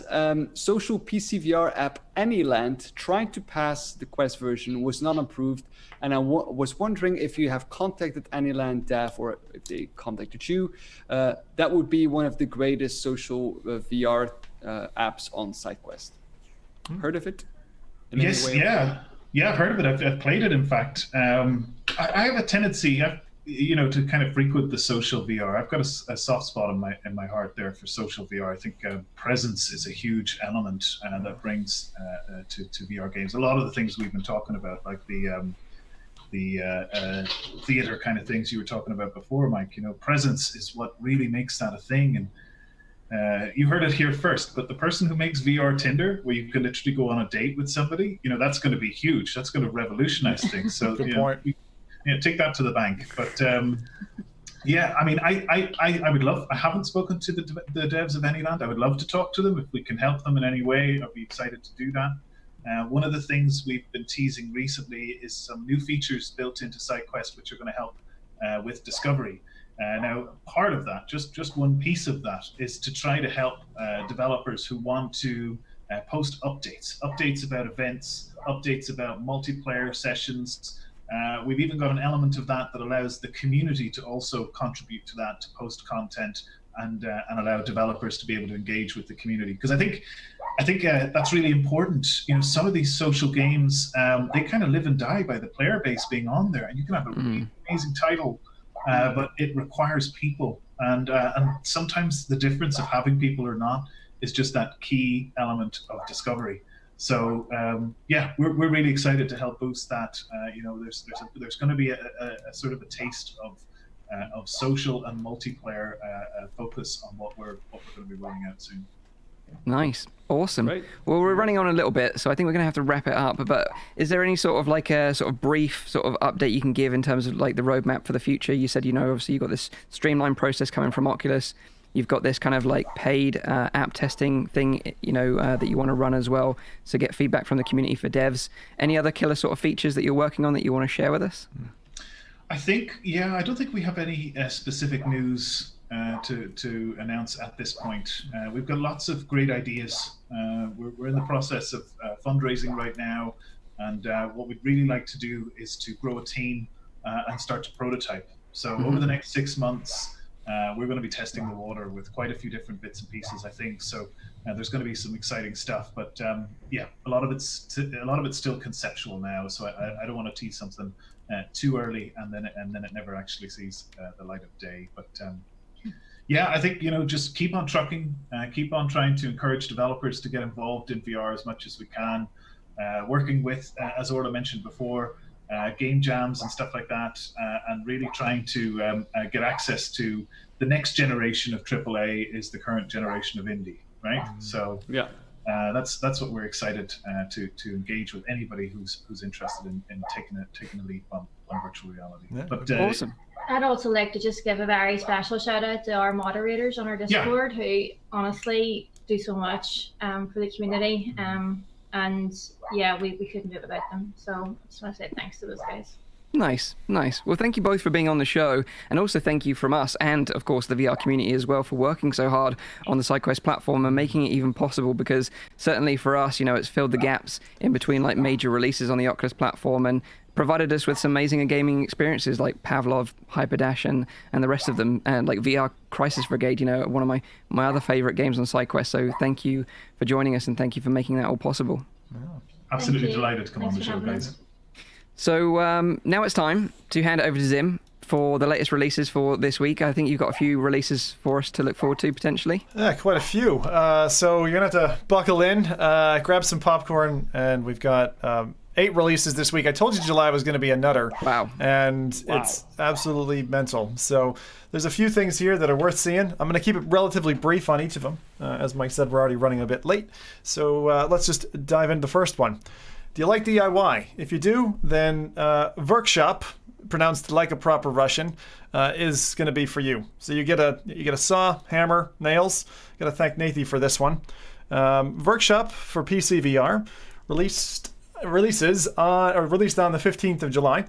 social PC VR app Anyland tried to pass the Quest version, was not approved. And I was wondering if you have contacted Anyland dev or if they contacted you. That would be one of the greatest social VR apps on SideQuest. Heard of it? Yes, yeah, I've heard of it. I've played it. In fact, I have a tendency, to kind of frequent the social VR. I've got a soft spot in my heart there for social VR. I think presence is a huge element that brings to VR games. A lot of the things we've been talking about, like the theater kind of things you were talking about before, Mike. Presence is what really makes that a thing. And you heard it here first, but the person who makes VR Tinder, where you can literally go on a date with somebody, that's going to be huge. That's going to revolutionize things. So Good point. Take that to the bank. But I would love. I haven't spoken to the devs of Anyland. I would love to talk to them. If we can help them in any way, I'd be excited to do that. One of the things we've been teasing recently is some new features built into SideQuest, which are going to help with discovery. Now, part of that, just one piece of that, is to try to help developers who want to post updates about events, updates about multiplayer sessions. We've even got an element of that allows the community to also contribute to that, to post content and allow developers to be able to engage with the community. Because I think that's really important. Some of these social games, they kind of live and die by the player base being on there, and you can have a really amazing title. But it requires people, and sometimes the difference of having people or not is just that key element of discovery. So we're really excited to help boost that. There's going to be a sort of a taste of social and multiplayer focus on what we're going to be rolling out soon. Nice. Awesome. Great. Well, we're running on a little bit, so I think we're going to have to wrap it up. But is there any sort of like a sort of brief sort of update you can give in terms of like the roadmap for the future? You said, obviously you've got this streamlined process coming from Oculus. You've got this kind of like paid app testing thing, that you want to run as well. So get feedback from the community for devs. Any other killer sort of features that you're working on that you want to share with us? I don't think we have any specific news to announce at this point. We've got lots of great ideas. We're in the process of fundraising right now, and what we'd really like to do is to grow a team and start to prototype. So over the next 6 months, we're going to be testing the water with quite a few different bits and pieces, I think. So there's going to be some exciting stuff, but a lot of it's still conceptual now. So I don't want to tease something too early and then it never actually sees the light of day. But I think just keep on trucking, keep on trying to encourage developers to get involved in VR as much as we can. Working with, as Orla mentioned before, game jams and stuff like that, and really trying to get access to the next generation of AAA is the current generation of indie, right? So that's what we're excited to engage with anybody who's interested in taking a leap on virtual reality. Yeah. But Awesome. I'd also like to just give a very special shout out to our moderators on our Discord who honestly do so much for the community. We couldn't do it without them. So I just want to say thanks to those guys. Nice. Well, thank you both for being on the show, and also thank you from us and, of course, the VR community as well for working so hard on the SideQuest platform and making it even possible, because certainly for us, it's filled the gaps in between like major releases on the Oculus platform and provided us with some amazing gaming experiences like Pavlov, Hyperdash, and the rest of them, and like VR Crisis Brigade, one of my other favorite games on SideQuest. So thank you for joining us, and thank you for making that all possible. Absolutely delighted to come on the show, guys. So now it's time to hand it over to Zim for the latest releases for this week. I think you've got a few releases for us to look forward to, potentially. Yeah, quite a few. So you're going to have to buckle in, grab some popcorn, and we've got 8 releases this week. I told you July was going to be a nutter. Wow. And it's absolutely mental. So there's a few things here that are worth seeing. I'm going to keep it relatively brief on each of them. As Mike said, we're already running a bit late. So let's just dive into the first one. Do you like DIY? If you do, then Workshop, pronounced like a proper Russian, is going to be for you. So you get a saw, hammer, nails. Got to thank Nathy for this one. Workshop for PC VR released on the 15th of July.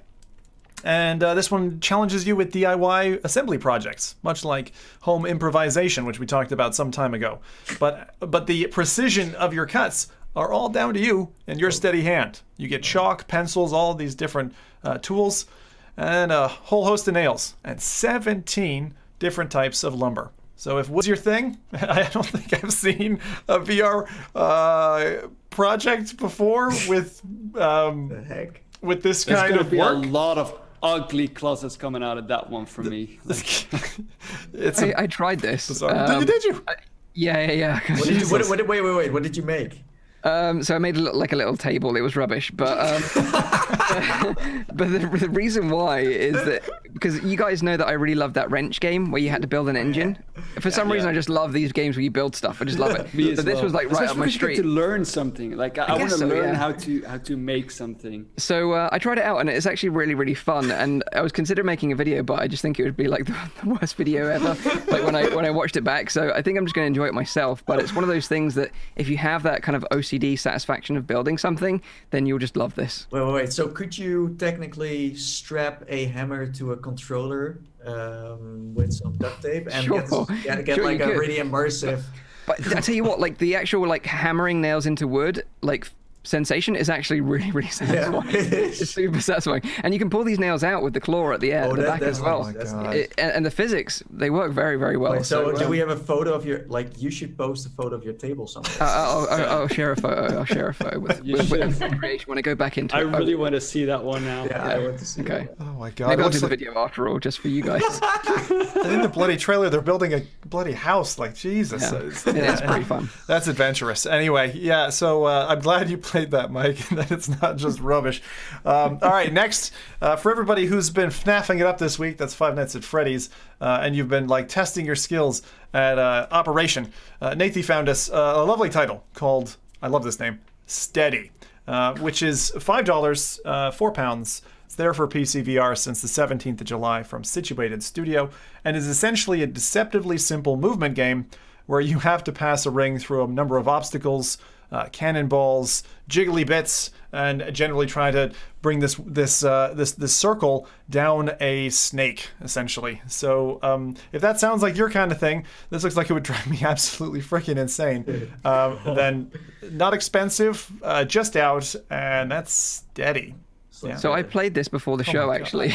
And this one challenges you with DIY assembly projects, much like home improvisation, which we talked about some time ago. But the precision of your cuts are all down to you and your steady hand. You get chalk, pencils, all these different tools, and a whole host of nails, and 17 different types of lumber. So if wood's your thing, I don't think I've seen a VR project before with The heck? with this There's kind going to of be work. a lot of ugly closets coming out of that one for me. I tried this. Bizarre. Did you? Yeah. What did you, wait. What did you make? So I made a little table. It was rubbish, but but the reason why is that because you guys know that I really love that wrench game where you had to build an engine. For some reason, I just love these games where you build stuff. I just love it. Me as So this well. was like right up my Especially street. to learn something. Like I want guess to so, learn yeah. how to make something. So I tried it out, and it's actually really, really fun. And I was considering making a video, but I just think it would be like the worst video ever. Like when I watched it back. So I think I'm just going to enjoy it myself. But it's one of those things that if you have that kind of OCD satisfaction of building something, then you'll just love this. Wait. So could you technically strap a hammer to a controller with some duct tape and Sure. get Sure, like you a could. really immersive? But I tell you what, like the actual like hammering nails into wood, like sensation is actually really, really satisfying. It's super satisfying, and you can pull these nails out with the claw at the end, the back as well. That's God. neat. And the physics, they work very, very well. Wait, so do we have a photo of your? Like, you should post a photo of your table somewhere. I'll share a photo. I'll share a photo with creation when I go back into I it. really want to see that one now. Yeah, I want to see. Okay. that. Oh my god! Maybe It I'll do looks the like- video after all, just for you guys. in the bloody trailer, they're building a bloody house. Like Jesus, Yeah. It's pretty fun. That's adventurous. Anyway, yeah. So I'm glad you played that, Mike. That it's not just rubbish. All right, next for everybody who's been FNAFing it up this week, that's Five Nights at Freddy's, and you've been like testing your skills at Operation. Nathy found us a lovely title called, I love this name, Steady, which is $5, £4. It's there for PC VR since the 17th of July from Situated Studio, and is essentially a deceptively simple movement game where you have to pass a ring through a number of obstacles, cannonballs, jiggly bits, and generally try to bring this circle down a snake, essentially. So if that sounds like your kind of thing, this looks like it would drive me absolutely freaking insane. Then not expensive, just out, and that's Steady. Yeah. So I played this before the show, my God. actually.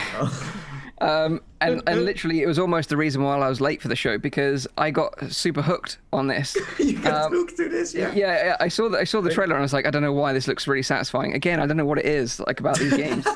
And literally, it was almost the reason why I was late for the show, because I got super hooked on this. You got hooked to this, yeah. Yeah, I saw the trailer and I was like, I don't know why this looks really satisfying. Again, I don't know what it is like about these games.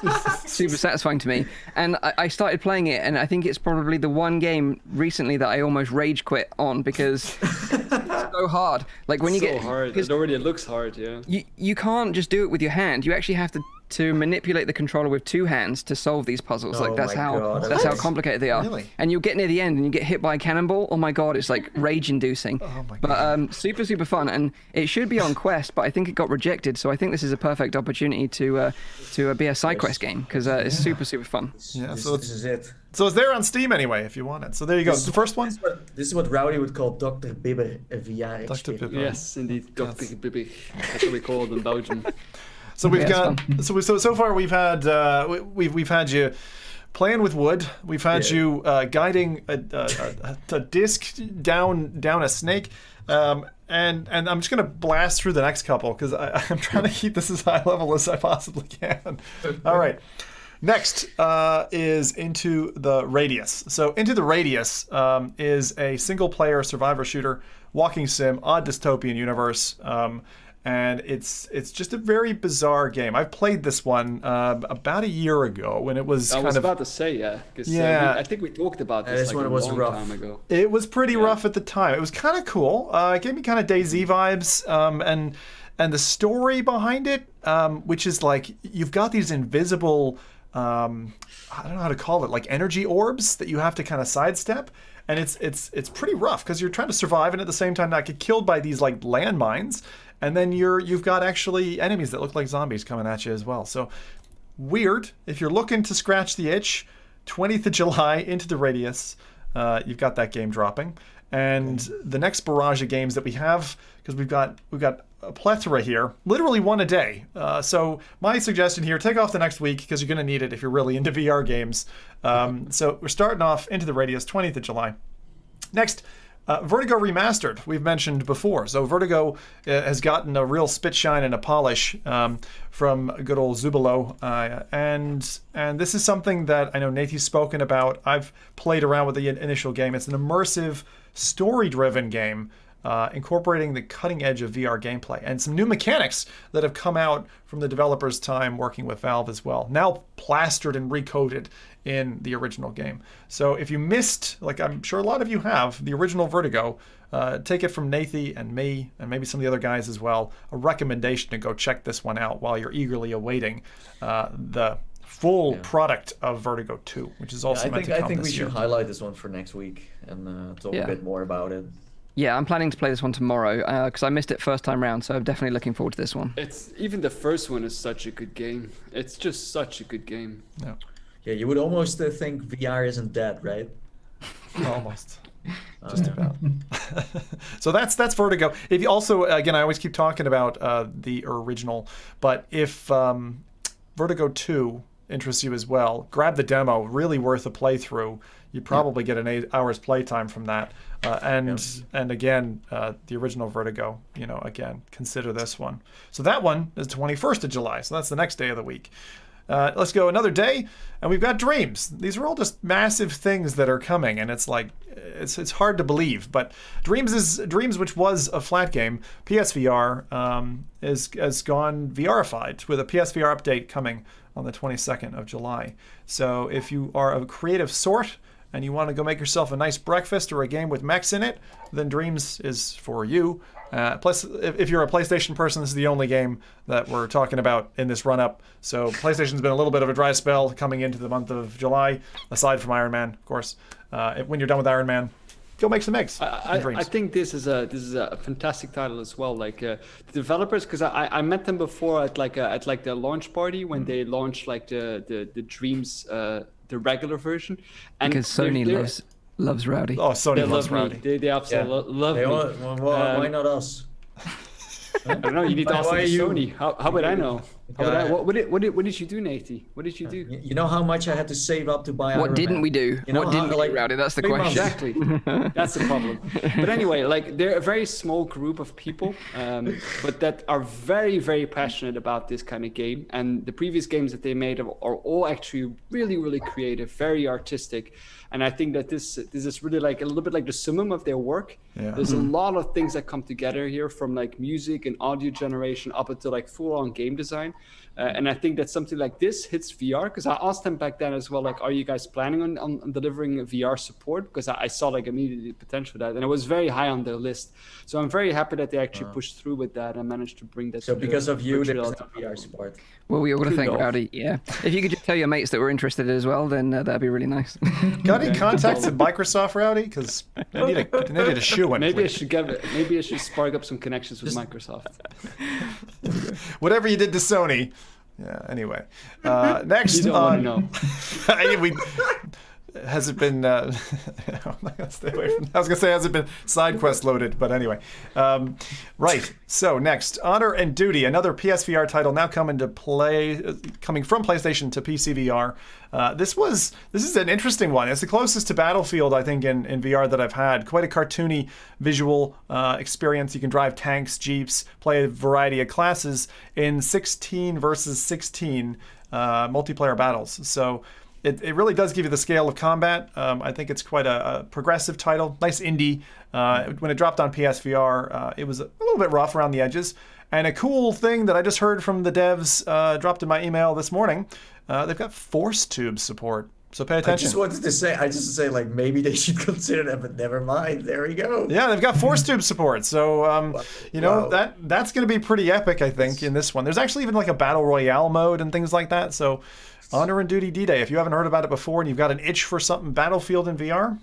Super satisfying to me. And I started playing it, and I think it's probably the one game recently that I almost rage quit on because it's so hard. Like when you So get hard. It already looks hard, yeah. you can't just do it with your hand. You actually have to manipulate the controller with two hands to solve these puzzles. Oh Like that's my how God. that's how complicated they are. Really? And you'll get near the end and you get hit by a cannonball. Oh my God, it's like rage-inducing. Oh my But super fun, and it should be on Quest, but I think it got rejected. So I think this is a perfect opportunity to be a SideQuest game because it's super fun. Yeah, This, so this is it. So it's there on Steam anyway, if you want it. So there you go. The first one? This is what Rowdy would call Dr. Bibber a VR Dr. experience. Pippa. Yes, indeed. Dr. Bibi. That's what we call it in Belgium. So we've Yeah, got so far we've had we've had you playing with wood. We've had you guiding a disc down a snake. And I'm just gonna blast through the next couple because I'm trying to keep this as high level as I possibly can. All right. Next is Into the Radius. So Into the Radius is a single-player survivor shooter, walking sim, odd dystopian universe, and it's just a very bizarre game. I've played this one about a year ago when it was I kind was of. about to say, yeah. Because Yeah. I think we talked about This this one like a was long rough. time ago. It was pretty rough at the time. It was kind of cool. It gave me kind of DayZ vibes, and the story behind it, which is like you've got these invisible. I don't know how to call it, like energy orbs that you have to kind of sidestep, and it's pretty rough because you're trying to survive and at the same time not get killed by these like landmines, and then you've got actually enemies that look like zombies coming at you as well. So weird. If you're looking to scratch the itch, 20th of July, Into the Radius, you've got that game dropping. And the next barrage of games that we have, because we've got a plethora here, literally one a day. So my suggestion here, take off the next week because you're going to need it if you're really into VR games. So we're starting off Into the Radius, 20th of July. Next, Vertigo Remastered, we've mentioned before. So Vertigo has gotten a real spit shine and a polish from good old Zubilo. And this is something that I know Nathan's spoken about. I've played around with the initial game. It's an immersive, story-driven game incorporating the cutting edge of VR gameplay and some new mechanics that have come out from the developers' time working with Valve as well. Now plastered and recoded in the original game. So if you missed, like I'm sure a lot of you have, the original Vertigo, take it from Nathan and me and maybe some of the other guys as well, a recommendation to go check this one out while you're eagerly awaiting the full product of Vertigo 2, which is also meant to come I think we this year. should highlight this one for next week and talk a bit more about it. Yeah, I'm planning to play this one tomorrow because I missed it first time round, so I'm definitely looking forward to this one. It's even the first one is such a good game. It's just such a good game. Yeah. Yeah, you would almost think VR isn't dead, right? Almost. Just about. So that's Vertigo. If you also, again, I always keep talking about the original, but if Vertigo 2 interests you as well, grab the demo. Really worth a playthrough. You probably get an 8 hours playtime from that. And again, the original Vertigo, again, consider this one. So that one is 21st of July. So that's the next day of the week. Let's go another day, and we've got Dreams. These are all just massive things that are coming, and it's like it's hard to believe. But Dreams, which was a flat game, PSVR has gone VRified with a PSVR update coming on the 22nd of July. So if you are of a creative sort and you want to go make yourself a nice breakfast or a game with mechs in it, then Dreams is for you. Plus, if you're a PlayStation person, this is the only game that we're talking about in this run-up. So PlayStation's been a little bit of a dry spell coming into the month of July, aside from Iron Man, of course. When you're done with Iron Man, go make some eggs. I think this is a fantastic title as well. Like the developers, because I met them before at the launch party when they launched like the Dreams the regular version. And because Sony loves Rowdy. Oh, Sony loves Rowdy. They absolutely love me. Why not us? I don't know. You need to ask Sony. How would I know? What did you do, Nathan? What did you do? You know how much I had to save up to buy. What didn't we do? What didn't we do, Rowdy? That's the question. Exactly. That's the problem. But anyway, like they're a very small group of people, but that are very, very passionate about this kind of game. And the previous games that they made are all actually really, really creative, very artistic. And I think that this is really like a little bit like the summum of their work. Yeah. There's a lot of things that come together here, from like music and audio generation up until like full-on game design. And I think that something like this hits VR, because I asked them back then as well, like, are you guys planning on delivering VR support? Because I saw like immediately potential for that, and it was very high on their list. So I'm very happy that they actually pushed through with that and managed to bring that. So because of you, there's no VR support. Well, we all got to thank Rowdy. Yeah, if you could just tell your mates that we're interested as well, then that'd be really nice. Got any contacts at Microsoft, Rowdy? Because they need a shoe in. Maybe I should spark up some connections with Microsoft. Whatever you did to Sony. Yeah. Anyway, next you don't on. Want to know. Has it been? I'm not gonna stay away from. I was gonna say, has it been SideQuest loaded? But anyway, right. So next, Honor and Duty, another PSVR title now coming from PlayStation to PC VR. This is an interesting one. It's the closest to Battlefield, I think, in VR that I've had. Quite a cartoony visual experience. You can drive tanks, jeeps, play a variety of classes in 16 versus 16 multiplayer battles. So. It really does give you the scale of combat. I think it's quite a progressive title. Nice indie. When it dropped on PSVR, it was a little bit rough around the edges. And a cool thing that I just heard from the devs, dropped in my email this morning, they've got force tube support. So pay attention. I just say, like, maybe they should consider that, but never mind. There we go. Yeah, they've got force tube support. So, that's going to be pretty epic, I think, in this one. There's actually even like a battle royale mode and things like that. So Honor and Duty D-Day. If you haven't heard about it before and you've got an itch for something Battlefield in VR,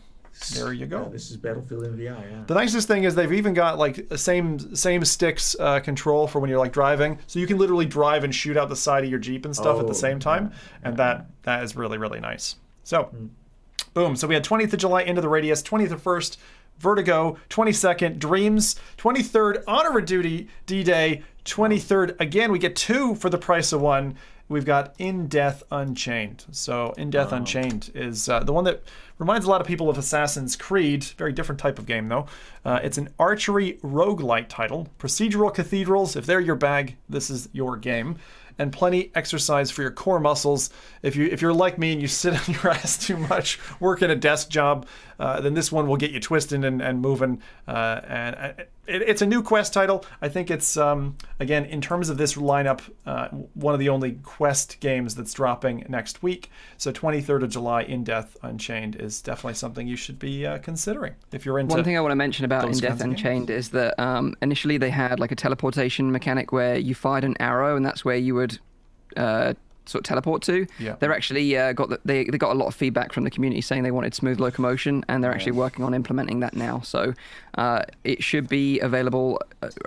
there you go. Yeah, this is Battlefield in VR, yeah. The nicest thing is they've even got like a same sticks control for when you're like driving. So you can literally drive and shoot out the side of your Jeep and stuff at the same time. And that is really, really nice. So, boom. So we had 20th of July Into the Radius, 20th of 1st, Vertigo, 22nd, Dreams, 23rd, Honor of Duty, D-Day, 23rd. Again, we get 2 for the price of 1. We've got In Death Unchained. So In Death Unchained is the one that reminds a lot of people of Assassin's Creed. Very different type of game, though. It's an archery roguelite title. Procedural cathedrals, if they're your bag, this is your game. And plenty exercise for your core muscles. If you're like me and you sit on your ass too much, working a desk job, then this one will get you twisting and moving. It's a new Quest title. I think it's, again, in terms of this lineup, one of the only Quest games that's dropping next week. So 23rd of July, In Death Unchained is definitely something you should be considering if you're into. One thing I want to mention about In Death Unchained is that initially they had like a teleportation mechanic where you fired an arrow and that's where you would sort of teleport to. Yeah. They're actually they got a lot of feedback from the community saying they wanted smooth locomotion, and they're actually working on implementing that now. So it should be available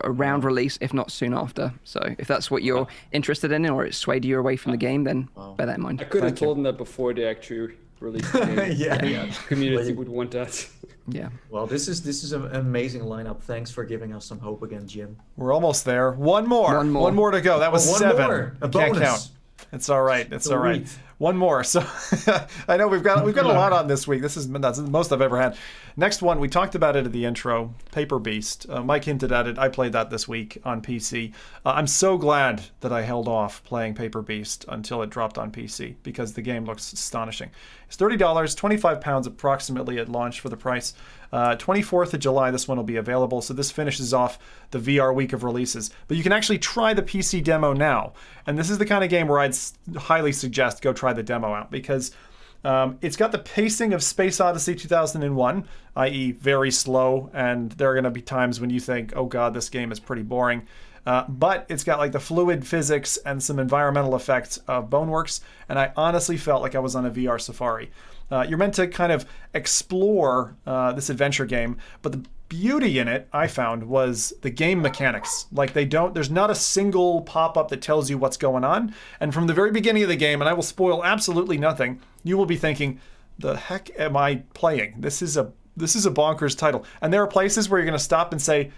around release, if not soon after. So if that's what you're interested in, or it swayed you away from the game, then bear that in mind. I could have told them that before they actually released the game. Yeah. Community would want that. Yeah. Well, this is an amazing lineup. Thanks for giving us some hope again, Jim. We're almost there. One more to go. That was 7. More. A Can't bonus. count. It's all right. It's all right. One more. So I know we've got a lot on this week. That's the most I've ever had. Next one, we talked about it at the intro, Paper Beast. Mike hinted at it. I played that this week on PC. I'm so glad that I held off playing Paper Beast until it dropped on PC because the game looks astonishing. It's $30, £25 approximately at launch for the price. 24th of July, this one will be available. So this finishes off the VR week of releases. But you can actually try the PC demo now. And this is the kind of game where I'd highly suggest go try the demo out because it's got the pacing of Space Odyssey 2001, i.e. very slow. And there are going to be times when you think, oh God, this game is pretty boring. But it's got like the fluid physics and some environmental effects of Boneworks. And I honestly felt like I was on a VR safari. You're meant to kind of explore this adventure game, but the beauty in it, I found, was the game mechanics. Like there's not a single pop-up that tells you what's going on. And from the very beginning of the game, and I will spoil absolutely nothing, you will be thinking, the heck am I playing? This is a bonkers title. And there are places where you're going to stop and say,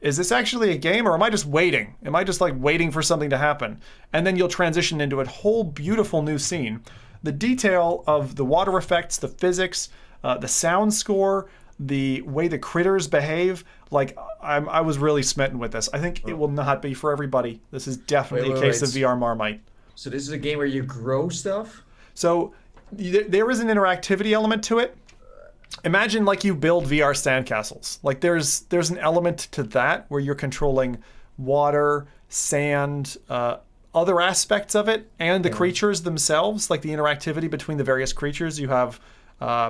is this actually a game or am I just waiting? Am I just like waiting for something to happen? And then you'll transition into a whole beautiful new scene. The detail of the water effects, the physics, the sound score, the way the critters behave, like I was really smitten with this. I think it will not be for everybody. This is definitely a case of VR Marmite. So this is a game where you grow stuff? So there is an interactivity element to it. Imagine like you build VR sandcastles. Like there's an element to that where you're controlling water, sand, other aspects of it, and the creatures themselves, like the interactivity between the various creatures. You have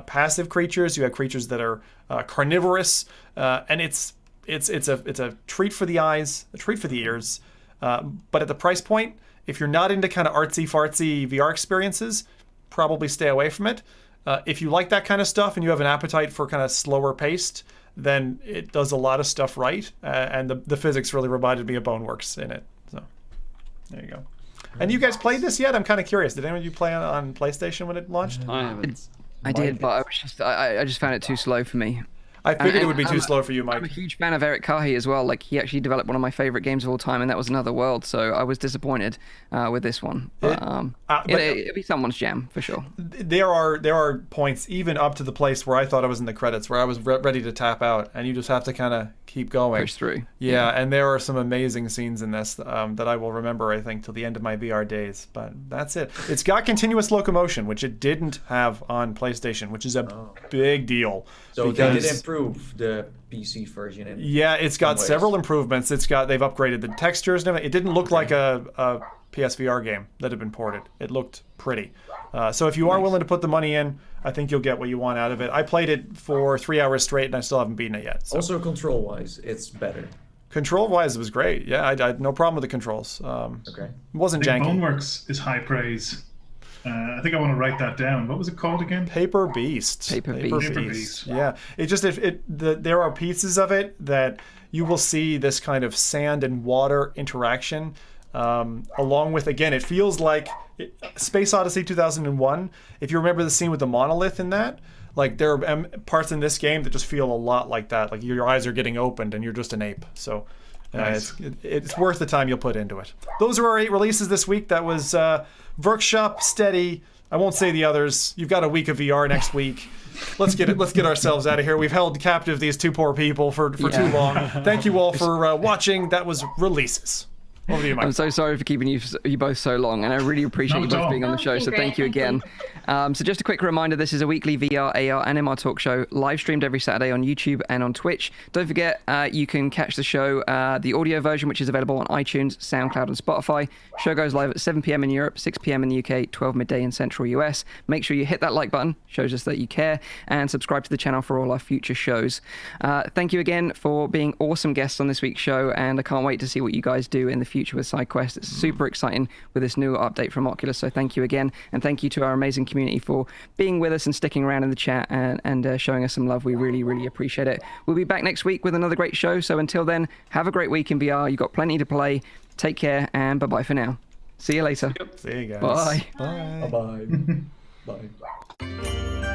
passive creatures, you have creatures that are carnivorous, and it's a treat for the eyes, a treat for the ears. But at the price point, if you're not into kind of artsy-fartsy VR experiences, probably stay away from it. If you like that kind of stuff and you have an appetite for kind of slower paced, then it does a lot of stuff right. And the physics really reminded me of Boneworks in it. So there you go. And you guys played this yet? I'm kind of curious. Did anyone of you play on PlayStation when it launched? I haven't. I did, but I just found it too slow for me. I figured it would be too slow for you, Mike. I'm a huge fan of Eric Kahi as well. Like, he actually developed one of my favorite games of all time, and that was Another World. So I was disappointed with this one. But it'll be someone's jam for sure. There are points even up to the place where I thought I was in the credits, where I was ready to tap out, and you just have to kind of keep going. Push through. Yeah, and there are some amazing scenes in this that I will remember, I think, till the end of my VR days. But that's it. It's got continuous locomotion, which it didn't have on PlayStation, which is a big deal. So they did improve the PC version. Yeah, it's got several improvements. They've upgraded the textures and everything. It didn't look like a PSVR game that had been ported. It looked pretty. So if you are willing to put the money in, I think you'll get what you want out of it. I played it for 3 hours straight, and I still haven't beaten it yet. So. Also, control-wise, it's better. Control-wise, it was great. Yeah, I had no problem with the controls. Okay. It wasn't janky. Boneworks is high praise. I think I want to write that down. What was it called again? Paper Beast. Paper Beast. Yeah. There are pieces of it that you will see this kind of sand and water interaction along with, again, it feels like Space Odyssey 2001. If you remember the scene with the monolith in that, like there are parts in this game that just feel a lot like that. Like your eyes are getting opened and you're just an ape. So Nice. it's worth the time you'll put into it. Those are our 8 releases this week. That was Workshop, Steady. I won't say the others. You've got a week of VR next week. Let's get ourselves out of here. We've held captive these 2 poor people for too long. Thank you all for watching. That was releases. Over to you, Mike. I'm so sorry for keeping you both so long, and I really appreciate you both being on the show, so thank you again. So just a quick reminder, this is a weekly VR, AR, and MR talk show, live streamed every Saturday on YouTube and on Twitch. Don't forget, you can catch the show, the audio version, which is available on iTunes, SoundCloud, and Spotify. Show goes live at 7 p.m. in Europe, 6 p.m. in the UK, 12 midday in Central US. Make sure you hit that like button, shows us that you care, and subscribe to the channel for all our future shows. Thank you again for being awesome guests on this week's show, and I can't wait to see what you guys do in the future with SideQuest. It's super exciting with this new update from Oculus, so thank you again, and thank you to our amazing community for being with us and sticking around in the chat and showing us some love. We really, really appreciate it. We'll be back next week with another great show, so until then, have a great week in VR. You've got plenty to play. Take care, and bye-bye for now. See you later. See you guys. Bye. Bye. Bye-bye. Bye.